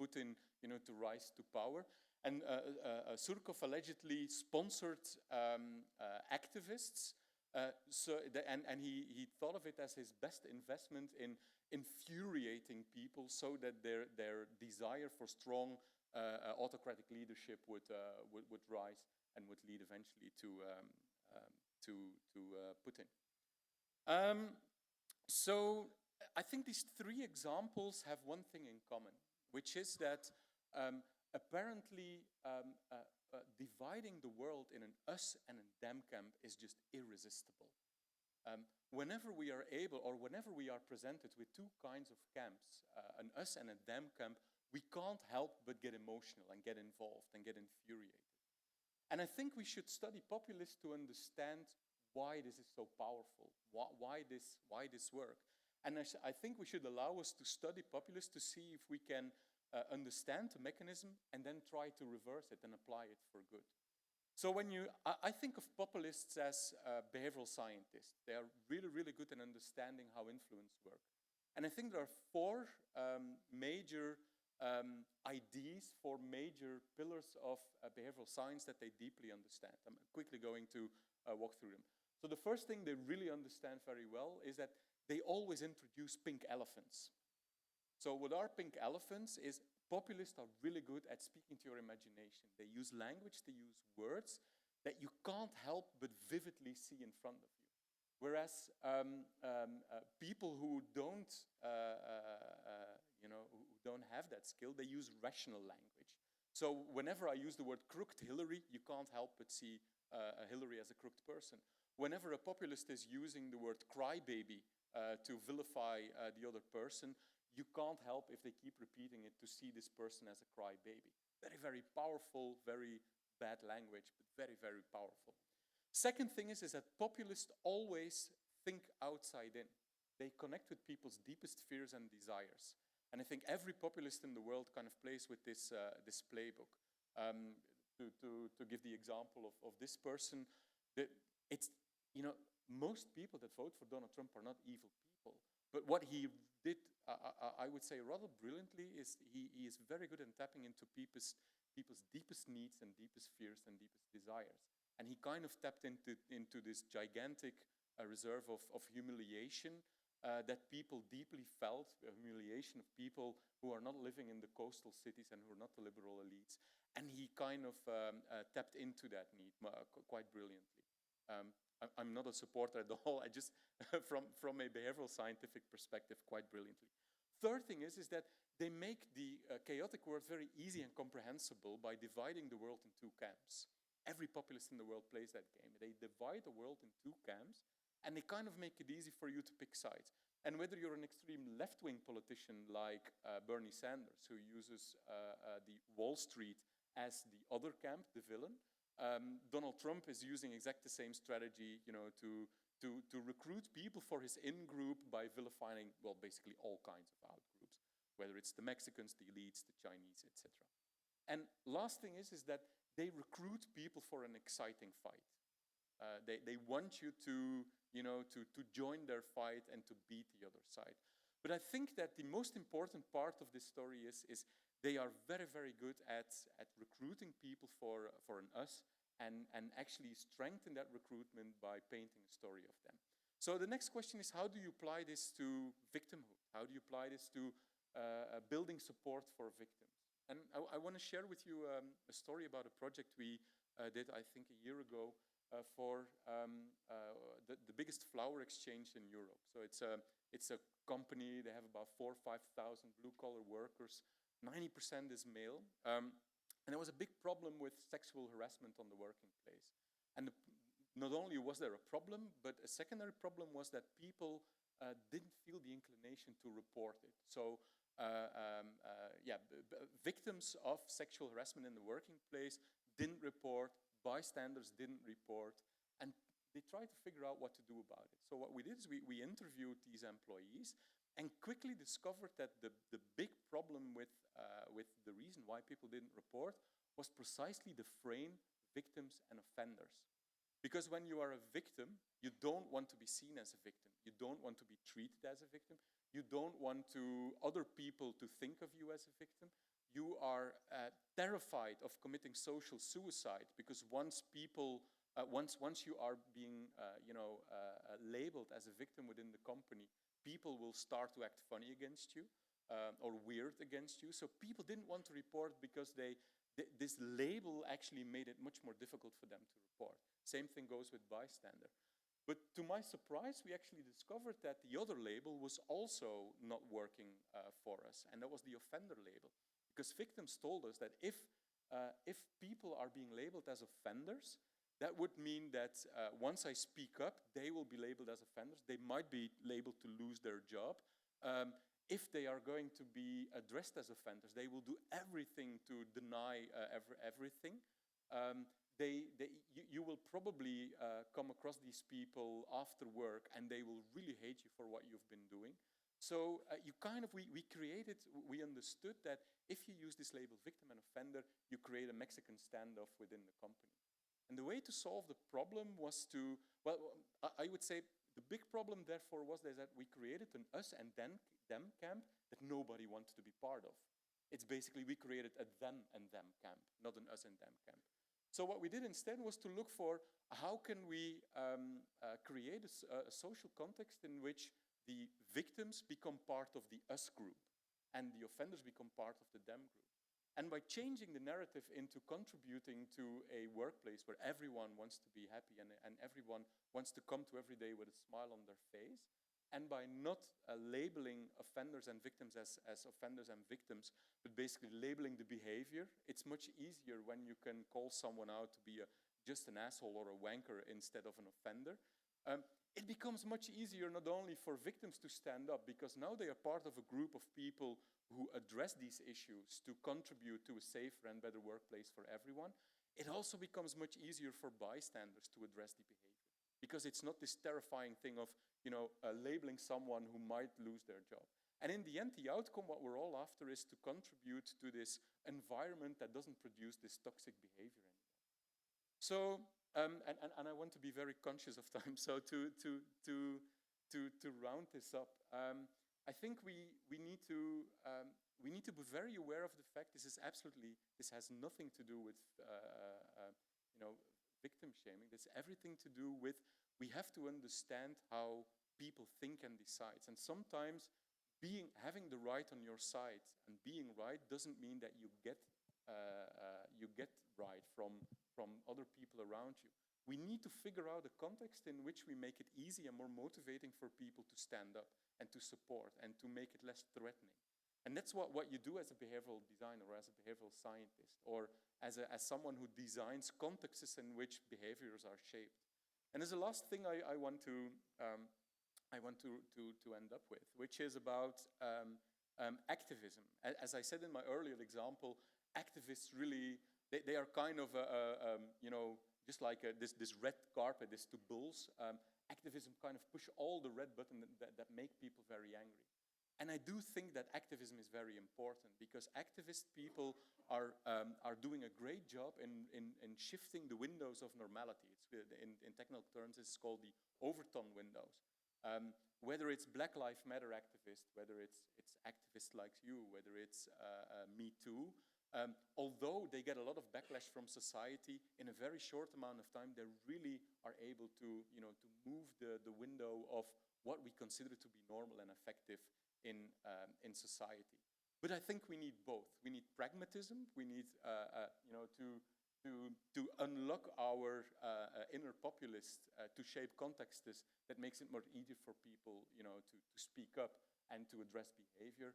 Putin, to rise to power. And Surkov allegedly sponsored activists. And he thought of it as his best investment in infuriating people so that their desire for strong autocratic leadership would rise and would lead eventually to Putin. So I think these three examples have one thing in common, which is that apparently dividing the world in an us and a them camp is just irresistible. Whenever we are able, or whenever we are presented with two kinds of camps, an us and a them camp, we can't help but get emotional and get involved and get infuriated. And I think we should study populists to understand why this is so powerful, why this works. And I think we should allow us to study populists to see if we can understand the mechanism and then try to reverse it and apply it for good. So I think of populists as behavioral scientists. They are really, really good in understanding how influence works. And I think there are four major ideas, four major pillars of behavioral science that they deeply understand. I'm quickly going to walk through them. So the first thing they really understand very well is that they always introduce pink elephants. So what are pink elephants is populists are really good at speaking to your imagination. They use language, they use words that you can't help but vividly see in front of you. Whereas people who don't, who don't have that skill, they use rational language. So whenever I use the word crooked Hillary, you can't help but see Hillary as a crooked person. Whenever a populist is using the word crybaby to vilify the other person, you can't help, if they keep repeating it, to see this person as a crybaby. Very, very powerful, very bad language, but very, very powerful. Second thing is that populists always think outside in. They connect with people's deepest fears and desires. And I think every populist in the world kind of plays with this playbook. To give the example of this person, it's, most people that vote for Donald Trump are not evil people. But what he did, I would say rather brilliantly, is he is very good in tapping into people's deepest needs and deepest fears and deepest desires. And he kind of tapped into this gigantic reserve of humiliation that people deeply felt, humiliation of people who are not living in the coastal cities and who are not the liberal elites. And he kind of tapped into that need quite brilliantly. I'm not a supporter at all. I just, from a behavioral scientific perspective, quite brilliantly. Third thing is that they make the chaotic world very easy and comprehensible by dividing the world in two camps. Every populist in the world plays that game. They divide the world in two camps, and they kind of make it easy for you to pick sides. And whether you're an extreme left-wing politician like Bernie Sanders, who uses the Wall Street as the other camp, the villain, Donald Trump is using exactly the same strategy, to recruit people for his in-group by vilifying, well, basically all kinds of out-groups, whether it's the Mexicans, the elites, the Chinese, etc. And last thing is that they recruit people for an exciting fight. They want you to join their fight and to beat the other side. But I think that the most important part of this story is they are very, very good at recruiting people for an us and actually strengthen that recruitment by painting a story of them. So the next question is, how do you apply this to victimhood? How do you apply this to building support for victims? And I want to share with you a story about a project we did, I think, a year ago for the biggest flower exchange in Europe. So it's a company. They have about 4,000 or 5,000 blue-collar workers. 90% is male. And there was a big problem with sexual harassment on the working place. And not only was there a problem, but a secondary problem was that people didn't feel the inclination to report it. So victims of sexual harassment in the working place didn't report, bystanders didn't report, and they tried to figure out what to do about it. So what we did is we interviewed these employees and quickly discovered that the big problem with the reason why people didn't report was precisely the frame victims and offenders. Because when you are a victim, you don't want to be seen as a victim. You don't want to be treated as a victim. You don't want other people to think of you as a victim. You are terrified of committing social suicide because once you are being labeled as a victim within the company, people will start to act funny against you or weird against you. So people didn't want to report because this label actually made it much more difficult for them to report. Same thing goes with bystander. But to my surprise, we actually discovered that the other label was also not working for us, and that was the offender label. Because victims told us that if people are being labeled as offenders, that would mean that once I speak up, they will be labeled as offenders. They might be labeled to lose their job. If they are going to be addressed as offenders, they will do everything to deny everything. You will probably come across these people after work and they will really hate you for what you've been doing. So we understood that if you use this label victim and offender, you create a Mexican standoff within the company. And the way to solve the problem was I would say the big problem therefore was that we created an us and them camp that nobody wanted to be part of. It's basically we created a them and them camp, not an us and them camp. So what we did instead was to look for how can we create a social context in which the victims become part of the us group and the offenders become part of the them group. And by changing the narrative into contributing to a workplace where everyone wants to be happy and everyone wants to come to every day with a smile on their face, and by not labeling offenders and victims as offenders and victims, but basically labeling the behavior, it's much easier when you can call someone out to be just an asshole or a wanker instead of an offender. It becomes much easier not only for victims to stand up, because now they are part of a group of people who address these issues to contribute to a safer and better workplace for everyone. It also becomes much easier for bystanders to address the behavior, because it's not this terrifying thing of labeling someone who might lose their job. And in the end, the outcome, what we're all after, is to contribute to this environment that doesn't produce this toxic behavior anymore. So, and I want to be very conscious of time. So to round this up, I think we need to be very aware of the fact this has nothing to do with victim shaming. This has everything to do with we have to understand how people think and decide. And sometimes having the right on your side and being right doesn't mean that you get right from other people around you. We need to figure out a context in which we make it easy and more motivating for people to stand up and to support and to make it less threatening. And that's what you do as a behavioral designer or as a behavioral scientist or as someone who designs contexts in which behaviors are shaped. And as a last thing I want to end up with, which is about activism. As I said in my earlier example, activists really, they are kind of, just like this red carpet is to bulls. Activism kind of push all the red buttons that make people very angry. And I do think that activism is very important because activist people are doing a great job in shifting the windows of normality. In technical terms, it's called the Overton windows. Whether it's Black Lives Matter activists, whether it's activists like you, whether it's Me Too, although they get a lot of backlash from society, in a very short amount of time, they really are able to move the window of what we consider to be normal and effective in society. But I think we need both. We need pragmatism. We need to unlock our inner populist to shape contexts that makes it more easier for people to speak up and to address behavior.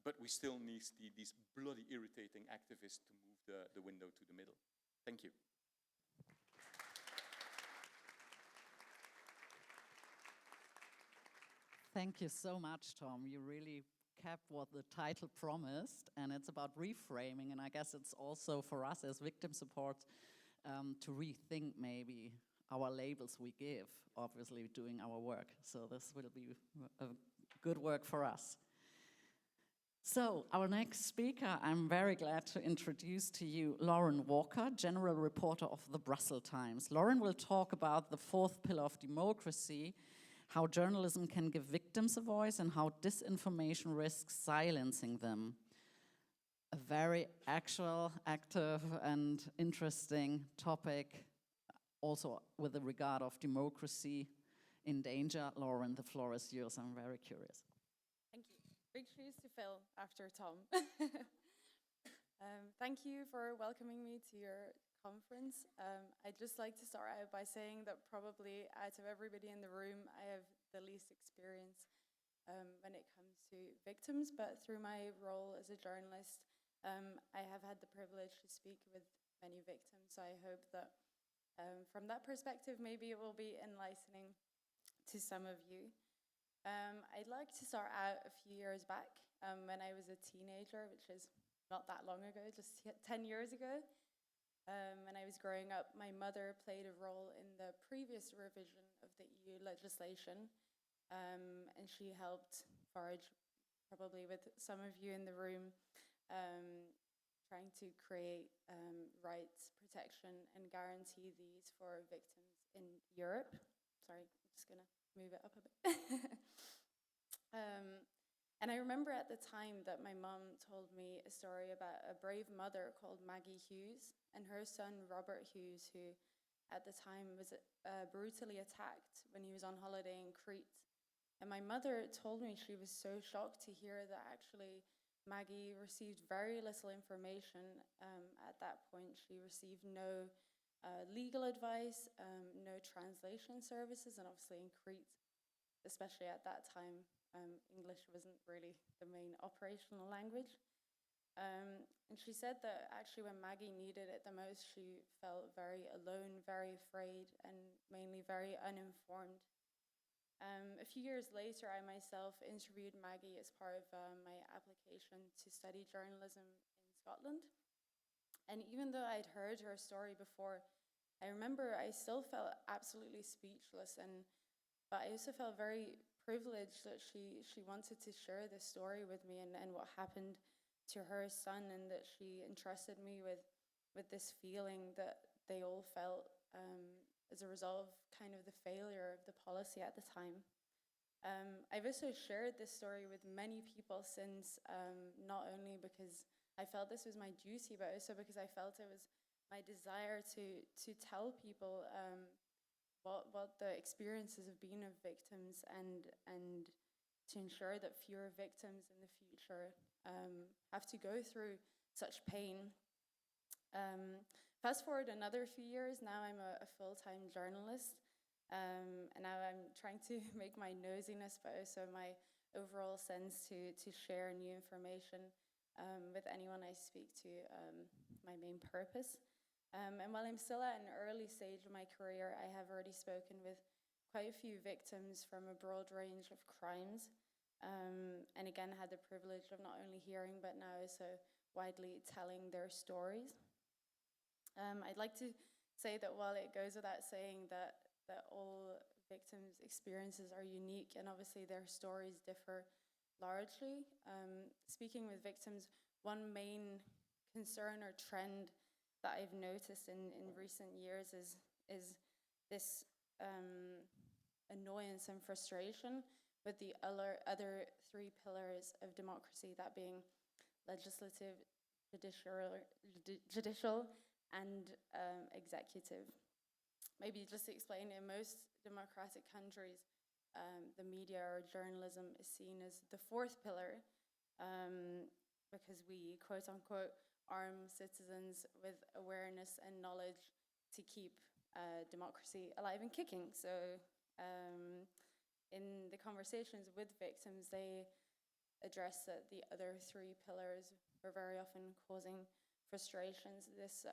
But we still need these bloody irritating activists to move the window to the middle. Thank you. Thank you so much, Tom. You really kept what the title promised, and it's about reframing, and I guess it's also for us as victim support to rethink maybe our labels we give, obviously doing our work. So this will be a good work for us. So our next speaker, I'm very glad to introduce to you Lauren Walker, general reporter of the Brussels Times. Lauren will talk about the fourth pillar of democracy, how journalism can give victims a voice and how disinformation risks silencing them. A very actual, active and interesting topic, also with the regard of democracy in danger. Lauren, the floor is yours. I'm very curious. Thank you. Big shoes to fill after Tom. Thank you for welcoming me to your conference. I'd just like to start out by saying that probably out of everybody in the room, I have the least experience when it comes to victims, but through my role as a journalist, I have had the privilege to speak with many victims, so I hope that from that perspective, maybe it will be enlightening to some of you. I'd like to start out a few years back when I was a teenager, which is not that long ago, just 10 years ago. When I was growing up, my mother played a role in the previous revision of the EU legislation, and she helped forage, probably with some of you in the room, trying to create rights, protection, and guarantee these for victims in Europe. Sorry, I'm just gonna move it up a bit. And I remember at the time that my mom told me a story about a brave mother called Maggie Hughes and her son Robert Hughes, who at the time was brutally attacked when he was on holiday in Crete. And my mother told me she was so shocked to hear that actually Maggie received very little information at that point. She received no legal advice, no translation services, and obviously in Crete, especially at that time, English wasn't really the main operational language. And she said that actually when Maggie needed it the most, she felt very alone, very afraid, and mainly very uninformed. A few years later, I myself interviewed Maggie as part of my application to study journalism in Scotland. And even though I'd heard her story before, I remember I still felt absolutely speechless, but I also felt very privileged that she wanted to share this story with me and what happened to her son, and that she entrusted me with this feeling that they all felt as a result of kind of the failure of the policy at the time. I've also shared this story with many people since, not only because I felt this was my duty, but also because I felt it was my desire to tell people what the experiences have been of victims and to ensure that fewer victims in the future have to go through such pain. Fast forward another few years, now I'm a full-time journalist, and now I'm trying to make my nosiness, but also my overall sense to share new information with anyone I speak to, my main purpose. And while I'm still at an early stage of my career, I have already spoken with quite a few victims from a broad range of crimes, and again had the privilege of not only hearing but now also widely telling their stories. I'd like to say that while it goes without saying that all victims' experiences are unique and obviously their stories differ largely, speaking with victims, one main concern or trend that I've noticed in recent years is this annoyance and frustration with the other three pillars of democracy, that being legislative, judicial, and executive. Maybe just to explain, in most democratic countries, the media or journalism is seen as the fourth pillar because we, quote unquote, arm citizens with awareness and knowledge to keep democracy alive and kicking. So in the conversations with victims, they address that the other three pillars were very often causing frustrations. This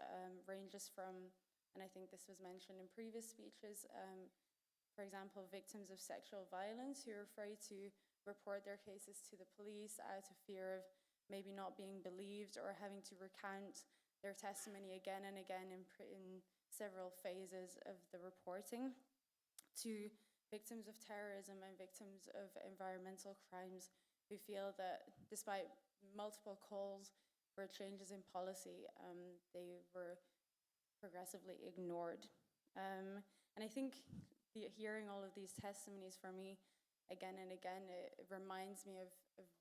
ranges from, and I think this was mentioned in previous speeches, for example, victims of sexual violence who are afraid to report their cases to the police out of fear of maybe not being believed or having to recount their testimony again and again in several phases of the reporting to victims of terrorism and victims of environmental crimes who feel that despite multiple calls for changes in policy, they were progressively ignored. And I think hearing all of these testimonies for me again and again, it reminds me of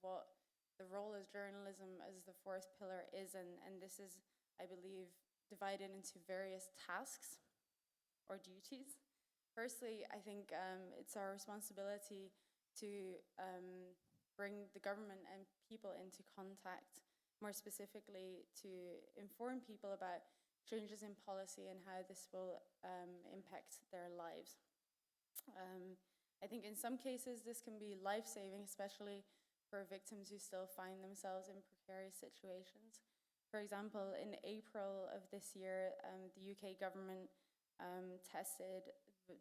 what the role of journalism as the fourth pillar is, and this is, I believe, divided into various tasks or duties. Firstly, I think it's our responsibility to bring the government and people into contact, more specifically to inform people about changes in policy and how this will impact their lives. I think in some cases this can be life-saving, especially for victims who still find themselves in precarious situations. For example, in April of this year, the UK government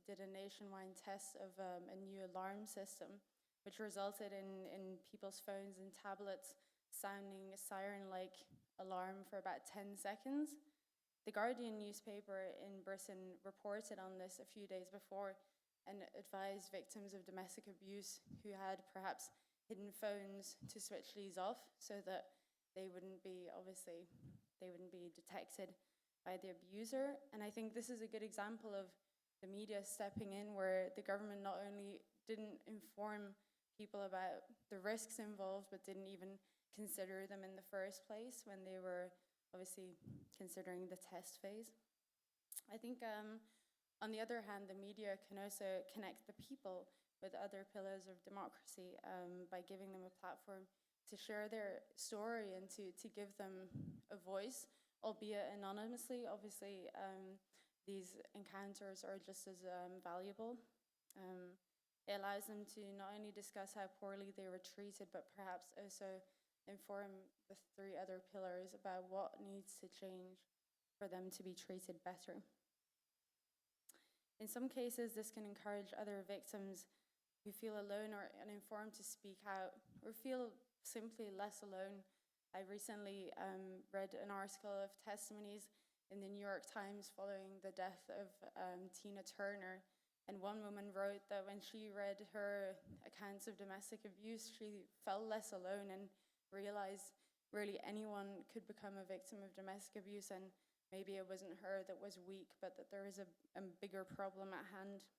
did a nationwide test of a new alarm system, which resulted in people's phones and tablets sounding a siren-like alarm for about 10 seconds. The Guardian newspaper in Britain reported on this a few days before and advised victims of domestic abuse who had perhaps hidden phones to switch these off so that they wouldn't be detected by the abuser. And I think this is a good example of the media stepping in, where the government not only didn't inform people about the risks involved, but didn't even consider them in the first place when they were obviously considering the test phase. I think on the other hand, the media can also connect the people with other pillars of democracy by giving them a platform to share their story and to give them a voice, albeit anonymously. Obviously, these encounters are just as valuable. It allows them to not only discuss how poorly they were treated, but perhaps also inform the three other pillars about what needs to change for them to be treated better. In some cases, this can encourage other victims who feel alone or uninformed to speak out, or feel simply less alone. I recently read an article of testimonies in the New York Times following the death of Tina Turner. And one woman wrote that when she read her accounts of domestic abuse, she felt less alone and realized really anyone could become a victim of domestic abuse, and maybe it wasn't her that was weak, but that there is a bigger problem at hand.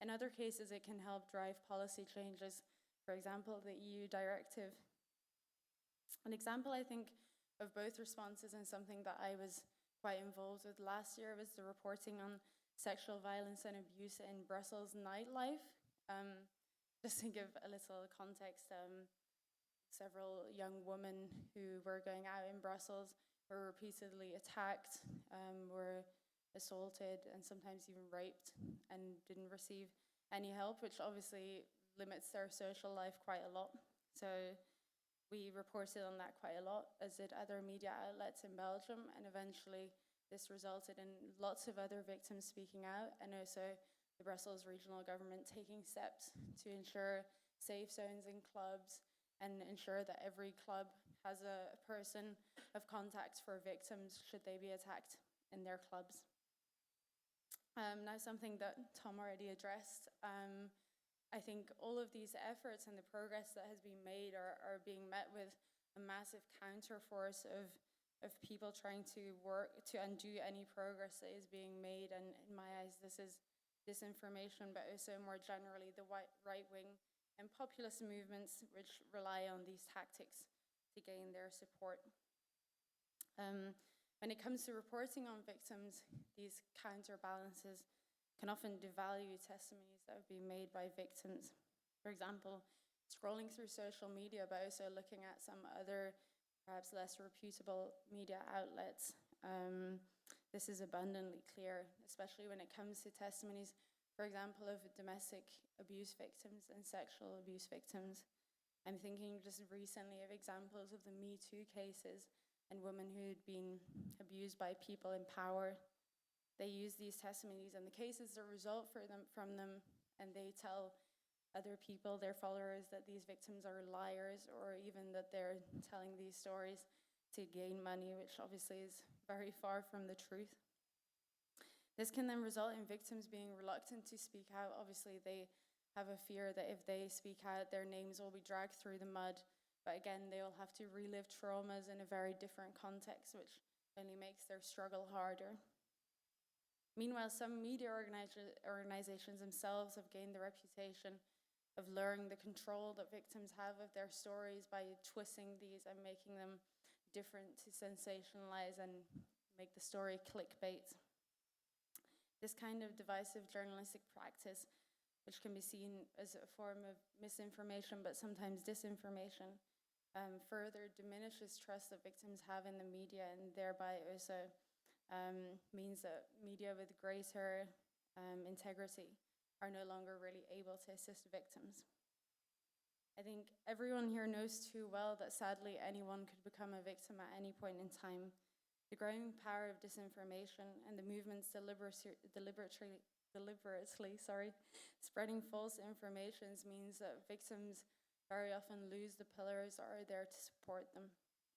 In other cases, it can help drive policy changes. For example, the EU directive. An example, I think, of both responses and something that I was quite involved with last year was the reporting on sexual violence and abuse in Brussels nightlife. Just to give a little context, several young women who were going out in Brussels were repeatedly attacked, were assaulted, and sometimes even raped, and didn't receive any help, which obviously limits their social life quite a lot. So we reported on that quite a lot, as did other media outlets in Belgium, and eventually this resulted in lots of other victims speaking out, and also the Brussels regional government taking steps to ensure safe zones in clubs and ensure that every club has a person of contact for victims should they be attacked in their clubs. Now, something that Tom already addressed, I think all of these efforts and the progress that has been made are being met with a massive counterforce of people trying to work to undo any progress that is being made. And in my eyes, this is disinformation, but also more generally the right-wing and populist movements which rely on these tactics to gain their support. When it comes to reporting on victims, these counterbalances can often devalue testimonies that have been made by victims. For example, scrolling through social media, but also looking at some other, perhaps less reputable media outlets. This is abundantly clear, especially when it comes to testimonies, for example, of domestic abuse victims and sexual abuse victims. I'm thinking just recently of examples of the Me Too cases and women who'd been abused by people in power. They use these testimonies and the cases that result from them, and they tell other people, their followers, that these victims are liars, or even that they're telling these stories to gain money, which obviously is very far from the truth. This can then result in victims being reluctant to speak out. Obviously, they have a fear that if they speak out, their names will be dragged through the mud. But again, they will have to relive traumas in a very different context, which only makes their struggle harder. Meanwhile, some media organizations themselves have gained the reputation of luring the control that victims have of their stories by twisting these and making them different to sensationalize and make the story clickbait. This kind of divisive journalistic practice, which can be seen as a form of misinformation but sometimes disinformation, further diminishes trust that victims have in the media, and thereby also means that media with greater integrity are no longer really able to assist victims. I think everyone here knows too well that sadly anyone could become a victim at any point in time. The growing power of disinformation and the movement's deliberately spreading false information means that victims very often lose the pillars that are there to support them.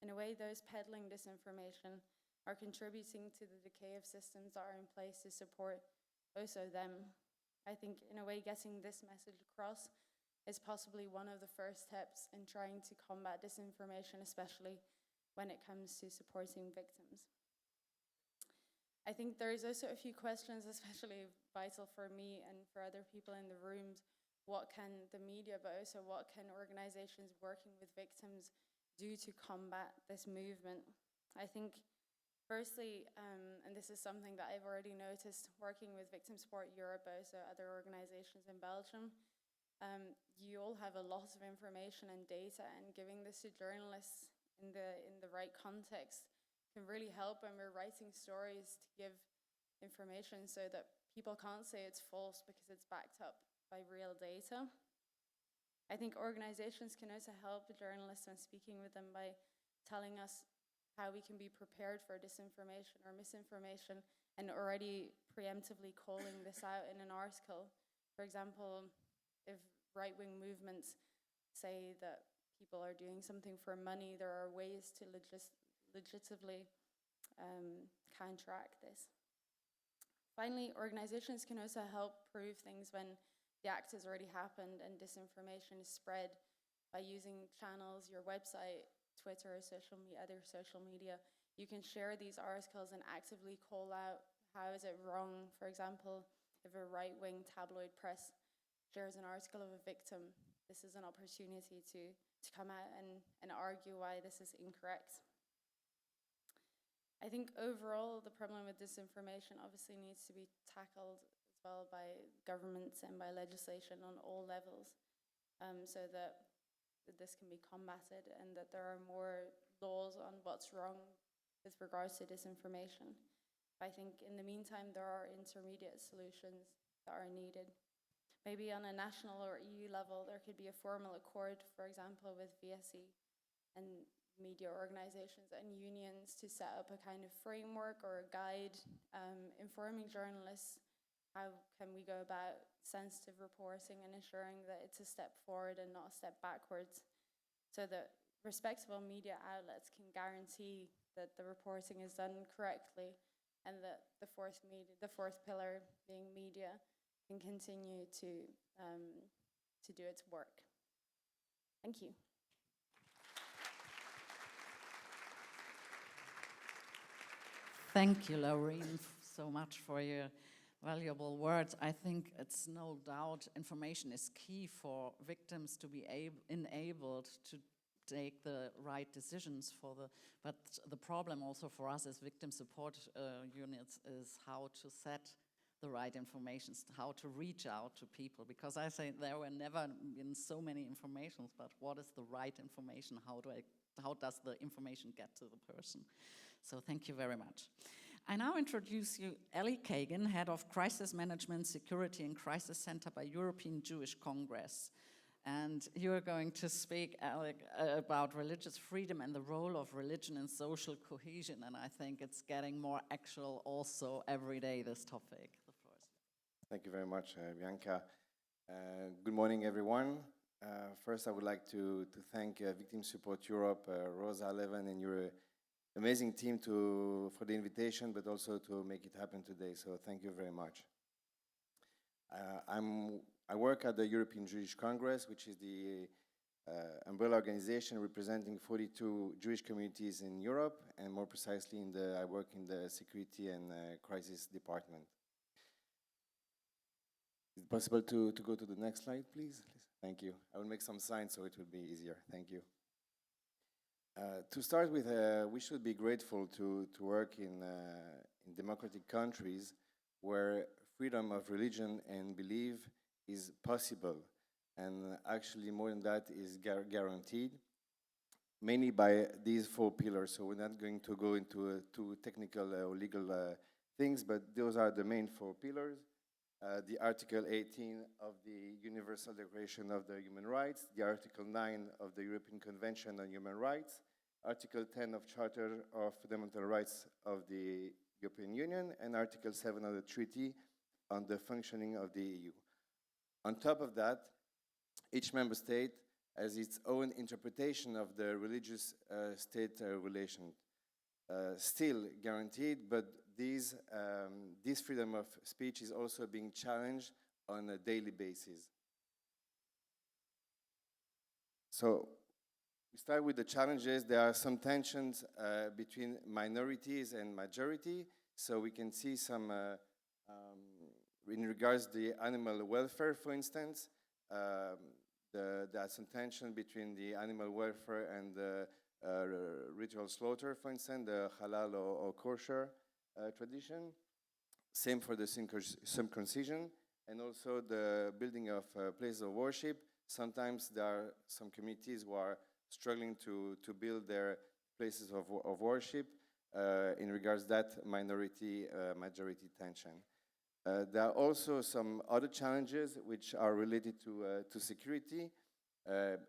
In a way, those peddling disinformation are contributing to the decay of systems that are in place to support also them. I think, in a way, getting this message across is possibly one of the first steps in trying to combat disinformation, especially when it comes to supporting victims. I think there is also a few questions, especially vital for me and for other people in the rooms. What can the media, but also what can organizations working with victims do to combat this movement? I think, firstly, and this is something that I've already noticed working with Victim Support Europe, but also other organizations in Belgium, you all have a lot of information and data, and giving this to journalists in the right context can really help when we're writing stories to give information so that people can't say it's false because it's backed up by real data. I think organizations can also help journalists when speaking with them by telling us how we can be prepared for disinformation or misinformation and already preemptively calling this out in an article. For example, if right-wing movements say that people are doing something for money, there are ways to legitimately counteract this. Finally, organizations can also help prove things when the act has already happened and disinformation is spread by using channels, your website, Twitter, other social media. You can share these articles and actively call out how is it wrong. For example, if a right-wing tabloid press shares an article of a victim, this is an opportunity to come out and argue why this is incorrect. I think overall the problem with disinformation obviously needs to be tackled as well by governments and by legislation on all levels, so that this can be combated and that there are more laws on what's wrong with regards to disinformation. I think in the meantime there are intermediate solutions that are needed. Maybe on a national or EU level there could be a formal accord, for example, with WEISSER and media organizations and unions to set up a kind of framework or a guide informing journalists how can we go about sensitive reporting and ensuring that it's a step forward and not a step backwards, so that respectable media outlets can guarantee that the reporting is done correctly and that the fourth pillar, being media, can continue to do its work. Thank you. Thank you, Laureen, so much for your valuable words. I think it's no doubt information is key for victims to be enabled to take the right decisions but the problem also for us as victim support units is how to set the right information, how to reach out to people, because I say there were never been so many informations, but what is the right information? How does the information get to the person? So thank you very much. I now introduce you Ellie Kagan, Head of Crisis Management, Security and Crisis Center by European Jewish Congress. And you are going to speak, Alec, about religious freedom and the role of religion in social cohesion. And I think it's getting more actual also every day, this topic. The floor is yours. Thank you very much, Bianca. Good morning, everyone. First, I would like to thank Victim Support Europe, Rosa, Levin, and your amazing team for the invitation, but also to make it happen today. So thank you very much. I work at the European Jewish Congress, which is the umbrella organization representing 42 Jewish communities in Europe, and more precisely, I work in the Security and Crisis Department. Is it possible to go to the next slide, please? Thank you. I will make some signs so it will be easier. Thank you. To start with, we should be grateful to work in democratic countries where freedom of religion and belief is possible, and actually more than that is guaranteed, mainly by these 4 pillars. So we're not going to go into too technical or legal things, but those are the main 4 pillars. The Article 18 of the Universal Declaration of the Human Rights, the Article 9 of the European Convention on Human Rights, Article 10 of Charter of Fundamental Rights of the European Union, and Article 7 of the Treaty on the Functioning of the EU. On top of that, each member state has its own interpretation of the religious state relation. Still guaranteed, but this freedom of speech is also being challenged on a daily basis. So we start with the challenges. There are some tensions between minorities and majority. So we can see some, in regards to the animal welfare, for instance, there's some tension between the animal welfare and the ritual slaughter, for instance, the halal or kosher tradition. Same for the circumcision, and also the building of places of worship. Sometimes there are some communities who are struggling to build their places of worship in regards to that minority-majority tension. There are also some other challenges which are related to security,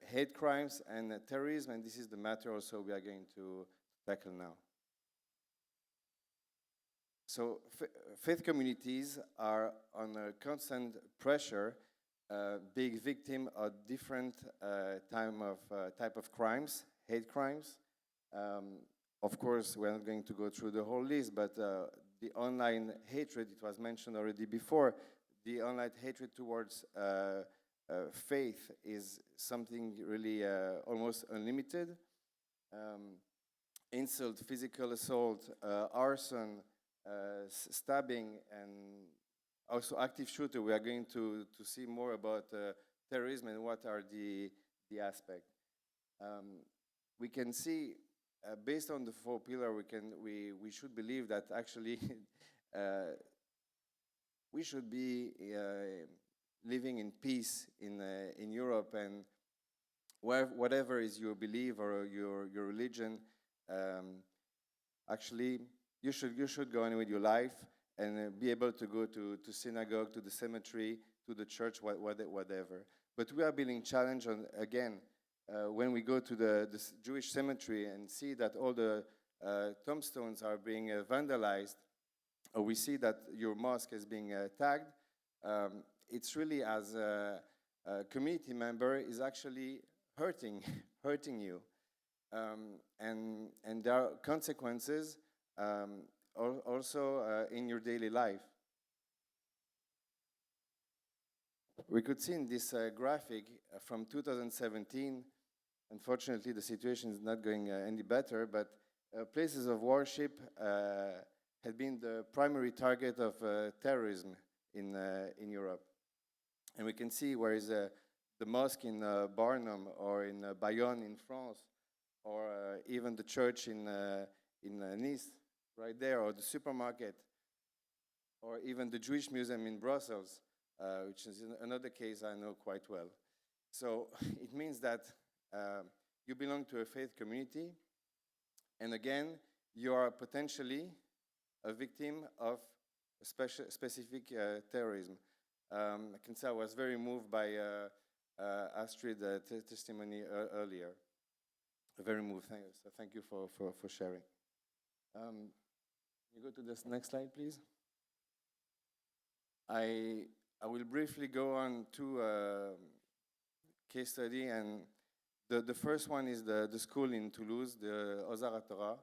hate crimes, and terrorism, and this is the matter also we are going to tackle now. So faith communities are under constant pressure, being victim of different type of crimes, hate crimes. Of course, we're not going to go through the whole list, but the online hatred, it was mentioned already before, the online hatred towards faith is something really almost unlimited. Insult, physical assault, arson, stabbing, and also active shooter. We are going to see more about terrorism and what are the aspects. We can see, based on the 4 pillars, we should believe that actually we should be living in peace in Europe, and whatever is your belief or your religion, actually you should go on with your life and be able to go to synagogue, to the cemetery, to the church, whatever. But we are being challenged on, again, when we go to the Jewish cemetery and see that all the tombstones are being vandalized, or we see that your mosque is being tagged, it's really, as a community member, is actually hurting you. And there are consequences also in your daily life. We could see in this graphic from 2017, unfortunately the situation is not going any better, but places of worship had been the primary target of terrorism in Europe. And we can see where is the mosque in Barnum, or in Bayonne in France, or even the church in Nice, right there, or the supermarket, or even the Jewish Museum in Brussels, which is another case I know quite well. So it means that you belong to a faith community, and again, you are potentially a victim of specific terrorism. I can say I was very moved by Astrid's testimony earlier. Very moved. So thank you for sharing. You go to this next slide, please. I will briefly go on to case study, and the first one is the school in Toulouse, the Ozar Torah.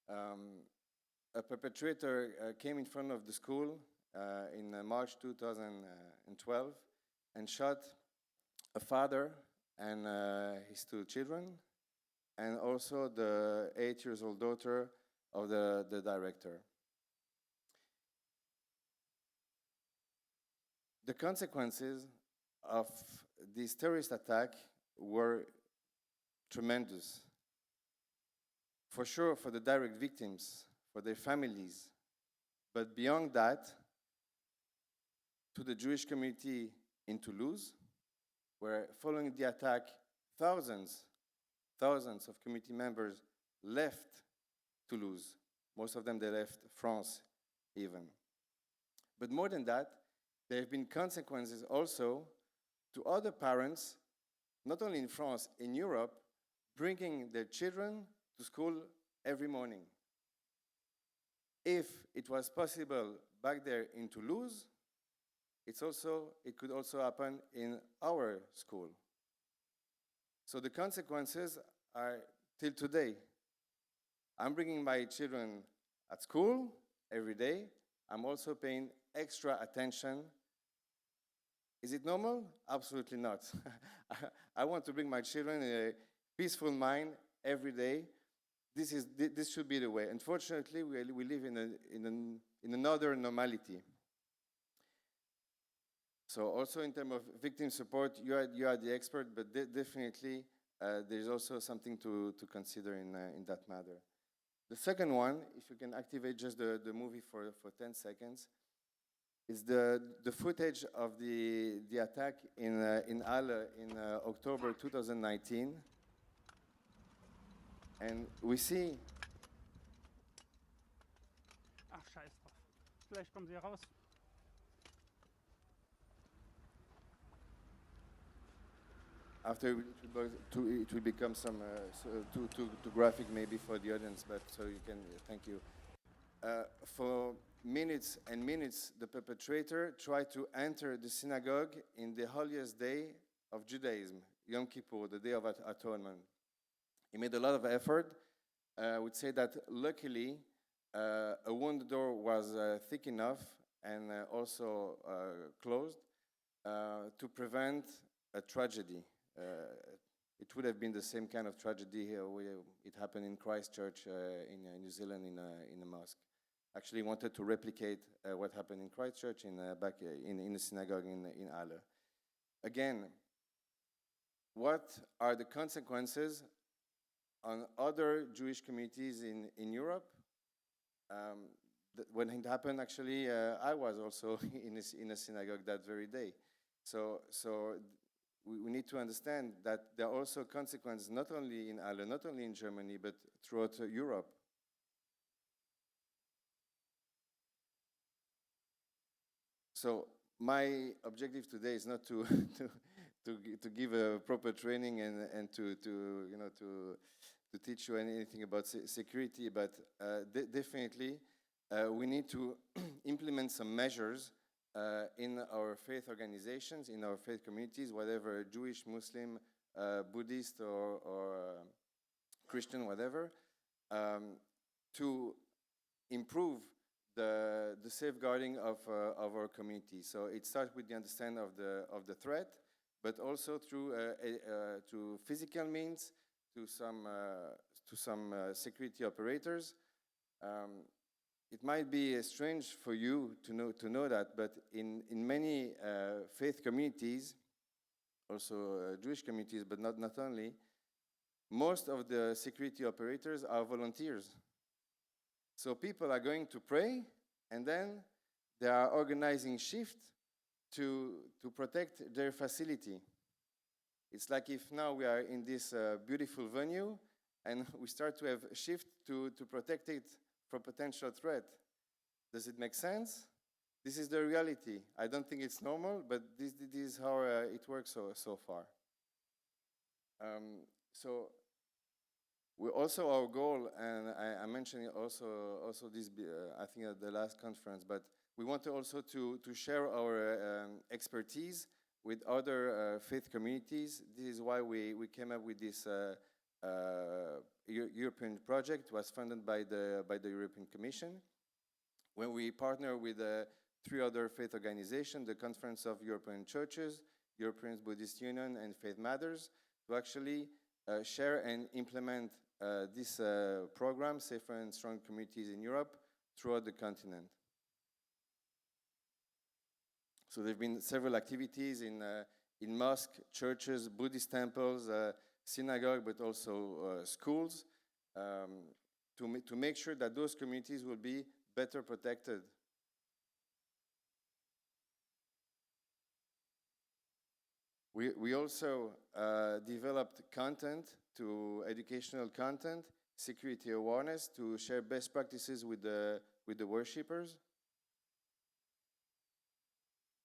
A perpetrator came in front of the school in March 2012 and shot a father and his 2 children, and also the 8-year-old daughter of the director. The consequences of this terrorist attack were tremendous. For sure, for the direct victims, for their families, but beyond that, to the Jewish community in Toulouse, where following the attack, thousands of community members left Toulouse. Most of them, they left France even. But more than that, there have been consequences also to other parents, not only in France, in Europe, bringing their children to school every morning. If it was possible back there in Toulouse, it could also happen in our school. So the consequences are till today. I'm bringing my children at school every day. I'm also paying extra attention. Is it normal? Absolutely not. I want to bring my children in a peaceful mind every day. This should be the way. Unfortunately, we live in another normality. So also in terms of victim support, you are the expert, but definitely there's also something to consider in that matter. The second one, if you can activate just the movie for 10 seconds, is the footage of the attack in Halle in October 2019. And we see... Ach, scheiß drauf. Vielleicht kommen sie raus. After it will become some too graphic maybe for the audience, but so you can, thank you. For minutes and minutes, the perpetrator tried to enter the synagogue in the holiest day of Judaism, Yom Kippur, the Day of Atonement. He made a lot of effort. I would say that luckily, a wound door was thick enough and also closed to prevent a tragedy. It would have been the same kind of tragedy here where it happened in Christchurch in New Zealand in a mosque. Actually wanted to replicate what happened in Christchurch back in the synagogue in Halle. Again, what are the consequences on other Jewish communities in Europe? When it happened, actually, I was also in a synagogue that very day. So we need to understand that there are also consequences not only in Halle, not only in Germany, but throughout Europe. So my objective today is not to give a proper training and to teach you anything about security, but definitely we need to implement some measures in our faith organizations, in our faith communities, whatever Jewish, Muslim, Buddhist, or Christian, whatever, to improve the safeguarding of our community. So it starts with the understanding of the threat, but also through physical means, to some security operators. It might be strange for you to know that, but in many faith communities, also Jewish communities, but not only, most of the security operators are volunteers. So people are going to pray, and then they are organizing shift to protect their facility. It's like if now we are in this beautiful venue, and we start to have shift to protect it from potential threat. Does it make sense? This is the reality. I don't think it's normal, but this is how it works so far. So we also, our goal, and I mentioned it also this, I think at the last conference, but we want to also to share our expertise with other faith communities. This is why we came up with this European project, was funded by the European Commission, when we partner with 3 other faith organizations, the Conference of European Churches, European Buddhist Union, and Faith Matters, to actually share and implement this program, Safer and Strong Communities in Europe, throughout the continent. So there have been several activities in mosques, churches, Buddhist temples, synagogue, but also schools, to make sure that those communities will be better protected. We also developed content, educational content, security awareness, to share best practices with the worshippers.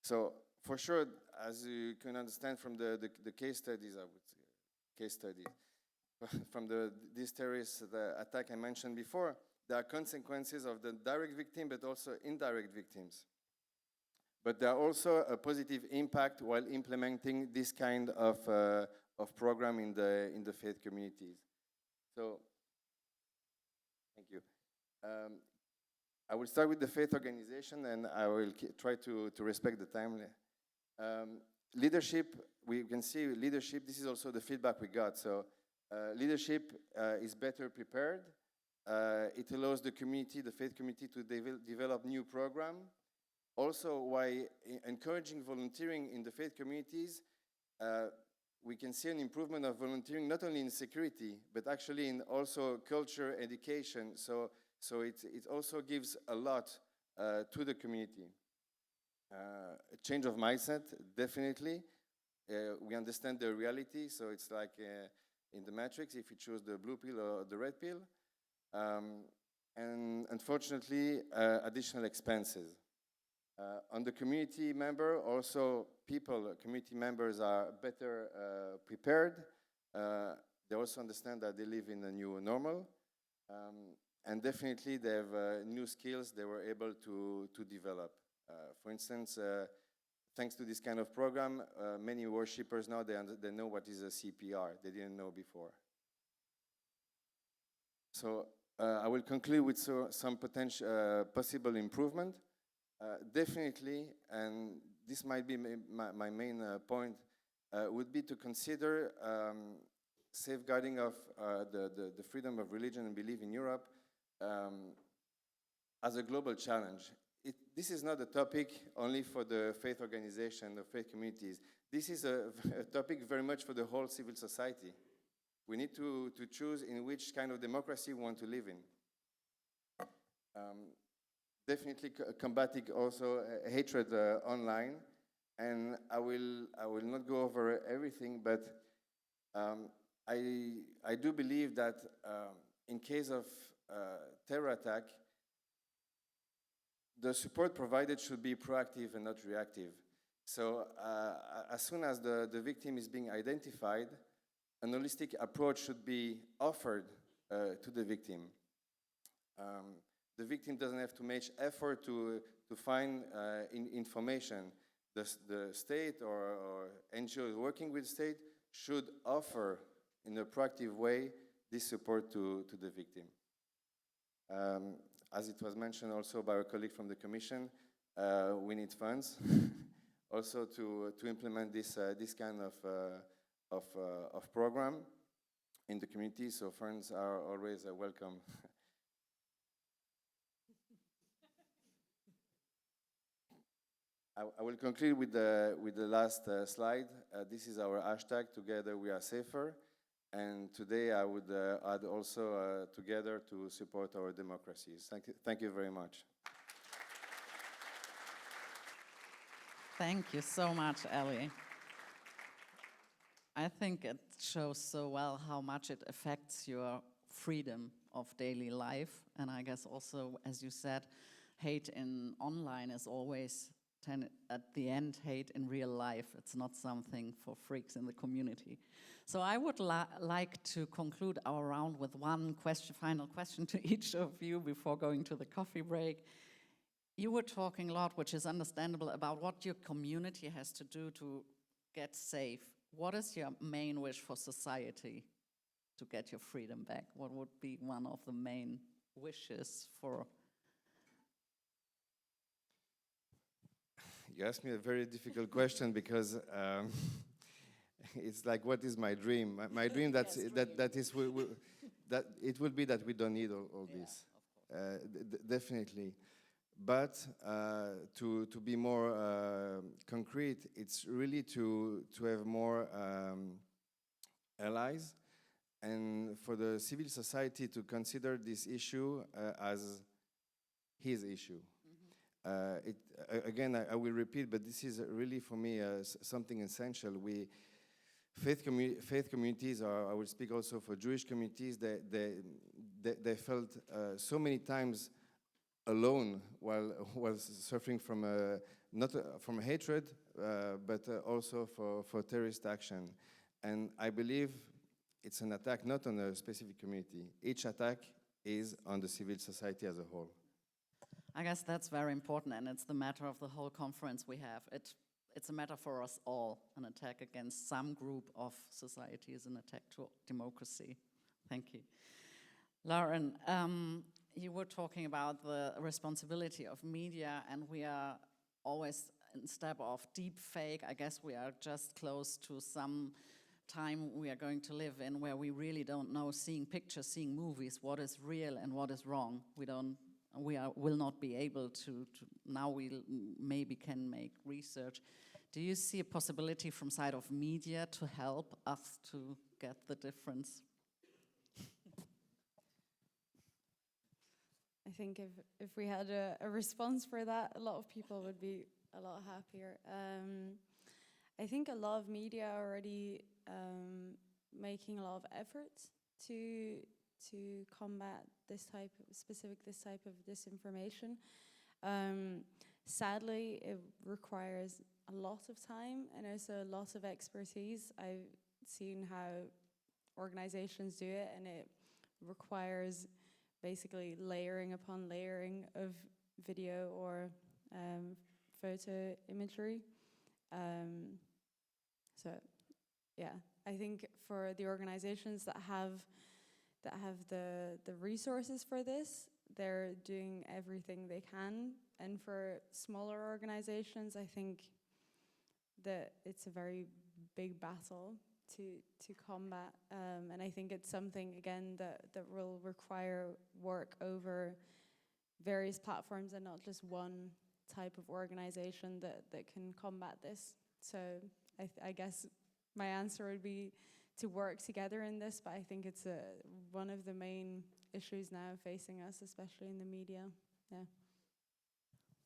So for sure, as you can understand from the case studies, I would say, case studies, from this terrorist attack I mentioned before, there are consequences of the direct victim, but also indirect victims. But there are also a positive impact while implementing this kind of program in the faith communities. So, thank you. I will start with the faith organization, and I will try to respect the time. Leadership, we can see leadership, this is also the feedback we got. So leadership is better prepared. It allows the community, the faith community, to develop new programs. Also, by encouraging volunteering in the faith communities, we can see an improvement of volunteering not only in security, but actually in also culture, education. So it also gives a lot to the community. A change of mindset, definitely. We understand the reality, so it's like in the Matrix, if you choose the blue pill or the red pill. And unfortunately, additional expenses. On the community member, also community members are better prepared. They also understand that they live in a new normal. And definitely they have new skills they were able to develop. For instance, thanks to this kind of program, many worshippers now, they know what is a CPR. They didn't know before. So I will conclude with some potential possible improvement. Definitely, and this might be my main point, would be to consider safeguarding of the freedom of religion and belief in Europe as a global challenge. This is not a topic only for the faith organization, the faith communities. This is a topic very much for the whole civil society. We need to choose in which kind of democracy we want to live in. Definitely combating also hatred online, and I will not go over everything, but I do believe that in case of terror attack, the support provided should be proactive and not reactive. So as soon as the victim is being identified, an holistic approach should be offered to the victim. The victim doesn't have to make effort to find information. The state or NGOs working with the state should offer in a proactive way this support to the victim. As it was mentioned also by our colleague from the Commission, we need funds also to implement this kind of program in the community. So funds are always welcome. I will conclude with the last slide. This is our hashtag, Together We Are Safer. And today I would add also together to support our democracies. Thank you very much. Thank you so much, Ellie. I think it shows so well how much it affects your freedom of daily life. And I guess also, as you said, hate in online is always at the end hate in real life. It's not something for freaks in the community. So I would like to conclude our round with one final question to each of you before going to the coffee break. You were talking a lot, which is understandable, about what your community has to do to get safe. What is your main wish for society to get your freedom back? What would be one of the main wishes for? You asked me a very difficult question because it's like, what is my dream? My dream that it will be that we don't need all this, definitely. But to be more concrete, it's really to have more allies, and for the civil society to consider this issue as his issue. Again, I will repeat, but this is really for me something essential. Faith communities, or I will speak also for Jewish communities, they felt so many times alone while suffering from not from hatred, but also for terrorist action. And I believe it's an attack not on a specific community. Each attack is on the civil society as a whole. I guess that's very important, and it's the matter of the whole conference we have. It's a matter for us all. An attack against some group of society is an attack to democracy. Thank you. Lauren, you were talking about the responsibility of media, and we are always in step of deep fake. I guess we are just close to some time we are going to live in where we really don't know, seeing pictures, seeing movies, what is real and what is wrong. Will not be able to now we maybe can make research. Do you see a possibility from side of media to help us to get the difference? I think if we had a response for that, a lot of people would be a lot happier. I think a lot of media are already making a lot of efforts to combat this type of disinformation. Sadly, it requires a lot of time and also a lot of expertise. I've seen how organizations do it, and it requires basically layering upon layering of video or photo imagery. So yeah, I think for the organizations that have the resources for this, they're doing everything they can. And for smaller organizations, I think that it's a very big battle to combat. And I think it's something, again, that will require work over various platforms and not just one type of organization that can combat this. So I guess my answer would be to work together in this, but I think it's one of the main issues now facing us, especially in the media. Yeah.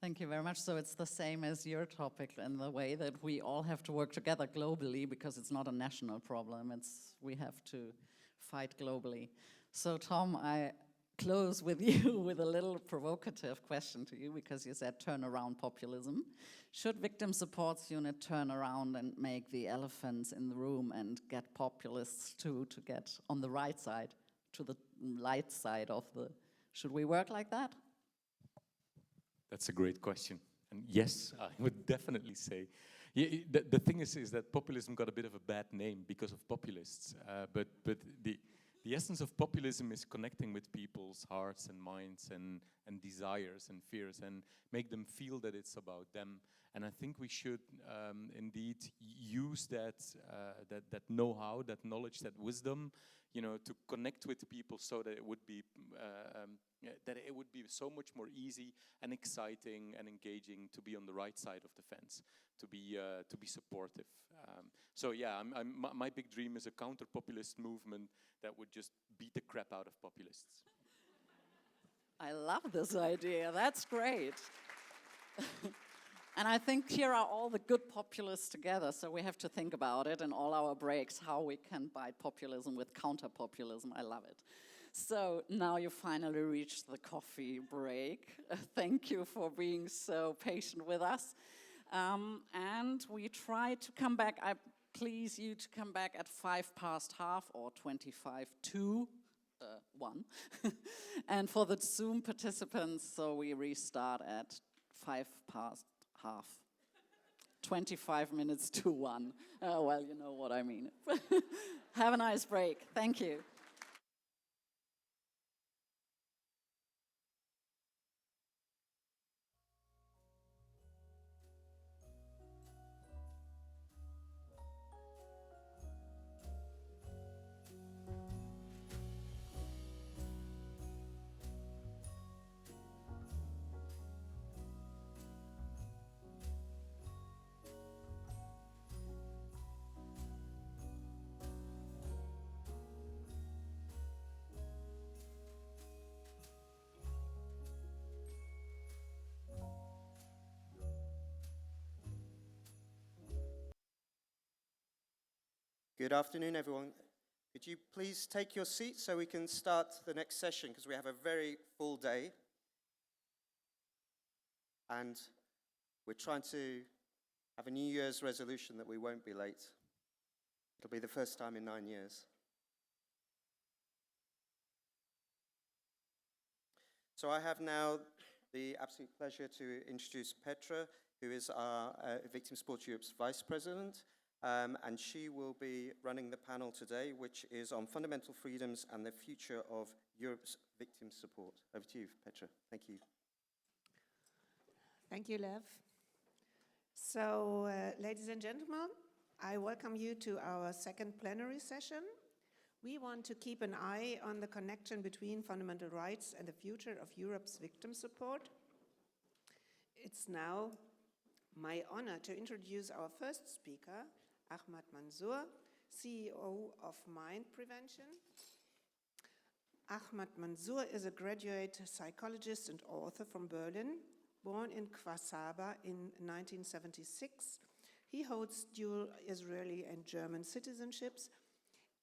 Thank you very much. So it's the same as your topic in the way that we all have to work together globally, because it's not a national problem. We have to fight globally. So Tom, I close with you with a little provocative question to you, because you said turn around populism. Should Victim Supports Unit turn around and make the elephants in the room and get populists to get on the right side, to the light side of the... Should we work like that? That's a great question. And yes, I would definitely say. Yeah, the thing is that populism got a bit of a bad name because of populists. But the essence of populism is connecting with people's hearts and minds and desires and fears, and make them feel that it's about them. And I think we should indeed use that know-how, that knowledge, that wisdom, to connect with people, so that it would be so much more easy and exciting and engaging to be on the right side of the fence, to be supportive. So yeah, my big dream is a counter-populist movement that would just beat the crap out of populists. I love this idea. That's great. And I think here are all the good populists together, so we have to think about it in all our breaks, how we can fight populism with counter-populism. I love it. So now you finally reached the coffee break. Thank you for being so patient with us. And we try to come back. I please you to come back at 1:05 or 25 to 1. And for the Zoom participants, so we restart at 1:05. 25 minutes to 1. Well, you know what I mean. Have a nice break. Thank you. Good afternoon, everyone. Could you please take your seats so we can start the next session, because we have a very full day. And we're trying to have a New Year's resolution that we won't be late. It'll be the first time in 9 years. So I have now the absolute pleasure to introduce Petra, who is our Victim Support Europe's Vice President. And she will be running the panel today, which is on fundamental freedoms and the future of Europe's victim support. Over to you, Petra. Thank you. Thank you, Lev. So, ladies and gentlemen, I welcome you to our second plenary session. We want to keep an eye on the connection between fundamental rights and the future of Europe's victim support. It's now my honor to introduce our first speaker, Ahmad Mansour, CEO of Mind Prevention. Ahmad Mansour is a graduate psychologist and author from Berlin, born in Kfar Saba in 1976. He holds dual Israeli and German citizenships.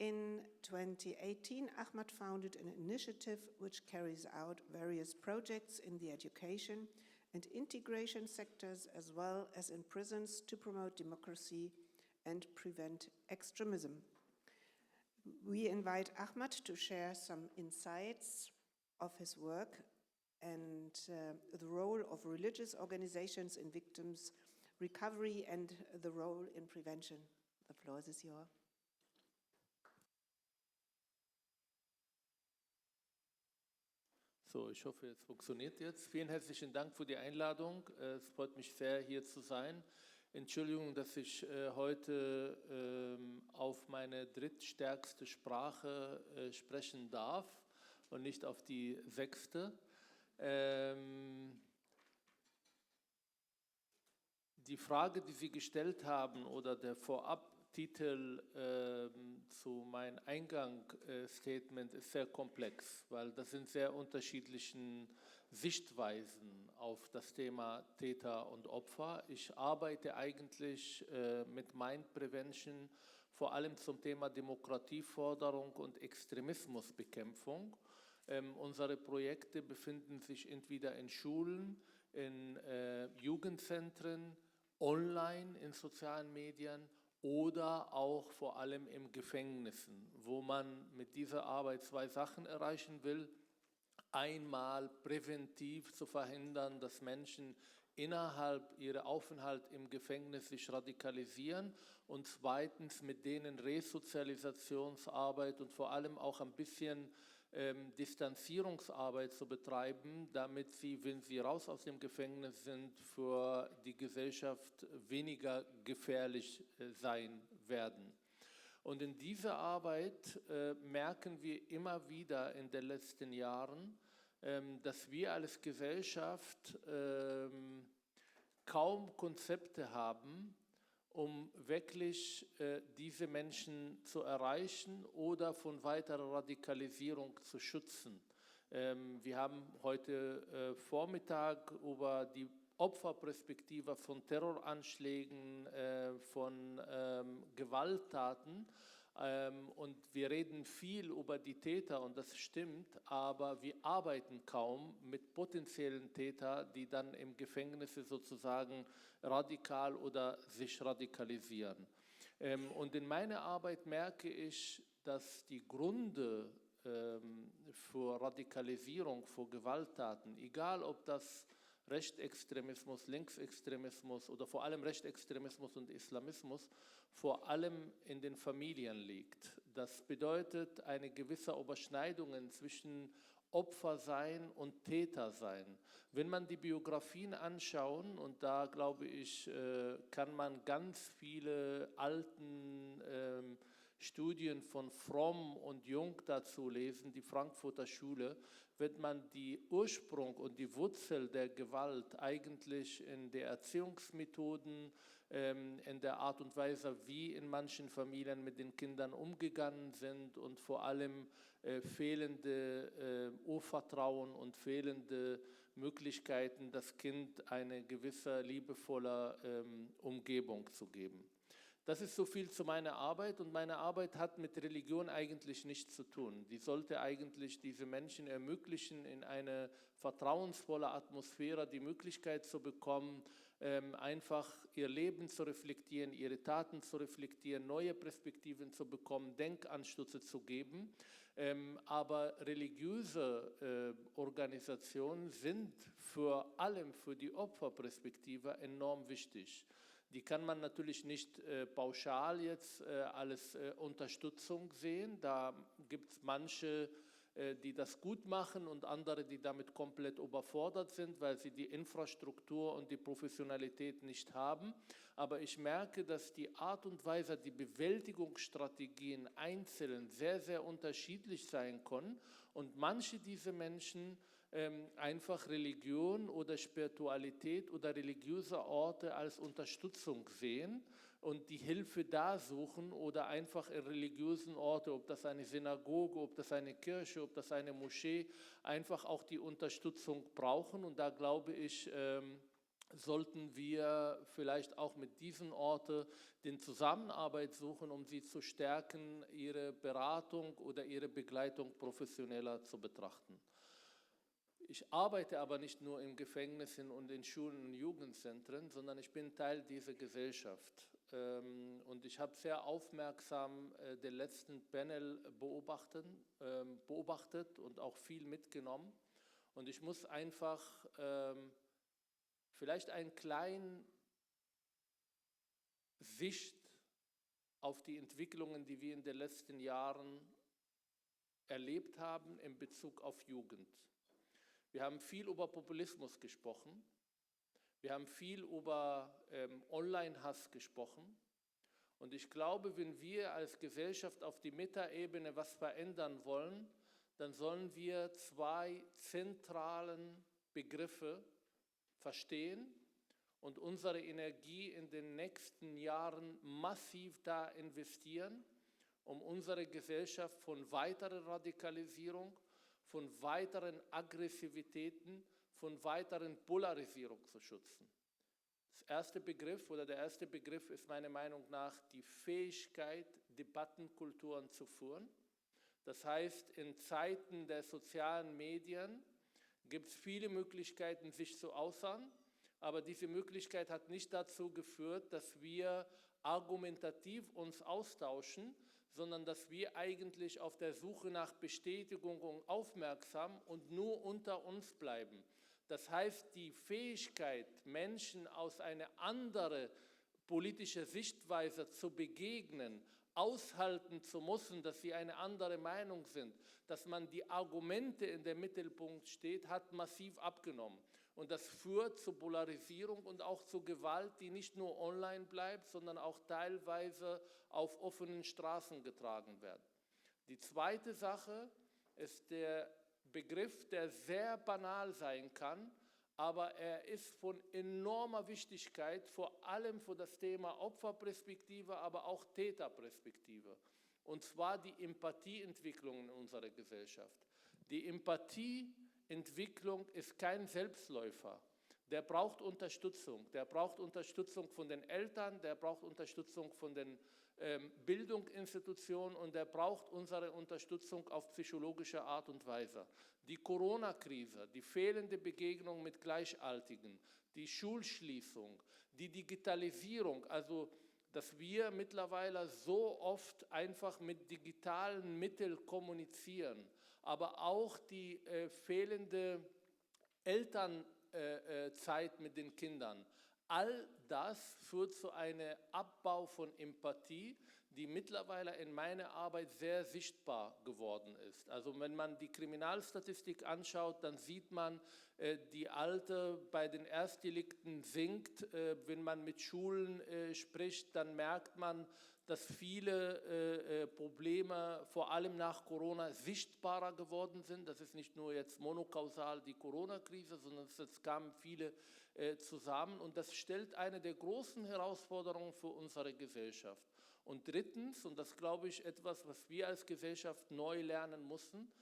In 2018, Ahmad founded an initiative which carries out various projects in the education and integration sectors, as well as in prisons, to promote democracy and prevent extremism. We invite Ahmad to share some insights of his work and the role of religious organizations in victims' recovery and the role in prevention. The floor is yours. So, ich hoffe, es funktioniert jetzt. Vielen herzlichen Dank für die Einladung. Es freut mich sehr, hier zu sein. Entschuldigung, dass ich heute auf meine drittstärkste Sprache sprechen darf und nicht auf die sechste. Die Frage, die Sie gestellt haben, oder der Vorabtitel zu meinem Eingangsstatement ist sehr komplex, weil das sind sehr unterschiedliche Sichtweisen auf das Thema Täter und Opfer. Ich arbeite eigentlich mit Mind Prevention vor allem zum Thema Demokratieförderung und Extremismusbekämpfung. Unsere Projekte befinden sich entweder in Schulen, in Jugendzentren, online in sozialen Medien oder auch vor allem in Gefängnissen, wo man mit dieser Arbeit zwei Sachen erreichen will. Einmal präventiv zu verhindern, dass Menschen innerhalb ihrer Aufenthalt im Gefängnis sich radikalisieren und zweitens mit denen Resozialisationsarbeit und vor allem auch ein bisschen Distanzierungsarbeit zu betreiben, damit sie, wenn sie raus aus dem Gefängnis sind, für die Gesellschaft weniger gefährlich sein werden. Und in dieser Arbeit merken wir immer wieder in den letzten Jahren, dass wir als Gesellschaft kaum Konzepte haben, um wirklich diese Menschen zu erreichen oder von weiterer Radikalisierung zu schützen. Wir haben heute Vormittag über die Opferperspektive von Terroranschlägen, von Gewalttaten und wir reden viel über die Täter und das stimmt, aber wir arbeiten kaum mit potenziellen Tätern, die dann im Gefängnis sozusagen radikal oder sich radikalisieren. Und in meiner Arbeit merke ich, dass die Gründe für Radikalisierung, für Gewalttaten, egal ob das Rechtsextremismus, Linksextremismus oder vor allem Rechtsextremismus und Islamismus vor allem in den Familien liegt. Das bedeutet eine gewisse Überschneidung zwischen Opfersein und Tätersein. Wenn man die Biografien anschaut, und da glaube ich, kann man ganz viele alten Studien von Fromm und Jung dazu lesen, die Frankfurter Schule, wird man die Ursprung und die Wurzel der Gewalt eigentlich in der Erziehungsmethoden, in der Art und Weise, wie in manchen Familien mit den Kindern umgegangen sind und vor allem fehlende Urvertrauen und fehlende Möglichkeiten, das Kind eine gewisse liebevolle Umgebung zu geben. Das ist so viel zu meiner Arbeit und meine Arbeit hat mit Religion eigentlich nichts zu tun. Die sollte eigentlich diese Menschen ermöglichen, in eine vertrauensvolle Atmosphäre die Möglichkeit zu bekommen, einfach ihr Leben zu reflektieren, ihre Taten zu reflektieren, neue Perspektiven zu bekommen, Denkanstöße zu geben. Aber religiöse Organisationen sind vor allem für die Opferperspektive enorm wichtig. Die kann man natürlich nicht pauschal jetzt als Unterstützung sehen. Da gibt es manche, die das gut machen und andere, die damit komplett überfordert sind, weil sie die Infrastruktur und die Professionalität nicht haben. Aber ich merke, dass die Art und Weise, die Bewältigungsstrategien einzeln sehr, sehr unterschiedlich sein können und manche dieser Menschen einfach Religion oder Spiritualität oder religiöse Orte als Unterstützung sehen und die Hilfe da suchen oder einfach in religiösen Orte, ob das eine Synagoge, ob das eine Kirche, ob das eine Moschee, einfach auch die Unterstützung brauchen. Und da glaube ich, sollten wir vielleicht auch mit diesen Orten den Zusammenarbeit suchen, um sie zu stärken, ihre Beratung oder ihre Begleitung professioneller zu betrachten. Ich arbeite aber nicht nur in Gefängnissen und in Schulen und Jugendzentren, sondern ich bin Teil dieser Gesellschaft. Und ich habe sehr aufmerksam den letzten Panel beobachtet und auch viel mitgenommen. Und ich muss einfach vielleicht eine kleine Sicht auf die Entwicklungen, die wir in den letzten Jahren erlebt haben in Bezug auf Jugend. Wir haben viel über Populismus gesprochen. Wir haben viel über Online-Hass gesprochen. Und ich glaube, wenn wir als Gesellschaft auf die Metaebene was verändern wollen, dann sollen wir zwei zentralen Begriffe verstehen und unsere Energie in den nächsten Jahren massiv da investieren, um unsere Gesellschaft von weiterer Radikalisierung, von weiteren Aggressivitäten, von weiteren Polarisierung zu schützen. Der erste Begriff ist meiner Meinung nach die Fähigkeit, Debattenkulturen zu führen. Das heißt, in Zeiten der sozialen Medien gibt es viele Möglichkeiten, sich zu äußern, aber diese Möglichkeit hat nicht dazu geführt, dass wir argumentativ uns austauschen, sondern dass wir eigentlich auf der Suche nach Bestätigung und aufmerksam und nur unter uns bleiben. Das heißt, die Fähigkeit, Menschen aus einer anderen politischen Sichtweise zu begegnen, aushalten zu müssen, dass sie eine andere Meinung sind, dass man die Argumente in den Mittelpunkt steht, hat massiv abgenommen. Und das führt zu Polarisierung und auch zu Gewalt, die nicht nur online bleibt, sondern auch teilweise auf offenen Straßen getragen wird. Die zweite Sache ist der Begriff, der sehr banal sein kann, aber er ist von enormer Wichtigkeit, vor allem für das Thema Opferperspektive, aber auch Täterperspektive. Und zwar die Empathieentwicklung in unserer Gesellschaft. Die Empathieentwicklung ist kein Selbstläufer. Der braucht Unterstützung. Der braucht Unterstützung von den Eltern, der braucht Unterstützung von den Bildungsinstitutionen und der braucht unsere Unterstützung auf psychologische Art und Weise. Die Corona-Krise, die fehlende Begegnung mit Gleichaltrigen, die Schulschließung, die Digitalisierung, also dass wir mittlerweile so oft einfach mit digitalen Mitteln kommunizieren, aber auch die fehlende Elternzeit mit den Kindern. All das führt zu einem Abbau von Empathie, die mittlerweile in meiner Arbeit sehr sichtbar geworden ist. Also wenn man die Kriminalstatistik anschaut, dann sieht man, die Alte bei den Erstdelikten sinkt. Wenn man mit Schulen spricht, dann merkt man, dass viele Probleme vor allem nach Corona sichtbarer geworden sind. Das ist nicht nur jetzt monokausal die Corona-Krise, sondern es kamen viele zusammen. Und das stellt eine der großen Herausforderungen für unsere Gesellschaft. Und drittens, und das glaube ich etwas, was wir als Gesellschaft neu lernen müssen,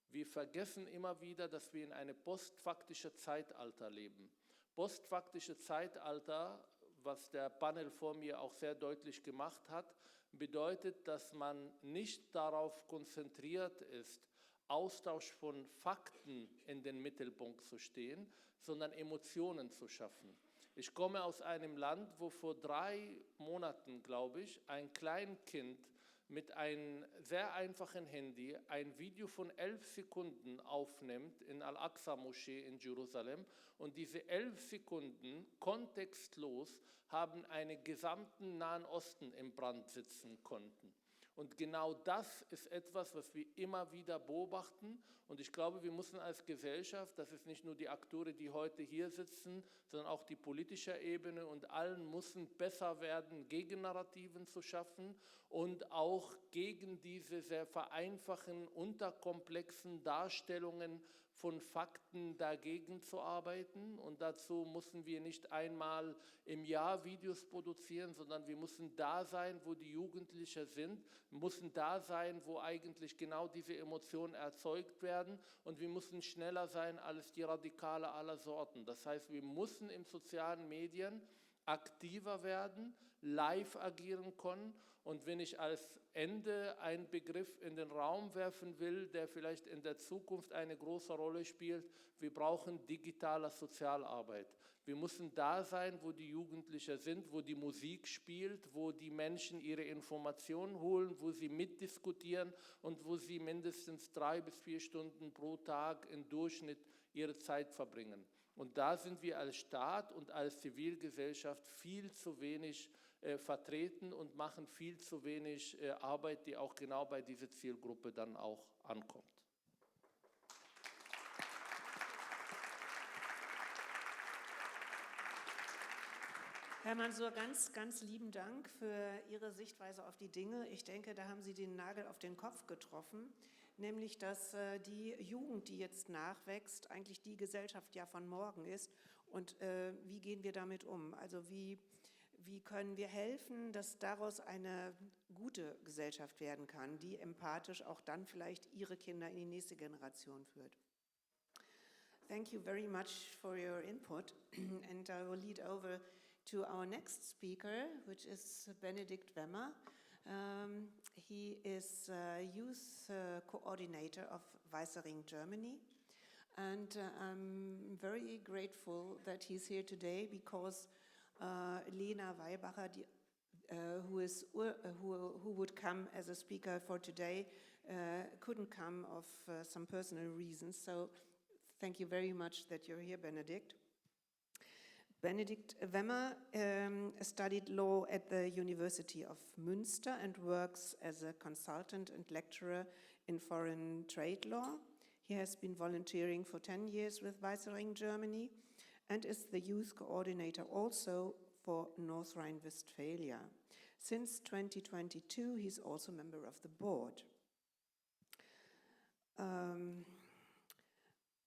wir vergessen immer wieder, dass wir in einem postfaktischen Zeitalter leben. Postfaktische Zeitalter was der Panel vor mir auch sehr deutlich gemacht hat, bedeutet, dass man nicht darauf konzentriert ist, Austausch von Fakten in den Mittelpunkt zu stehen, sondern Emotionen zu schaffen. Ich komme aus einem Land, wo vor 3 Monaten, glaube ich, ein Kleinkind mit einem sehr einfachen Handy ein Video von 11 Sekunden aufnimmt in Al-Aqsa-Moschee in Jerusalem und diese 11 Sekunden kontextlos haben einen gesamten Nahen Osten im Brand sitzen konnten. Und genau das ist etwas, was wir immer wieder beobachten. Und ich glaube, wir müssen als Gesellschaft, das ist nicht nur die Akteure, die heute hier sitzen, sondern auch die politische Ebene und allen müssen besser werden, Gegennarrativen zu schaffen und auch gegen diese sehr vereinfachen, unterkomplexen Darstellungen von Fakten dagegen zu arbeiten. Und dazu müssen wir nicht einmal im Jahr Videos produzieren, sondern wir müssen da sein, wo die Jugendlichen sind, müssen da sein, wo eigentlich genau diese Emotionen erzeugt werden und wir müssen schneller sein als die Radikale aller Sorten. Das heißt, wir müssen in sozialen Medien aktiver werden, live agieren können. Und wenn ich als Ende einen Begriff in den Raum werfen will, der vielleicht in der Zukunft eine große Rolle spielt, wir brauchen digitale Sozialarbeit. Wir müssen da sein, wo die Jugendlichen sind, wo die Musik spielt, wo die Menschen ihre Informationen holen, wo sie mitdiskutieren und wo sie mindestens 3 bis 4 Stunden pro Tag im Durchschnitt ihre Zeit verbringen. Und da sind wir als Staat und als Zivilgesellschaft viel zu wenig vertreten und machen viel zu wenig Arbeit, die auch genau bei dieser Zielgruppe dann auch ankommt. Herr Mansour, ganz, ganz lieben Dank für Ihre Sichtweise auf die Dinge. Ich denke, da haben Sie den Nagel auf den Kopf getroffen, nämlich, dass die Jugend, die jetzt nachwächst, eigentlich die Gesellschaft ja von morgen ist. Und wie gehen wir damit um? Also wie können wir helfen, dass daraus eine gute Gesellschaft werden kann, die empathisch auch dann vielleicht ihre Kinder in die nächste Generation führt? Thank you very much for your input, and I will lead over to our next speaker, which is Benedikt Wemmer. He is youth coordinator of WEISSER Germany, and I'm very grateful that he's here today because Lena Weibacher, who would come as a speaker for today, couldn't come of some personal reasons. So thank you very much that you're here, Benedikt. Benedikt Wemmer studied law at the University of Münster and works as a consultant and lecturer in foreign trade law. He has been volunteering for 10 years with WEISSER Germany and is the youth coordinator also for North Rhine-Westphalia. Since 2022, he's also a member of the board.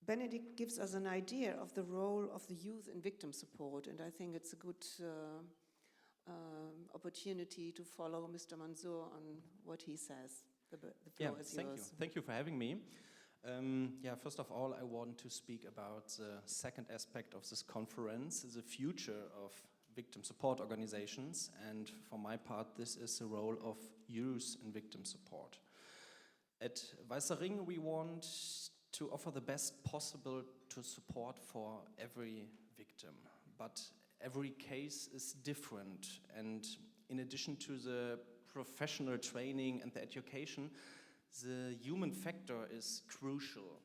Benedikt gives us an idea of the role of the youth in victim support, and I think it's a good opportunity to follow Mr. Mansour on what he says. The floor is yours. Thank you for having me. First of all, I want to speak about the second aspect of this conference, the future of victim support organizations, and for my part, this is the role of youth in victim support. At WEISSER, we want to offer the best possible to support for every victim, but every case is different, and in addition to the professional training and the education, the human factor is crucial.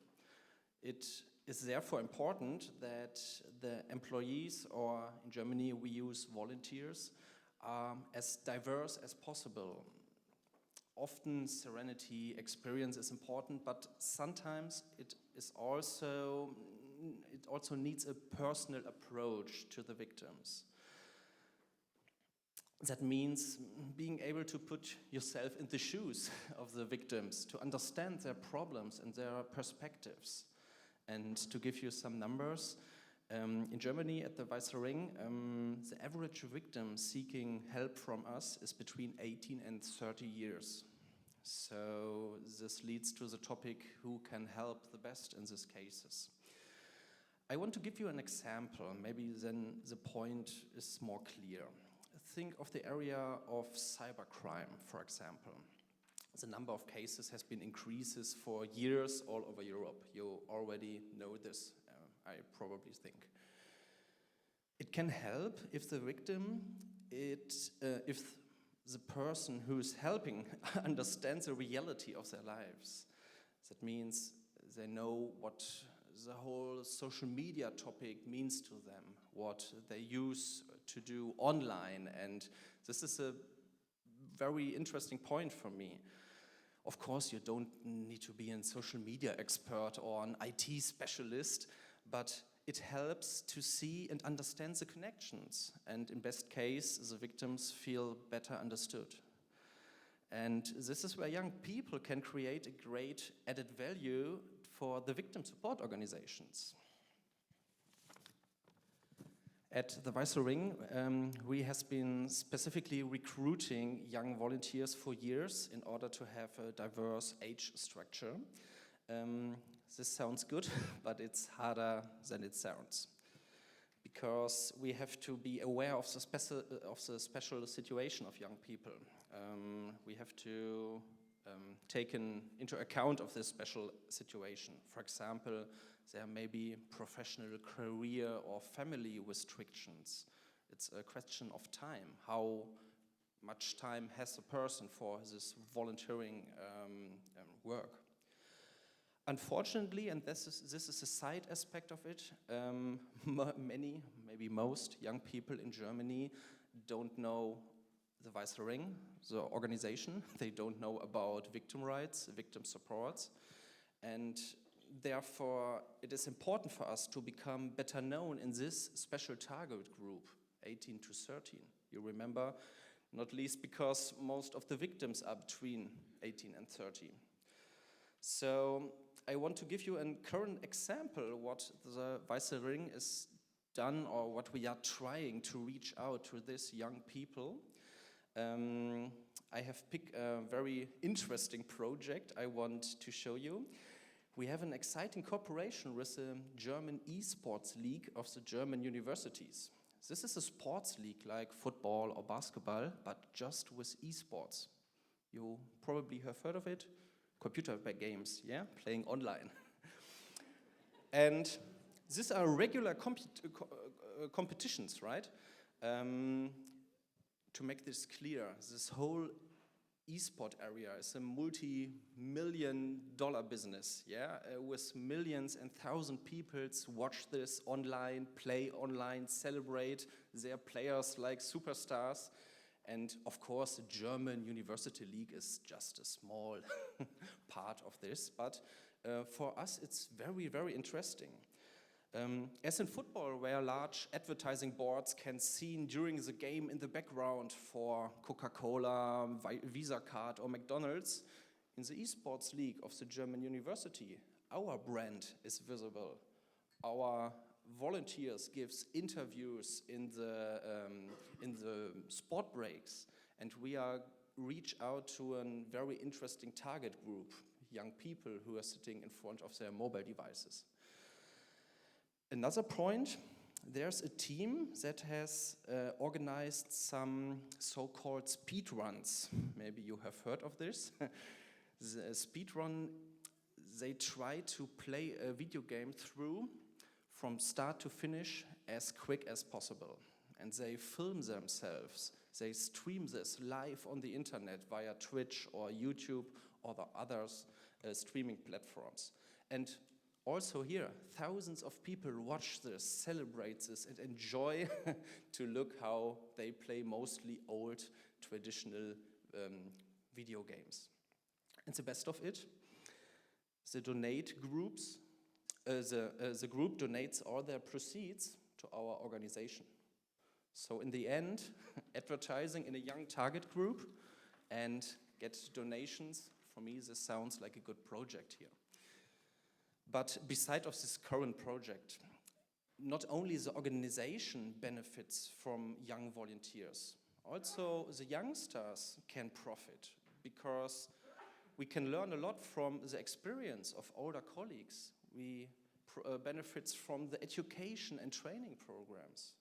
It is therefore important that the employees, or in Germany we use volunteers, are as diverse as possible. Often serenity experience is important, but sometimes it also needs a personal approach to the victims. That means being able to put yourself in the shoes of the victims, to understand their problems and their perspectives. And to give you some numbers, in Germany at the WEISSER, the average victim seeking help from us is between 18 and 30 years. So this leads to the topic, who can help the best in these cases? I want to give you an example, maybe then the point is more clear. Think of the area of cybercrime, for example. The number of cases has been increases for years all over Europe. You already know this, I probably think. It can help if the victim, if the person who is helping understands the reality of their lives. That means they know what the whole social media topic means to them, what they use to do online, and this is a very interesting point for me. Of course, you don't need to be a social media expert or an IT specialist, but it helps to see and understand the connections, and in best case, the victims feel better understood. And this is where young people can create a great added value for the victim support organizations. At the WEISSER Ring, we have been specifically recruiting young volunteers for years in order to have a diverse age structure. This sounds good, but it's harder than it sounds. Because we have to be aware of the special situation of young people. We have to take into account of this special situation. For example, there may be professional career or family restrictions. It's a question of time. How much time has a person for this volunteering work? Unfortunately, and this is a side aspect of it, many, maybe most young people in Germany don't know the WEISSER Ring, the organization. They don't know about victim rights, victim supports, and therefore it is important for us to become better known in this special target group, 18 to 13. You remember, not least because most of the victims are between 18 and 30. So I want to give you a current example what the WEISSER Ring is done or what we are trying to reach out to these young people. I have picked a very interesting project I want to show you. We have an exciting cooperation with the German esports league of the German universities. This is a sports league like football or basketball, but just with esports. You probably have heard of it. Computer games, yeah, playing online. And these are regular competitions, right? To make this clear, this whole esport area is a multi-million-dollar business, yeah, with millions and thousands of people watch this online, play online, celebrate their players like superstars. And of course, the German University League is just a small part of this, but for us it's very, very interesting. As in football, where large advertising boards can be seen during the game in the background for Coca-Cola, Visa card or McDonald's, in the esports league of the German University, our brand is visible. Our volunteers gives interviews in the sport breaks, and we reach out to a very interesting target group, young people who are sitting in front of their mobile devices. Another point, there's a team that has organized some so-called speed runs. Maybe you have heard of this. The speed run, they try to play a video game through from start to finish as quick as possible. And they film themselves. They stream this live on the internet via Twitch or YouTube or the other streaming platforms. And also here, thousands of people watch this, celebrate this, and enjoy to look how they play mostly old, traditional video games. And the best of it, the donate groups, the group donates all their proceeds to our organization. So in the end, advertising in a young target group and get donations, for me this sounds like a good project here. But beside of this current project, not only the organization benefits from young volunteers, also the youngsters can profit, because we can learn a lot from the experience of older colleagues. We benefits from the education and training programs.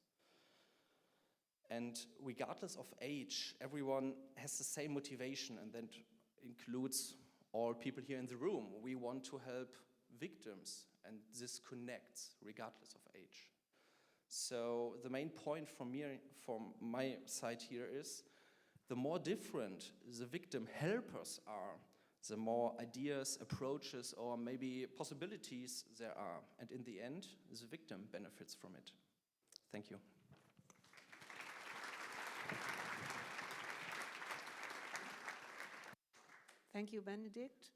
And regardless of age, everyone has the same motivation, and that includes all people here in the room. We want to help victims, and this connects regardless of age. So the main point from my side here is, the more different the victim helpers are, the more ideas, approaches, or maybe possibilities there are. And in the end, the victim benefits from it. Thank you. Thank you, Benedikt.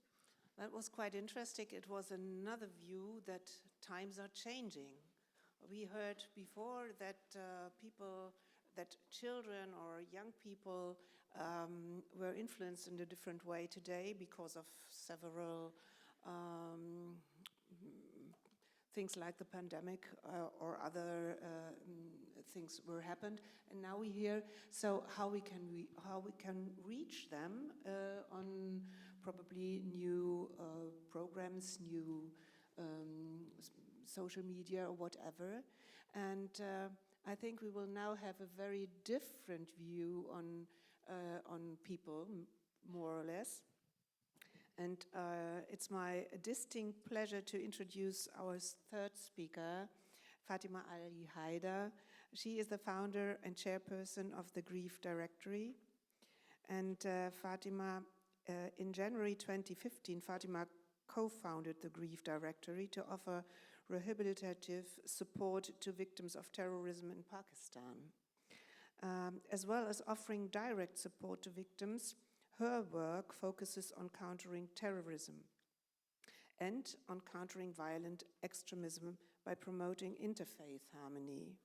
That was quite interesting. It was another view that times are changing. We heard before that children or young people were influenced in a different way today because of several things like the pandemic or other things were happened. And now we hear, so how we can reach them on probably new programs, new social media or whatever. And I think we will now have a very different view on people, more or less. And it's my distinct pleasure to introduce our third speaker, Fatima Ali Haider. She is the founder and chairperson of the Grief Directory. And Fatima, in January 2015, Fatima co-founded the Grief Directory to offer rehabilitative support to victims of terrorism in Pakistan. As well as offering direct support to victims, her work focuses on countering terrorism and on countering violent extremism by promoting interfaith harmony.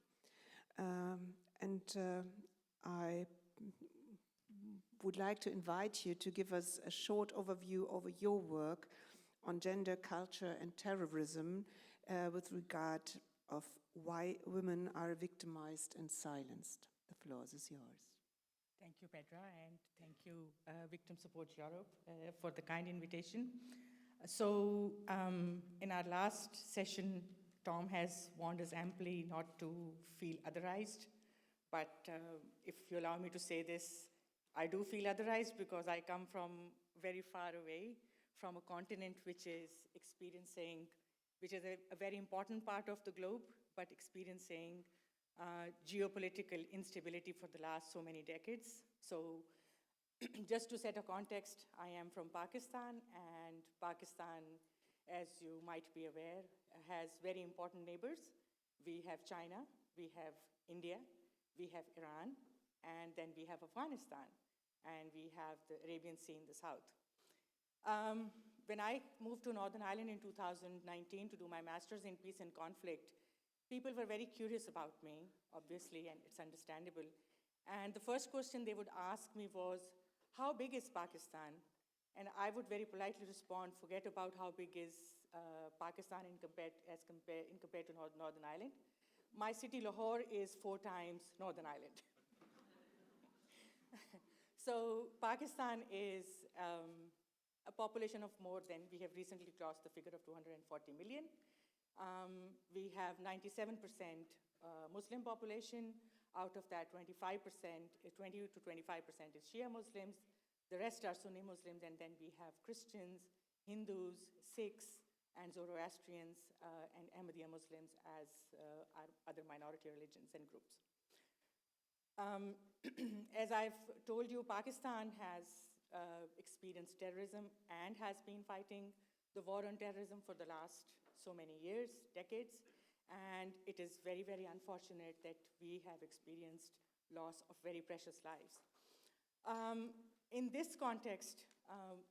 I would like to invite you to give us a short overview over your work on gender, culture, and terrorism with regard of why women are victimized and silenced. The floor is yours. Thank you, Petra, and thank you, Victim Support Europe, for the kind invitation. So, in our last session, Tom has warned us amply not to feel otherized, but if you allow me to say this, I do feel otherized because I come from very far away from a continent which is experiencing, which is a very important part of the globe, but experiencing geopolitical instability for the last so many decades. So just to set a context, I am from Pakistan, and Pakistan, as you might be aware, has very important neighbors. We have China, we have India, we have Iran, and then we have Afghanistan, and we have the Arabian Sea in the south. When I moved to Northern Ireland in 2019 to do my master's in peace and conflict, people were very curious about me, obviously, and it's understandable. And the first question they would ask me was, how big is Pakistan? And I would very politely respond, forget about how big is Pakistan compared to Northern Ireland. My city, Lahore, is 4 times Northern Ireland. So Pakistan is a population of more than, we have recently crossed the figure of 240 million. We have 97% Muslim population. Out of that, 20 to 25% is Shia Muslims. The rest are Sunni Muslims, and then we have Christians, Hindus, Sikhs, and Zoroastrians, and Ahmadiyya Muslims as our other minority religions and groups. As I've told you, Pakistan has experienced terrorism and has been fighting the war on terrorism for the last so many years, decades, and it is very, very unfortunate that we have experienced loss of very precious lives. In this context,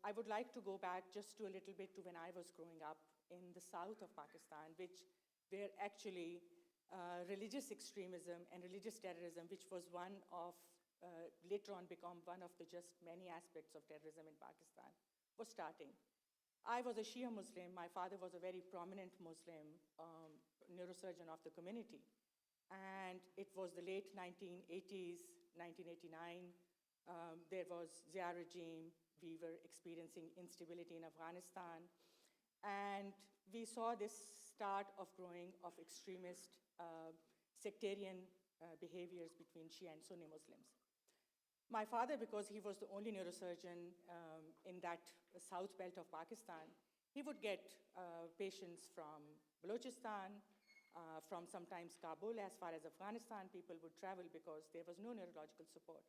I would like to go back just to a little bit to when I was growing up in the south of Pakistan, where actually religious extremism and religious terrorism, which was one of, later on become one of the just many aspects of terrorism in Pakistan, was starting. I was a Shia Muslim. My father was a very prominent Muslim neurosurgeon of the community. And it was the late 1980s, 1989. There was Zia regime. We were experiencing instability in Afghanistan. And we saw this start of growing of extremist sectarian behaviors between Shia and Sunni Muslims. My father, because he was the only neurosurgeon in that south belt of Pakistan, he would get patients from Balochistan, from sometimes Kabul, as far as Afghanistan. People would travel because there was no neurological support.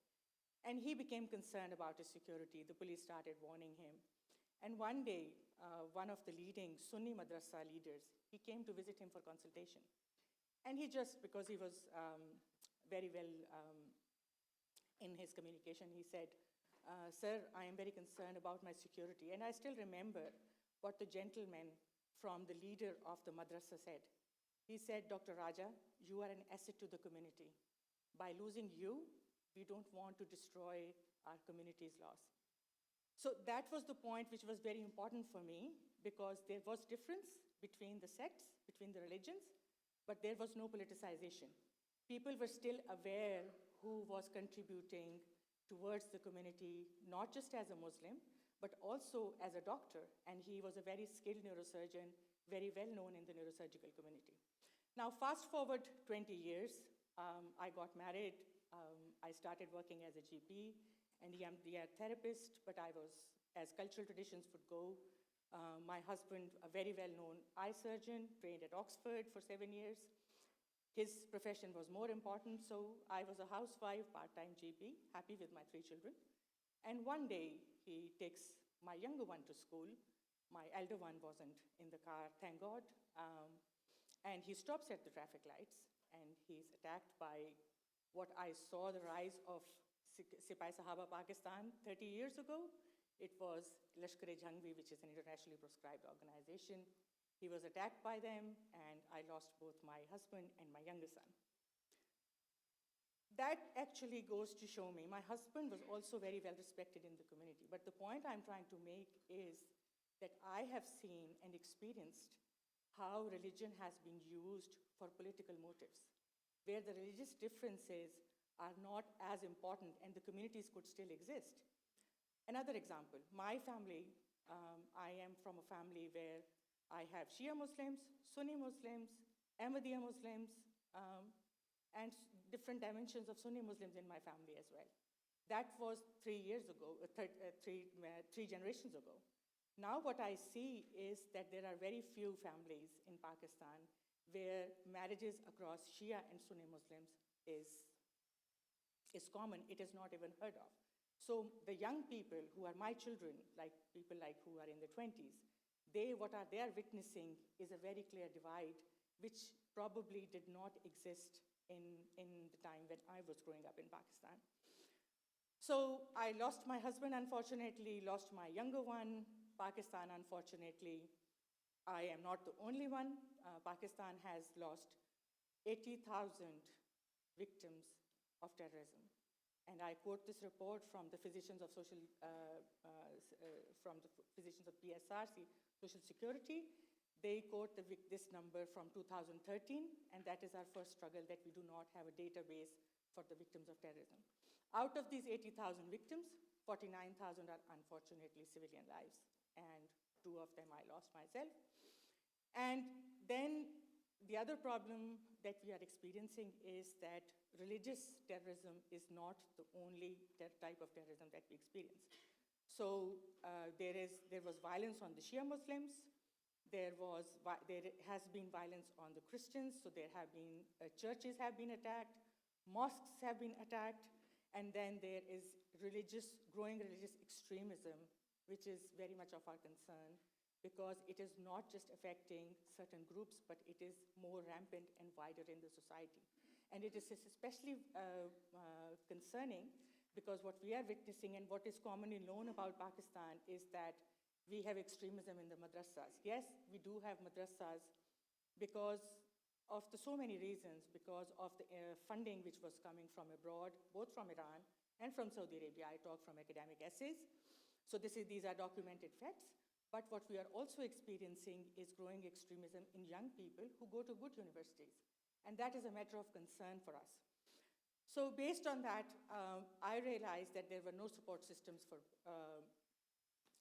And he became concerned about his security. The police started warning him. And one day, one of the leading Sunni madrasa leaders, he came to visit him for consultation. And he just, because he was very well in his communication, he said, "Sir, I am very concerned about my security." And I still remember what the gentleman from the leader of the madrasa said. He said, "Dr. Raja, you are an asset to the community. By losing you, we don't want to destroy our community's loss." So that was the point which was very important for me, because there was difference between the sects, between the religions, but there was no politicization. People were still aware who was contributing towards the community, not just as a Muslim, but also as a doctor. And he was a very skilled neurosurgeon, very well known in the neurosurgical community. Now, fast forward 20 years, I got married. I started working as a GP and a therapist, but I was, as cultural traditions would go, my husband, a very well-known eye surgeon, trained at Oxford for 7 years. His profession was more important, so I was a housewife, part-time GP, happy with my 3 children. And one day, he takes my younger one to school. My elder one wasn't in the car, thank God. And he stops at the traffic lights, and he's attacked by what I saw the rise of Sipai Sahaba Pakistan 30 years ago. It was Lashkar-e-Jhangvi, which is an internationally proscribed organization. He was attacked by them, and I lost both my husband and my younger son. That actually goes to show me, my husband was also very well respected in the community, but the point I'm trying to make is that I have seen and experienced how religion has been used for political motives, where the religious differences are not as important and the communities could still exist. Another example, my family, I am from a family where I have Shia Muslims, Sunni Muslims, Ahmadiyya Muslims, and different dimensions of Sunni Muslims in my family as well. That was 3 years ago, three generations ago. Now what I see is that there are very few families in Pakistan where marriages across Shia and Sunni Muslims is common. It is not even heard of. So the young people who are my children, like people like who are in their 20s, what they are witnessing is a very clear divide, which probably did not exist in the time when I was growing up in Pakistan. So I lost my husband, unfortunately, lost my younger one. Pakistan, unfortunately, I am not the only one. Pakistan has lost 80,000 victims of terrorism. And I quote this report from the physicians of physicians of PSRC, Social Security. They quote this number from 2013, and that is our first struggle, that we do not have a database for the victims of terrorism. Out of these 80,000 victims, 49,000 are unfortunately civilian lives, and 2 of them I lost myself. And then the other problem that we are experiencing is that religious terrorism is not the only type of terrorism that we experience. So there was violence on the Shia Muslims. There has been violence on the Christians. So there have been churches have been attacked, mosques have been attacked, and then there is growing religious extremism, which is very much of our concern, because it is not just affecting certain groups, but it is more rampant and wider in the society. And it is especially concerning because what we are witnessing and what is commonly known about Pakistan is that we have extremism in the madrasas. Yes, we do have madrasas because of so many reasons, because of the funding which was coming from abroad, both from Iran and from Saudi Arabia. I talk from academic essays. So these are documented facts. But what we are also experiencing is growing extremism in young people who go to good universities. And that is a matter of concern for us. So based on that, I realized that there were no support systems for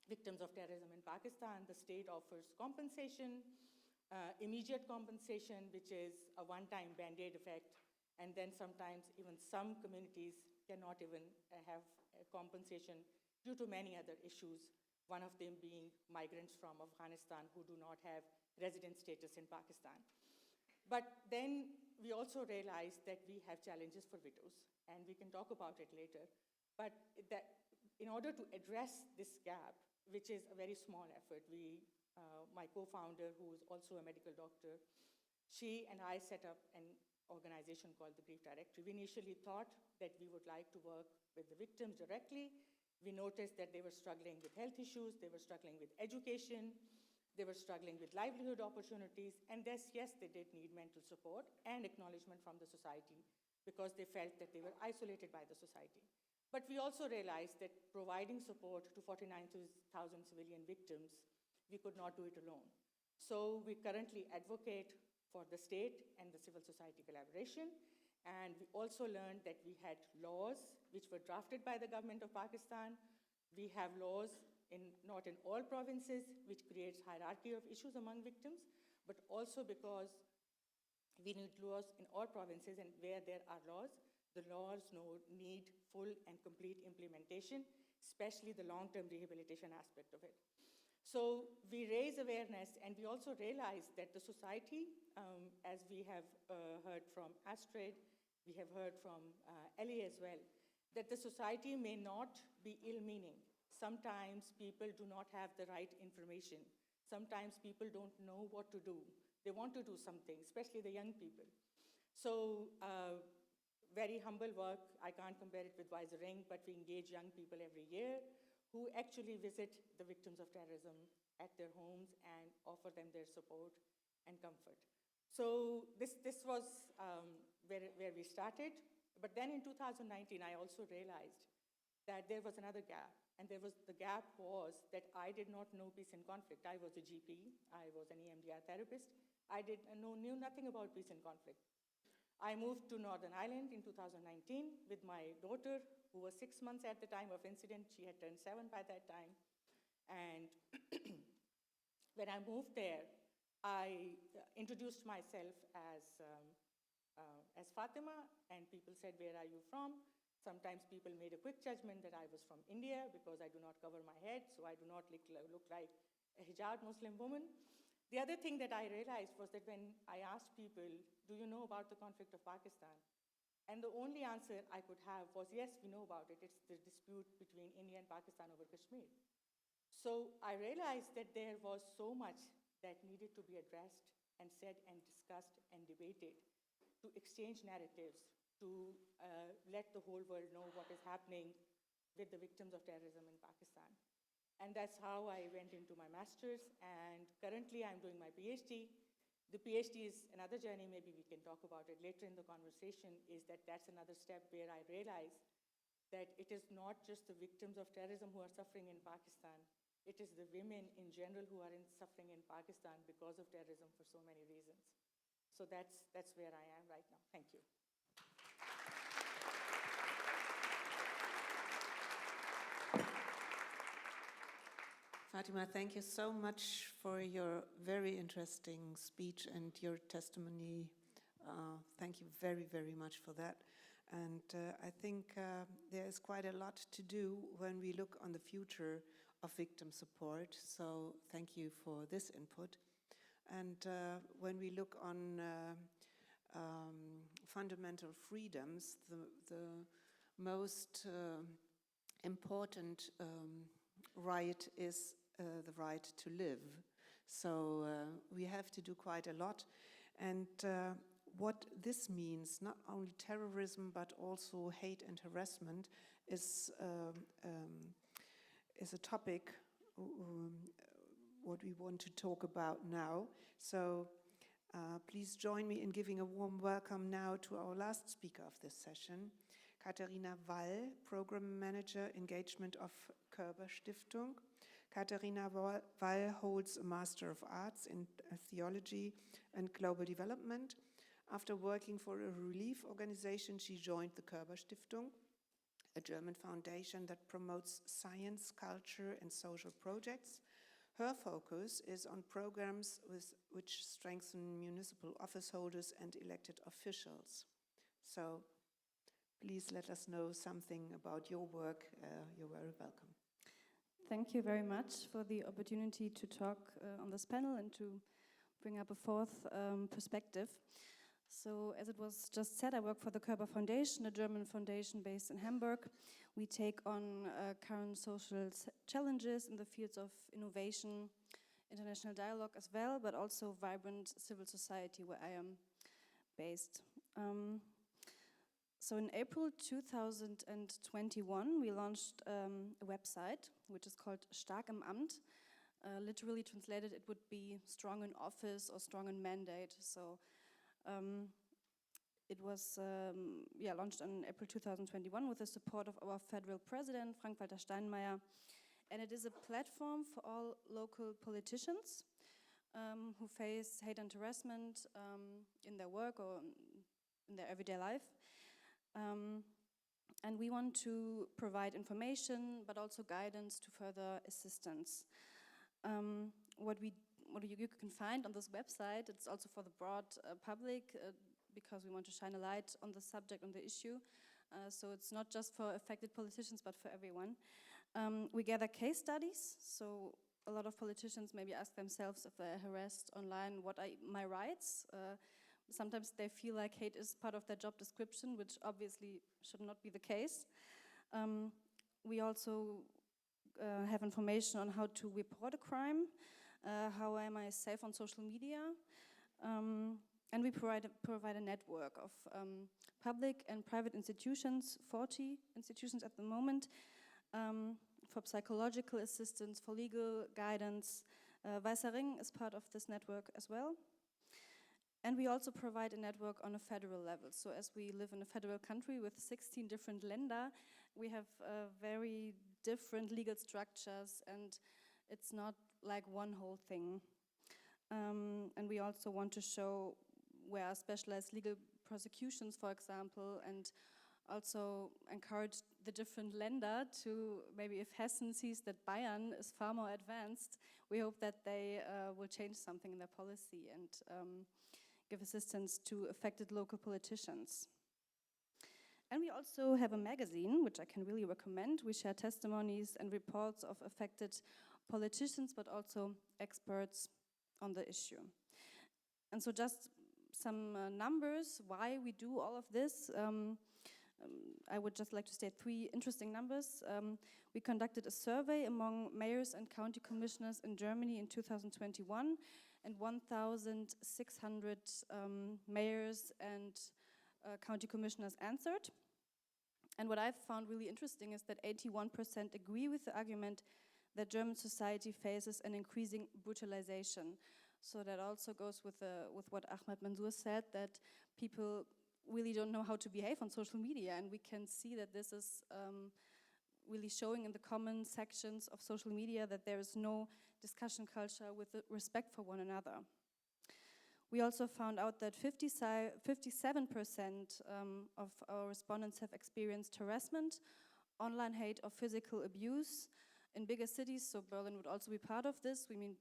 victims of terrorism in Pakistan. The state offers compensation. immediate compensation, which is a one-time Band-Aid effect, and then sometimes even some communities cannot even have compensation due to many other issues, one of them being migrants from Afghanistan who do not have resident status in Pakistan. But then we also realized that we have challenges for widows, and we can talk about it later. But that in order to address this gap, which is a very small effort, my co-founder, who is also a medical doctor, she and I set up an organization called the Grief Directorate. We initially thought that we would like to work with the victims directly. We noticed that they were struggling with health issues, they were struggling with education, they were struggling with livelihood opportunities, and yes, they did need mental support and acknowledgement from the society because they felt that they were isolated by the society. But we also realized that providing support to 49,000 civilian victims, we could not do it alone. So we currently advocate for the state and the civil society collaboration, and we also learned that we had laws which were drafted by the government of Pakistan. We have laws not in all provinces, which creates hierarchy of issues among victims, but also because we need laws in all provinces, and where there are laws, the laws need full and complete implementation, especially the long-term rehabilitation aspect of it. So we raise awareness, and we also realize that the society, as we have heard from Astrid, we have heard from Ellie as well, that the society may not be ill-meaning. Sometimes people do not have the right information. Sometimes people don't know what to do. They want to do something, especially the young people. So very humble work. I can't compare it with WEISSER, but we engage young people every year who actually visit the victims of terrorism at their homes and offer them their support and comfort. So this was where we started. But then in 2019, I also realized that there was another gap. And the gap was that I did not know peace and conflict. I was a GP. I was an EMDR therapist. I knew nothing about peace and conflict. I moved to Northern Ireland in 2019 with my daughter, who was 6 months at the time of incident. She had turned 7 by that time. And when I moved there, I introduced myself as Fatima, and people said, "Where are you from?" Sometimes people made a quick judgment that I was from India because I do not cover my head, so I do not look like a hijab Muslim woman. The other thing that I realized was that when I asked people, "Do you know about the conflict of Pakistan?" And the only answer I could have was, "Yes, we know about it. It's the dispute between India and Pakistan over Kashmir." So I realized that there was so much that needed to be addressed and said and discussed and debated to exchange narratives, to let the whole world know what is happening with the victims of terrorism in Pakistan. And that's how I went into my master's, and currently I'm doing my PhD. The PhD is another journey, maybe we can talk about it later in the conversation, that's another step where I realized that it is not just the victims of terrorism who are suffering in Pakistan, it is the women in general who are suffering in Pakistan because of terrorism for so many reasons. So that's where I am right now. Thank you. Fatima, thank you so much for your very interesting speech and your testimony. Thank you very, very much for that. And I think there is quite a lot to do when we look on the future of victim support. So thank you for this input. And when we look on fundamental freedoms, the most important right is the right to live. So we have to do quite a lot. And what this means, not only terrorism, but also hate and harassment, is a topic what we want to talk about now. So please join me in giving a warm welcome now to our last speaker of this session, Katarzyna Wall, Program Manager, Engagement of Körber Stiftung. Katarzyna Wall holds a Master of Arts in Theology and Global Development. After working for a relief organization, she joined the Körber Stiftung, a German foundation that promotes science, culture, and social projects. Her focus is on programs which strengthen municipal office holders and elected officials. So please let us know something about your work. You're very welcome. Thank you very much for the opportunity to talk on this panel and to bring up a fourth perspective. So, as it was just said, I work for the Körber Foundation, a German foundation based in Hamburg. We take on current social challenges in the fields of innovation, international dialogue as well, but also vibrant civil society, where I am based. So in April 2021, we launched a website, which is called Stark im Amt. Literally translated, it would be strong in office or strong in mandate. So it was launched in April 2021 with the support of our federal president, Frank-Walter Steinmeier. And it is a platform for all local politicians who face hate and harassment in their work or in their everyday life. And we want to provide information, but also guidance to further assistance. What you can find on this website, it's also for the broad public, because we want to shine a light on the subject, on the issue. So it's not just for affected politicians, but for everyone. We gather case studies, so a lot of politicians maybe ask themselves if they're harassed online, what are my rights? Sometimes they feel like hate is part of their job description, which obviously should not be the case. We also have information on how to report a crime, how am I safe on social media, and we provide a network of public and private institutions, 40 institutions at the moment, for psychological assistance, for legal guidance. WEISSER is part of this network as well. And we also provide a network on a federal level. So as we live in a federal country with 16 different Länder, we have very different legal structures, and it's not like one whole thing. And we also want to show where are specialized legal prosecutions, for example, and also encourage the different Länder to, maybe if Hessen sees that Bayern is far more advanced, we hope that they will change something in their policy and give assistance to affected local politicians. And we also have a magazine, which I can really recommend. We share testimonies and reports of affected politicians, but also experts on the issue. And so just some numbers, why we do all of this. I would just like to state 3 interesting numbers. We conducted a survey among mayors and county commissioners in Germany in 2021, and 1,600 mayors and county commissioners answered. And what I've found really interesting is that 81% agree with the argument that German society faces an increasing brutalization. So that also goes with what Ahmed Mansour said, that people really don't know how to behave on social media, and we can see that this is really showing in the comment sections of social media that there is no discussion culture with respect for one another. We also found out that 57% of our respondents have experienced harassment, online hate, or physical abuse in bigger cities, so Berlin would also be part of this. We mean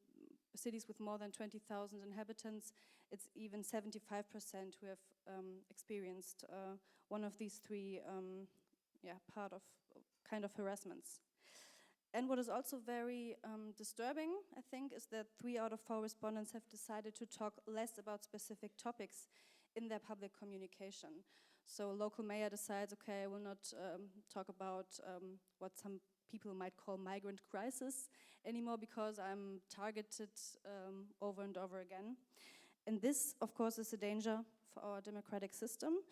cities with more than 20,000 inhabitants, it's even 75% who have experienced one of these 3 part of kind of harassments. And what is also very disturbing, I think, is that 3 out of 4 respondents have decided to talk less about specific topics in their public communication. So a local mayor decides, okay, I will not talk about what some people might call migrant crisis anymore because I'm targeted over and over again. And this, of course, is a danger for our democratic system.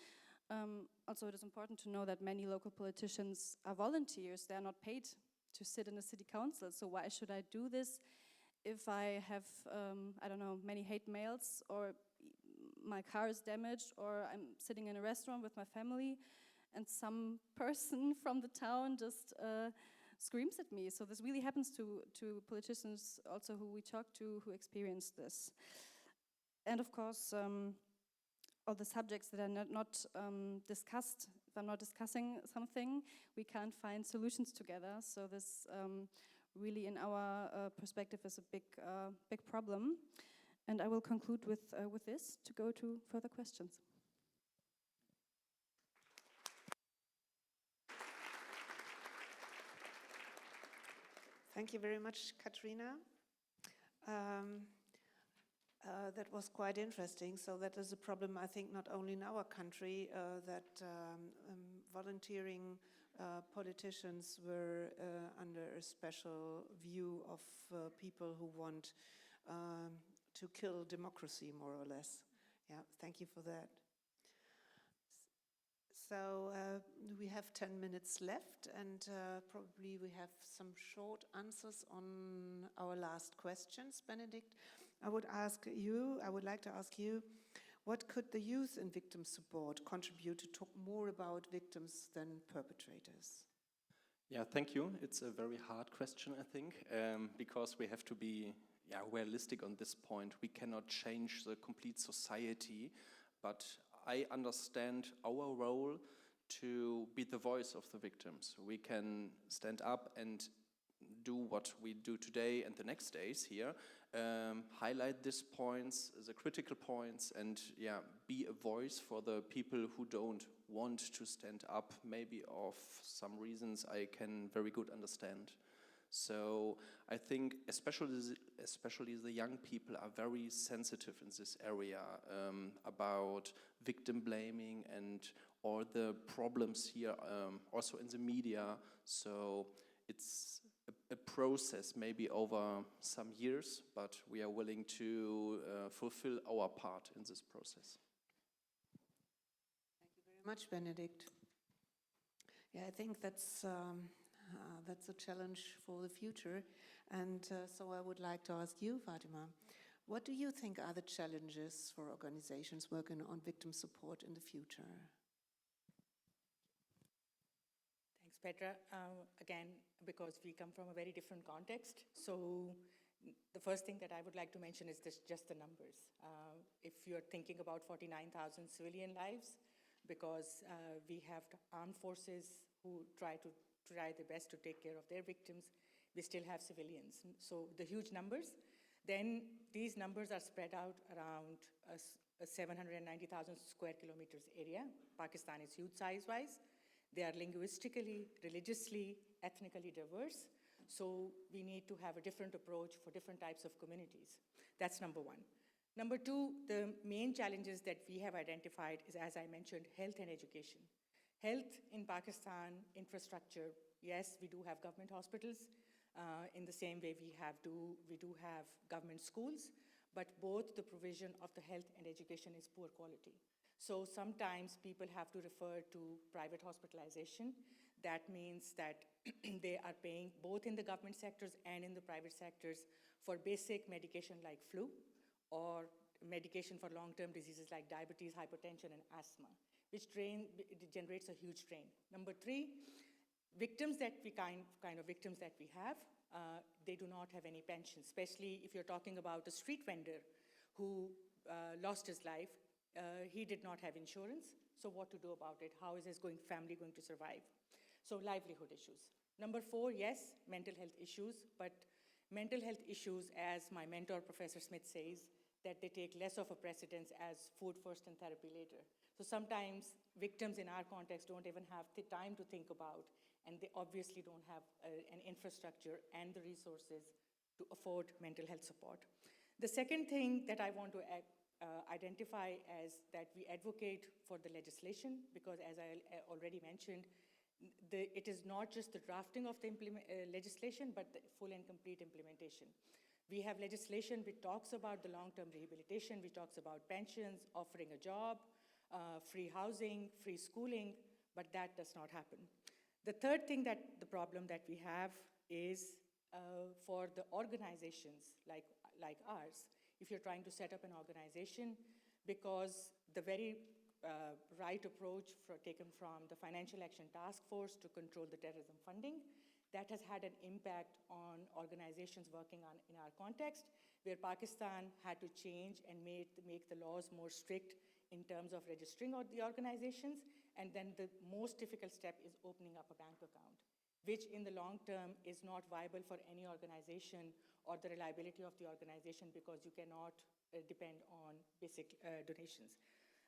Also, it is important to know that many local politicians are volunteers. They are not paid to sit in a city council. So why should I do this if I have, I don't know, many hate mails, or my car is damaged, or I'm sitting in a restaurant with my family and some person from the town just screams at me. So this really happens to politicians also who we talk to who experience this. And of course, all the subjects that are not discussed, if I'm not discussing something, we can't find solutions together. So this really in our perspective is a big problem. And I will conclude with this to go to further questions. Thank you very much, Katarzyna. That was quite interesting. So that is a problem, I think, not only in our country, that volunteering politicians were under a special view of people who want to kill democracy, more or less. Yeah, thank you for that. So we have 10 minutes left, and probably we have some short answers on our last questions. Benedict, I would like to ask you, what could the youth in victim support contribute to talk more about victims than perpetrators? Yeah, thank you. It's a very hard question, I think, because we have to be realistic on this point. We cannot change the complete society, but I understand our role to be the voice of the victims. We can stand up and do what we do today and the next days here, highlight these points, the critical points, and be a voice for the people who don't want to stand up, maybe of some reasons I can very good understand. So I think especially the young people are very sensitive in this area about victim blaming and all the problems here, also in the media. So it's a process maybe over some years, but we are willing to fulfill our part in this process. Thank you very much, Benedict. Yeah, I think that's a challenge for the future. And so I would like to ask you, Fatima, what do you think are the challenges for organizations working on victim support in the future? Thanks, Petra. Again, because we come from a very different context. So the first thing that I would like to mention is just the numbers. If you're thinking about 49,000 civilian lives, because we have armed forces who try their best to take care of their victims, we still have civilians. So the huge numbers, then these numbers are spread out around a 790,000 square kilometers area. Pakistan is huge size-wise. They are linguistically, religiously, ethnically diverse. So we need to have a different approach for different types of communities. That's number one. Number two, the main challenges that we have identified is, as I mentioned, health and education. Health in Pakistan, infrastructure, yes, we do have government hospitals. In the same way we do have government schools, but both the provision of the health and education is poor quality. So sometimes people have to refer to private hospitalization. That means that they are paying both in the government sectors and in the private sectors for basic medication like flu or medication for long-term diseases like diabetes, hypertension, and asthma, which generates a huge strain. Number three, victims that we victims that we have, they do not have any pension, especially if you're talking about a street vendor who lost his life. He did not have insurance, so what to do about it? How is his family going to survive? So livelihood issues. Number four, yes, mental health issues, but mental health issues, as my mentor, Professor Smith, says, that they take less of a precedence as food first and therapy later. So sometimes victims in our context don't even have the time to think about, and they obviously don't have an infrastructure and the resources to afford mental health support. The second thing that I want to identify as that we advocate for the legislation, because as I already mentioned, it is not just the drafting of the legislation, but the full and complete implementation. We have legislation which talks about the long-term rehabilitation, which talks about pensions, offering a job, free housing, free schooling, but that does not happen. The third thing the problem that we have is for the organizations like ours, if you're trying to set up an organization, because the very right approach taken from the Financial Action Task Force to control the terrorism funding, that has had an impact on organizations working in our context, where Pakistan had to change and make the laws more strict in terms of registering the organizations, and then the most difficult step is opening up a bank account. which in the long term is not viable for any organization or the reliability of the organization because you cannot depend on basic donations.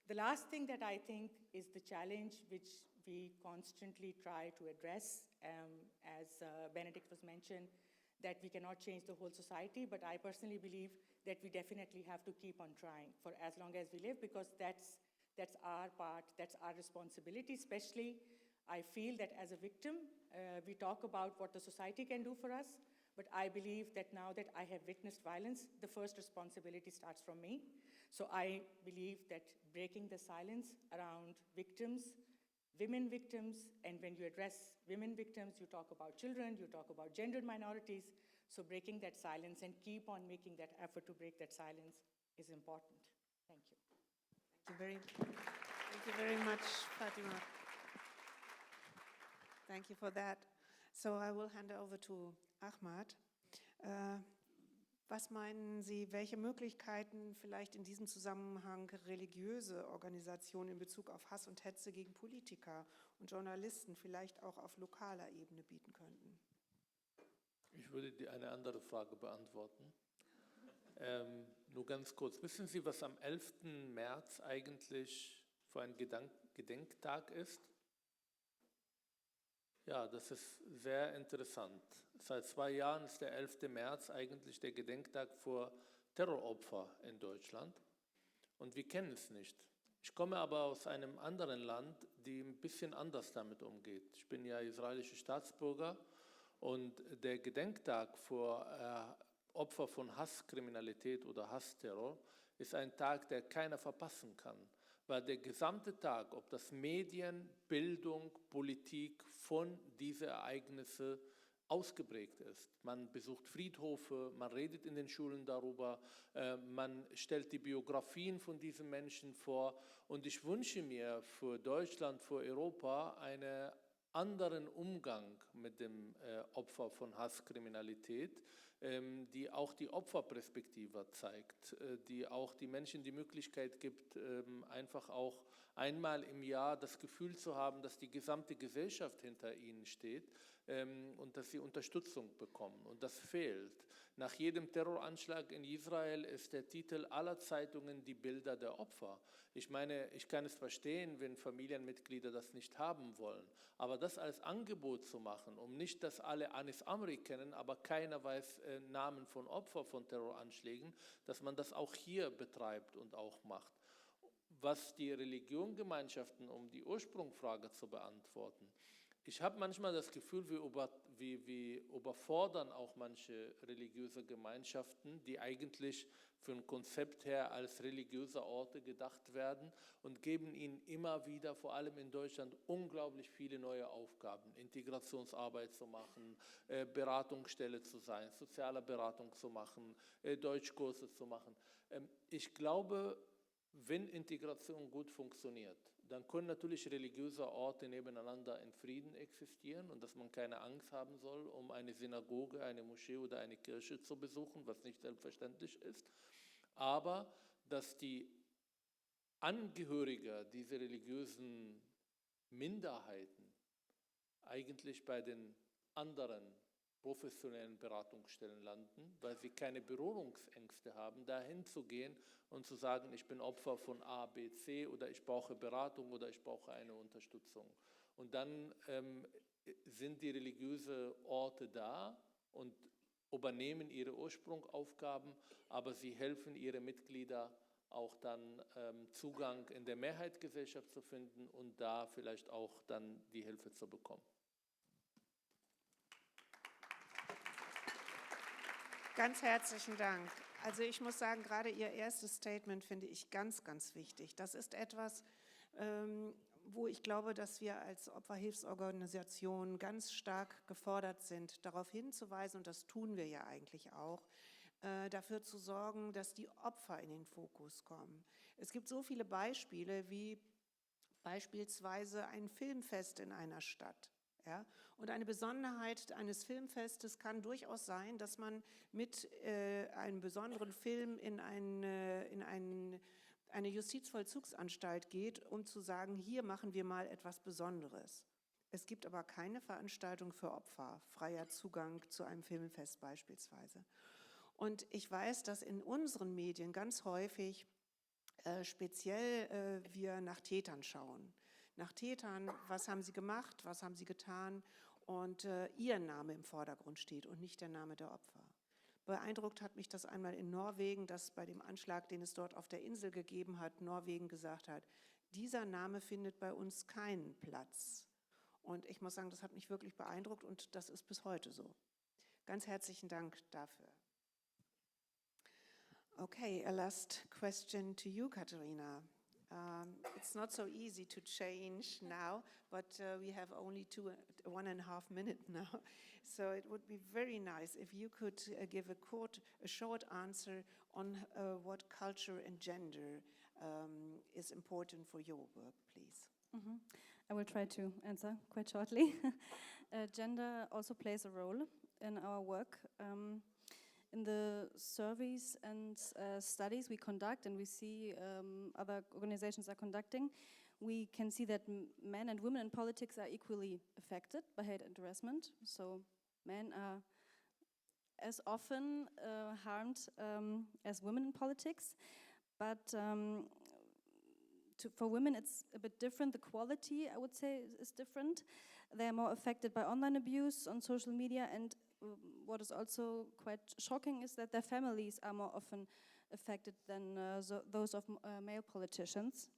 The last thing that I think is the challenge which we constantly try to address, as Benedict was mentioned, that we cannot change the whole society, but I personally believe that we definitely have to keep on trying for as long as we live, because that's our part, that's our responsibility. Especially, I feel that as a victim, we talk about what the society can do for us, but I believe that now that I have witnessed violence, the first responsibility starts from me. So I believe that breaking the silence around victims, women victims, and when you address women victims, you talk about children, you talk about gendered minorities. So breaking that silence and keep on making that effort to break that silence is important. Thank you. Thank you very much, Fatima. Thank you for that. So I will hand over to Ahmad. Was meinen Sie, welche Möglichkeiten vielleicht in diesem Zusammenhang religiöse Organisationen in Bezug auf Hass und Hetze gegen Politiker und Journalisten vielleicht auch auf lokaler Ebene bieten könnten? Ich würde dir eine andere Frage beantworten. Nur ganz kurz. Wissen Sie, was am 11. März eigentlich für ein Gedenktag ist? Ja, das ist sehr interessant. Seit 2 Jahren ist der 11. März eigentlich der Gedenktag für Terroropfer in Deutschland. Und wir kennen es nicht. Ich komme aber aus einem anderen Land, die ein bisschen anders damit umgeht. Ich bin ja israelischer Staatsbürger und der Gedenktag für Opfer von Hasskriminalität oder Hassterror ist ein Tag, der keiner verpassen kann. Weil der gesamte Tag, ob das Medien, Bildung, Politik von diesen Ereignissen ausgeprägt ist. Man besucht Friedhöfe, man redet in den Schulen darüber, man stellt die Biografien von diesen Menschen vor. Und ich wünsche mir für Deutschland, für Europa einen anderen Umgang mit dem Opfer von Hasskriminalität, die auch die Opferperspektive zeigt, die auch die Menschen die Möglichkeit gibt, einfach auch einmal im Jahr das Gefühl zu haben, dass die gesamte Gesellschaft hinter ihnen steht und dass sie Unterstützung bekommen. Und das fehlt. Nach jedem Terroranschlag in Israel ist der Titel aller Zeitungen die Bilder der Opfer. Ich meine, ich kann es verstehen, wenn Familienmitglieder das nicht haben wollen. Aber das als Angebot zu machen, um nicht, dass alle Anis Amri kennen, aber keiner weiß Namen von Opfern von Terroranschlägen, dass man das auch hier betreibt und auch macht. Was die Religiongemeinschaften, um die Ursprungsfrage zu beantworten, ich habe manchmal das Gefühl, wir überfordern auch manche religiöse Gemeinschaften, die eigentlich für ein Konzept her als religiöse Orte gedacht werden und geben ihnen immer wieder, vor allem in Deutschland, unglaublich viele neue Aufgaben. Integrationsarbeit zu machen, Beratungsstelle zu sein, soziale Beratung zu machen, Deutschkurse zu machen. Ich glaube, wenn Integration gut funktioniert, dann können natürlich religiöse Orte nebeneinander in Frieden existieren und dass man keine Angst haben soll, um eine Synagoge, eine Moschee oder eine Kirche zu besuchen, was nicht selbstverständlich ist. Aber dass die Angehörige dieser religiösen Minderheiten eigentlich bei den anderen professionellen Beratungsstellen landen, weil sie keine Berührungsängste haben, dahin zu gehen und zu sagen, ich bin Opfer von A, B, C oder ich brauche Beratung oder ich brauche eine Unterstützung. Und dann sind die religiösen Orte da und übernehmen ihre Ursprungsaufgaben, aber sie helfen ihre Mitglieder auch dann Zugang in der Mehrheitsgesellschaft zu finden und da vielleicht auch dann die Hilfe zu bekommen. Ganz herzlichen Dank. Also ich muss sagen, gerade Ihr erstes Statement finde ich ganz, ganz wichtig. Das ist etwas, wo ich glaube, dass wir als Opferhilfsorganisation ganz stark gefordert sind, darauf hinzuweisen, und das tun wir ja eigentlich auch, dafür zu sorgen, dass die Opfer in den Fokus kommen. Es gibt so viele Beispiele, wie beispielsweise ein Filmfest in einer Stadt. Ja? Und eine Besonderheit eines Filmfestes kann durchaus sein, dass man mit einem besonderen Film in eine Justizvollzugsanstalt geht, um zu sagen, hier machen wir mal etwas Besonderes. Es gibt aber keine Veranstaltung für Opfer, freier Zugang zu einem Filmfest beispielsweise. Und ich weiß, dass in unseren Medien ganz häufig speziell wir nach Tätern schauen. Nach Tätern, was haben sie gemacht, was haben sie getan und ihr Name im Vordergrund steht und nicht der Name der Opfer. Beeindruckt hat mich das einmal in Norwegen, dass bei dem Anschlag, den es dort auf der Insel gegeben hat, Norwegen gesagt hat, dieser Name findet bei uns keinen Platz. Und ich muss sagen, das hat mich wirklich beeindruckt und das ist bis heute so. Ganz herzlichen Dank dafür. Okay, a last question to you, Katarzyna. It's not so easy to change now, but we have only 1.5 minutes now. So it would be very nice if you could give a short answer on what culture and gender is important for your work, please. Mm-hmm. I will try to answer quite shortly. Gender also plays a role in our work. In the surveys and studies we conduct, and we see other organizations are conducting, we can see that men and women in politics are equally affected by hate and harassment. So men are as often harmed as women in politics, but for women it's a bit different. The quality, I would say, is different. They are more affected by online abuse on social media, and what is also quite shocking is that their families are more often affected than those of male politicians.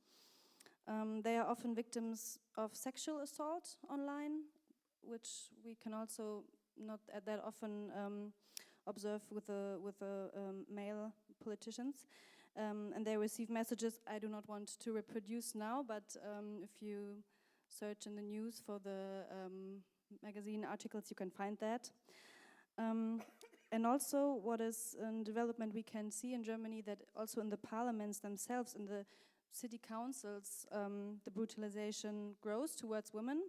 They are often victims of sexual assault online, which we can also not that often observe with the male politicians. And they receive messages I do not want to reproduce now, but if you search in the news for the magazine articles, you can find that. And also what is in development we can see in Germany, that also in the parliaments themselves, in the city councils, the brutalization grows towards women.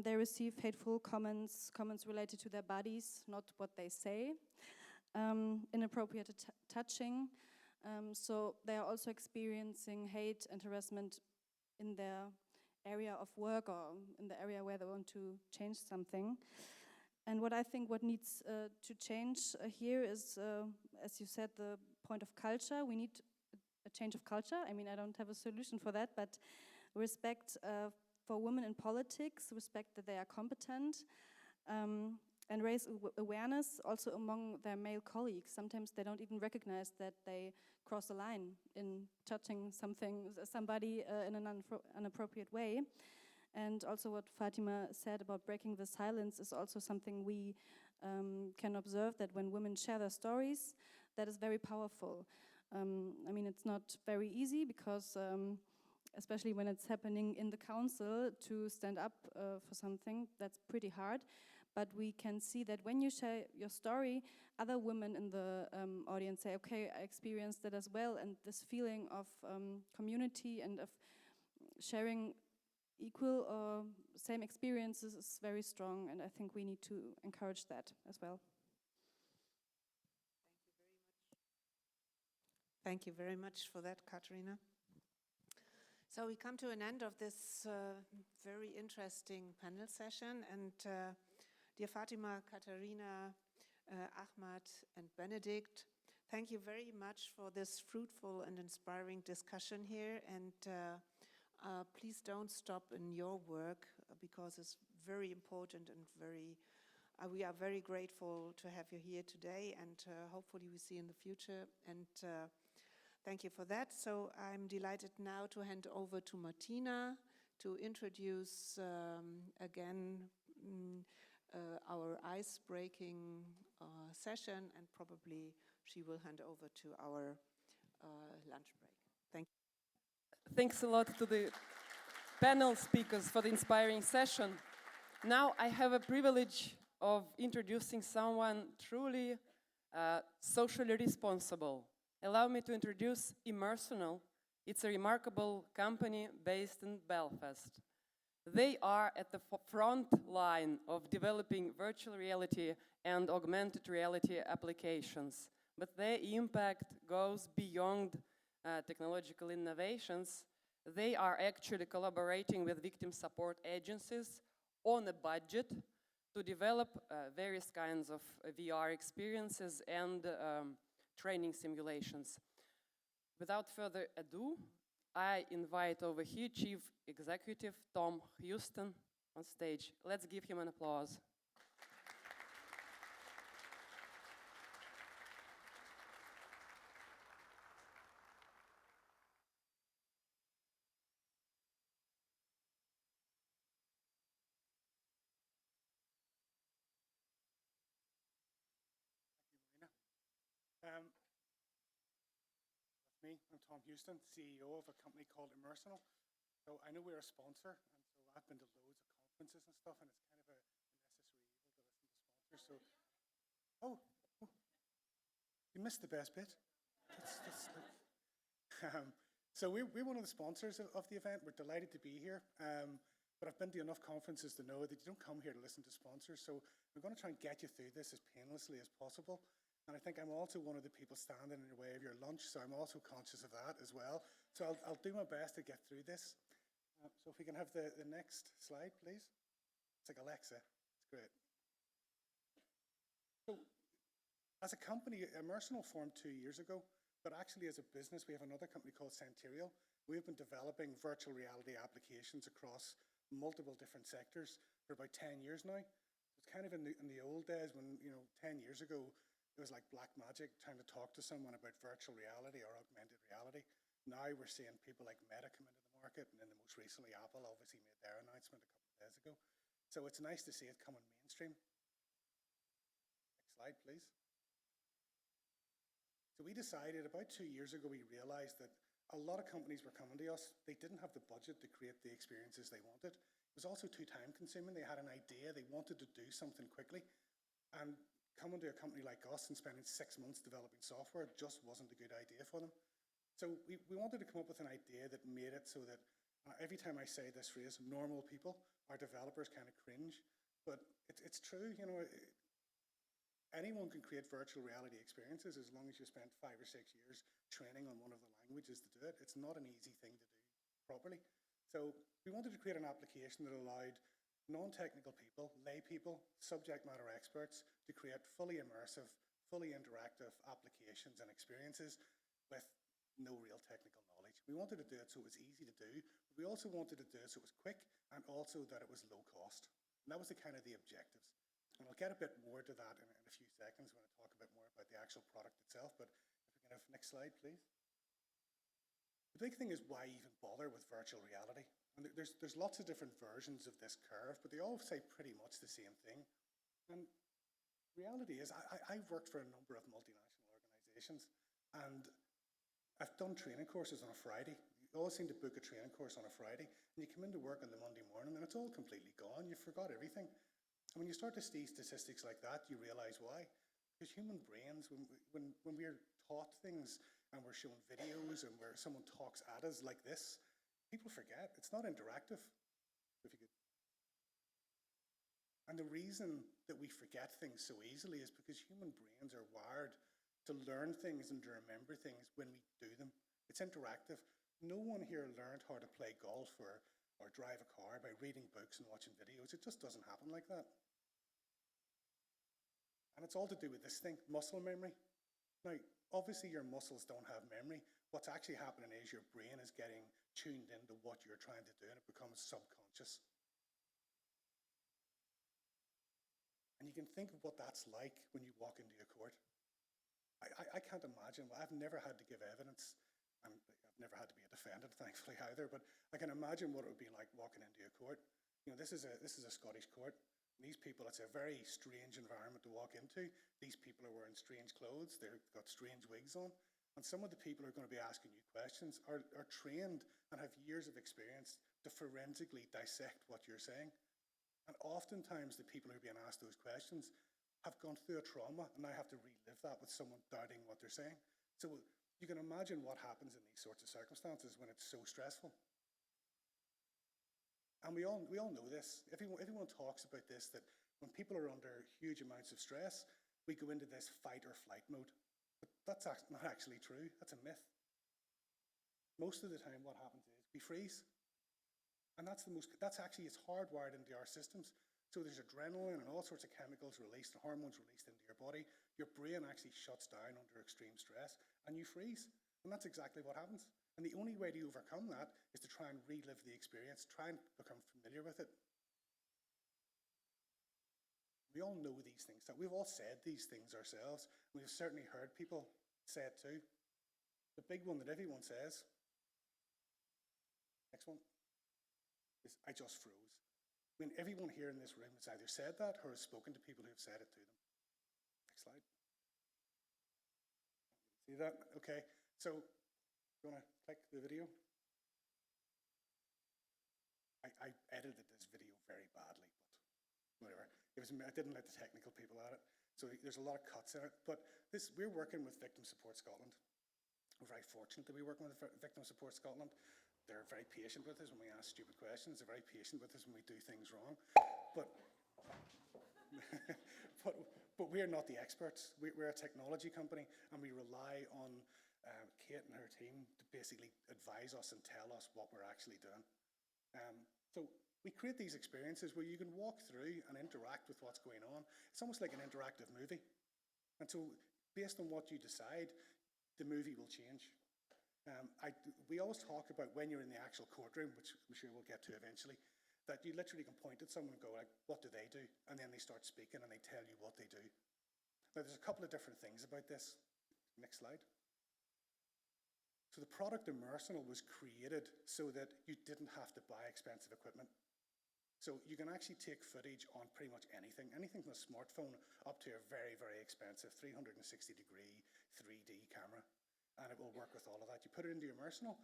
They receive hateful comments related to their bodies, not what they say, inappropriate touching. So they are also experiencing hate and harassment in their area of work or in the area where they want to change something. And what I think what needs to change here is, as you said, the point of culture. We need a change of culture. I mean, I don't have a solution for that, but respect for women in politics, respect that they are competent, and raise awareness also among their male colleagues. Sometimes they don't even recognize that they cross a line in touching somebody in an inappropriate way. And also what Fatima said about breaking the silence is also something we can observe, that when women share their stories, that is very powerful. I mean, it's not very easy because especially when it's happening in the council, to stand up for something, that's pretty hard. But we can see that when you share your story, other women in the audience say, okay, I experienced that as well, and this feeling of community and of sharing equal or same experiences is very strong, and I think we need to encourage that as well. Thank you very much for that, Katarzyna. So we come to an end of this very interesting panel session, and dear Fatima, Katarzyna, Ahmad, and Benedikt, thank you very much for this fruitful and inspiring discussion here, and please don't stop in your work because it's very important and we are very grateful to have you here today, and hopefully we see you in the future, and thank you for that. So I'm delighted now to hand over to Martina to introduce again our ice-breaking session, and probably she will hand over to our lunch break. Thank you. Thanks a lot to the panel speakers for the inspiring session. Now I have a privilege of introducing someone truly socially responsible. Allow me to introduce Immersonal. It's a remarkable company based in Belfast. They are at the front line of developing virtual reality and augmented reality applications, but their impact goes beyond technological innovations. They are actually collaborating with victim support agencies on a budget to develop various kinds of VR experiences and training simulations. Without further ado, I invite over here Chief Executive Tom Houston on stage. Let's give him an applause. That's me. I'm Tom Houston, CEO of a company called Immersional. So I know we're a sponsor, and so I've been to loads of conferences and stuff, and it's kind of a necessary evil to listen to sponsors. So, you missed the best bit. So we're one of the sponsors of the event. We're delighted to be here. But I've been to enough conferences to know that you don't come here to listen to sponsors. So I'm going to try and get you through this as painlessly as possible. And I think I'm also one of the people standing in the way of your lunch, so I'm also conscious of that as well. So I'll do my best to get through this. So if we can have the next slide, please. It's like Alexa. It's great. So as a company, Immersional formed 2 years ago, but actually as a business, we have another company called Centurial. We've been developing virtual reality applications across multiple different sectors for about 10 years now. So it's kind of in the old days when, 10 years ago, it was like black magic trying to talk to someone about virtual reality or augmented reality. Now we're seeing people like Meta come into the market, and then most recently Apple obviously made their announcement a couple of days ago. So it's nice to see it coming mainstream. Next slide, please. So we decided about 2 years ago, we realized that a lot of companies were coming to us. They didn't have the budget to create the experiences they wanted. It was also too time consuming. They had an idea, they wanted to do something quickly. And coming to a company like us and spending 6 months developing software just wasn't a good idea for them. So we wanted to come up with an idea that made it so that every time I say this phrase, normal people, our developers kind of cringe. But it's true, anyone can create virtual reality experiences as long as you spend 5 or 6 years training on one of the languages to do it. It's not an easy thing to do properly. So we wanted to create an application that allowed non-technical people, lay people, subject matter experts to create fully immersive, fully interactive applications and experiences with no real technical knowledge. We wanted to do it so it was easy to do, but we also wanted to do it so it was quick and also that it was low cost. And that was the objectives. And I'll get a bit more to that in a few seconds when I talk a bit more about the actual product itself, but if we can have next slide, please. The big thing is why even bother with virtual reality? And there's lots of different versions of this curve, but they all say pretty much the same thing. And reality is, I've worked for a number of multinational organizations, and I've done training courses on a Friday. You always seem to book a training course on a Friday, and you come into work on the Monday morning, and it's all completely gone. You forgot everything. And when you start to see statistics like that, you realize why. Because human brains, when we're taught things, and we're shown videos, and where someone talks at us like this, people forget. It's not interactive. If you could. And the reason that we forget things so easily is because human brains are wired to learn things and to remember things when we do them. It's interactive. No one here learned how to play golf or drive a car by reading books and watching videos. It just doesn't happen like that. And it's all to do with this thing, muscle memory. Now, obviously your muscles don't have memory. What's actually happening is your brain is getting tuned into what you're trying to do, and it becomes subconscious. And you can think of what that's like when you walk into a court. I can't imagine. I've never had to give evidence, and I've never had to be a defendant, thankfully, either, but I can imagine what it would be like walking into a court. This is a Scottish court. These people, it's a very strange environment to walk into. These people are wearing strange clothes. They've got strange wigs on. And some of the people who are going to be asking you questions are trained and have years of experience to forensically dissect what you're saying. And oftentimes the people who are being asked those questions have gone through a trauma, and I have to relive that with someone doubting what they're saying. So you can imagine what happens in these sorts of circumstances when it's so stressful. And we all know this. Everyone talks about this, that when people are under huge amounts of stress, we go into this fight or flight mode. But that's not actually true. That's a myth. Most of the time what happens is we freeze. And that's actually, it's hardwired into our systems. So there's adrenaline and all sorts of chemicals released, and hormones released into your body. Your brain actually shuts down under extreme stress, and you freeze. And that's exactly what happens. And the only way to overcome that is to try and relive the experience, try and become familiar with it. We all know these things. We've all said these things ourselves. We've certainly heard people say it too. The big one that everyone says, next one, is I just froze. I mean, everyone here in this room has either said that or has spoken to people who have said it to them. Next slide. See that? Okay. So, you want to click the video? I edited this video very badly, but whatever. I didn't let the technical people at it. So there's a lot of cuts in it. But we're working with Victim Support Scotland. We're very fortunate to be working with Victim Support Scotland. They're very patient with us when we ask stupid questions. They're very patient with us when we do things wrong. But, but we're not the experts. We're a technology company, and we rely on Kate and her team to basically advise us and tell us what we're actually doing. So we create these experiences where you can walk through and interact with what's going on. It's almost like an interactive movie. And so based on what you decide, the movie will change. We always talk about when you're in the actual courtroom, which I'm sure we'll get to eventually, that you literally can point at someone and go like, what do they do? And then they start speaking and they tell you what they do. Now there's a couple of different things about this. Next slide. So the product Immersional was created so that you didn't have to buy expensive equipment. So you can actually take footage on pretty much anything from a smartphone up to a very, very expensive 360-degree 3D camera. And it will work with all of that. You put it into Immersional,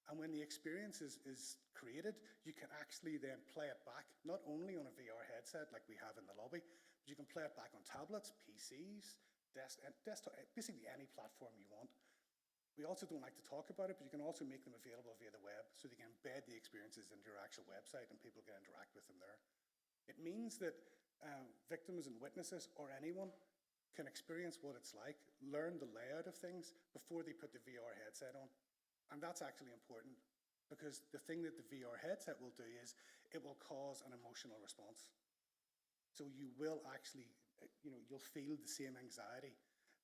and when the experience is created, you can actually then play it back, not only on a VR headset like we have in the lobby, but you can play it back on tablets, PCs, desktop, basically any platform you want. We also don't like to talk about it, but you can also make them available via the web, so you can embed the experiences into your actual website and people can interact with them there. It means that victims and witnesses, or anyone, can experience what it's like, learn the layout of things before they put the VR headset on. And that's actually important, because the thing that the VR headset will do is it will cause an emotional response. So you will actually, you'll feel the same anxiety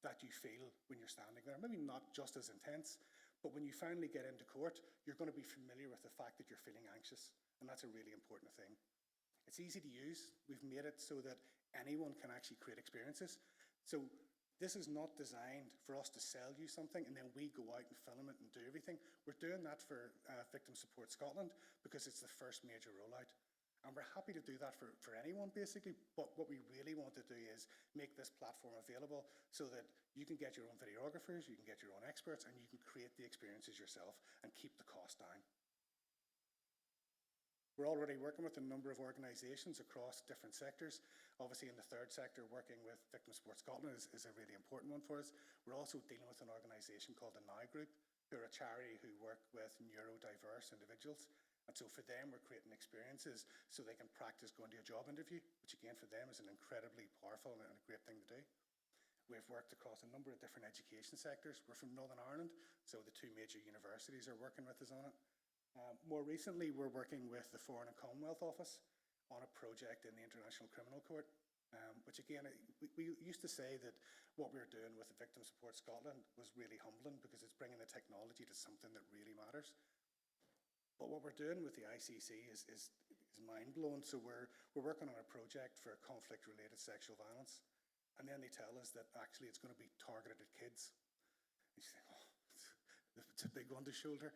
that you feel when you're standing there. Maybe not just as intense, but when you finally get into court, you're going to be familiar with the fact that you're feeling anxious. And that's a really important thing. It's easy to use. We've made it so that anyone can actually create experiences. So this is not designed for us to sell you something and then we go out and film it and do everything. We're doing that for Victim Support Scotland because it's the first major rollout. And we're happy to do that for anyone, basically. But what we really want to do is make this platform available so that you can get your own videographers, you can get your own experts, and you can create the experiences yourself and keep the cost down. We're already working with a number of organisations across different sectors. Obviously, in the third sector, working with Victim Support Scotland is a really important one for us. We're also dealing with an organisation called the Now Group, who are a charity who work with neurodiverse individuals. And so for them, we're creating experiences so they can practice going to a job interview, which again for them is an incredibly powerful and a great thing to do. We've worked across a number of different education sectors. We're from Northern Ireland, so the two major universities are working with us on it. More recently, we're working with the Foreign and Commonwealth Office on a project in the International Criminal Court, which again, we used to say that what we were doing with the Victim Support Scotland was really humbling because it's bringing the technology to something that really matters. But what we're doing with the ICC is mind-blowing. So we're working on a project for conflict-related sexual violence, and then they tell us that actually it's going to be targeted at kids. And you think, oh, it's a big one to shoulder.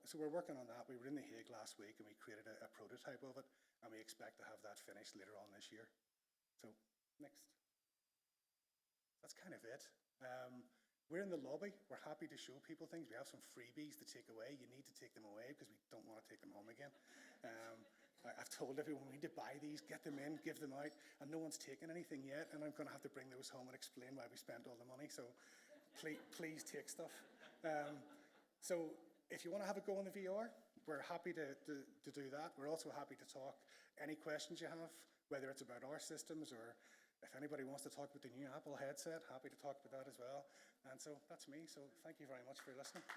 So we're working on that. We were in The Hague last week and we created a prototype of it, and we expect to have that finished later on this year. So next. That's kind of it. We're in the lobby. We're happy to show people things. We have some freebies to take away. You need to take them away because we don't want to take them home again. I've told everyone we need to buy these, get them in, give them out, and no one's taken anything yet, and I'm going to have to bring those home and explain why we spent all the money. So please take stuff. So if you want to have a go in the VR, we're happy to do that. We're also happy to talk any questions you have, whether it's about our systems or if anybody wants to talk about the new Apple headset, happy to talk about that as well. And so that's me. So thank you very much for listening.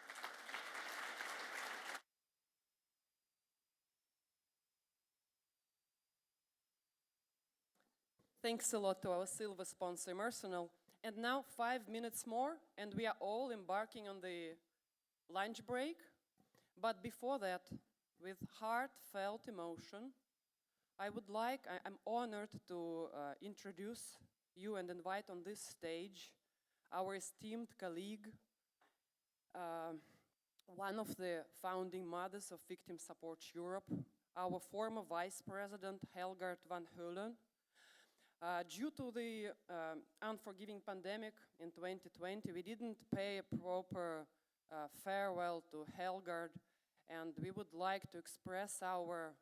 Thanks a lot to our silver sponsor, Mercenal. And now 5 minutes more, and we are all embarking on the lunch break. But before that, with heartfelt emotion, I'm honored to introduce you and invite on this stage our esteemed colleague, one of the founding mothers of Victim Support Europe, our former Vice President, Helgard van Heulen. Due to the unforgiving pandemic in 2020, we didn't pay a proper farewell to Helgard, and we would like to express our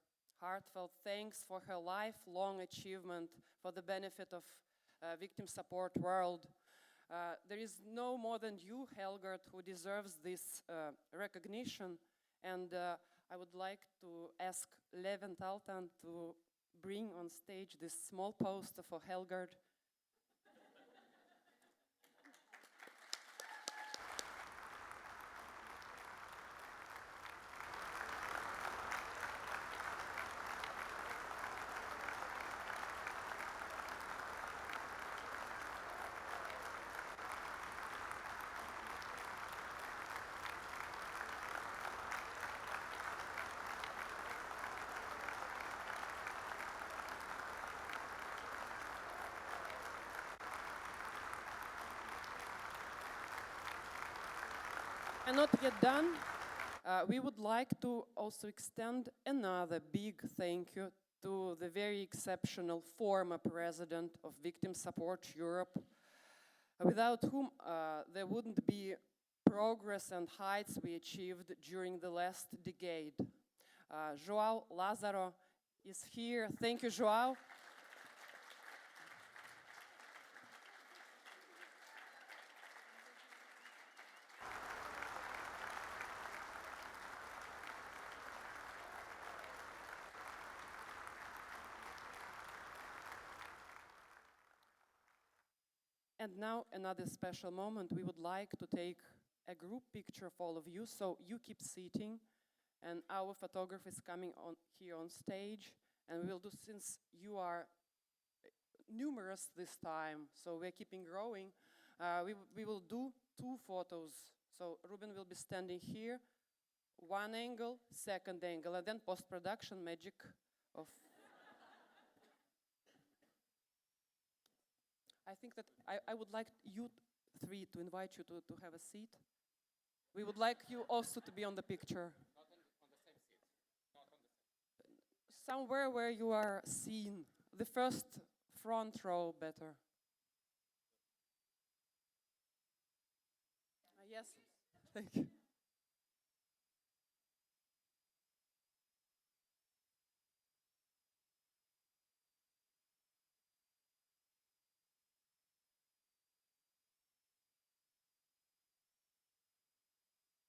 heartfelt thanks for her lifelong achievement for the benefit of victim support world. There is no more than you, Helgard, who deserves this recognition, and I would like to ask Leven Taltan to bring on stage this small poster for Helgard. And not yet done, we would like to also extend another big thank you to the very exceptional former president of Victim Support Europe, without whom there wouldn't be progress and heights we achieved during the last decade. João Lázaro is here. Thank you, João. And now another special moment. We would like to take a group picture of all of you, so you keep sitting, and our photographer is coming on here on stage, and we will do, since you are numerous this time, so we're keeping growing, we will do 2 photos. So Ruben will be standing here, 1 angle, 2nd angle, and then post-production magic of I think that I would like you 3 to invite you to have a seat. We would like you also to be on the picture. Not on the same seat. Not on the same. Somewhere where you are seen. The first front row better. Yes. Thank you.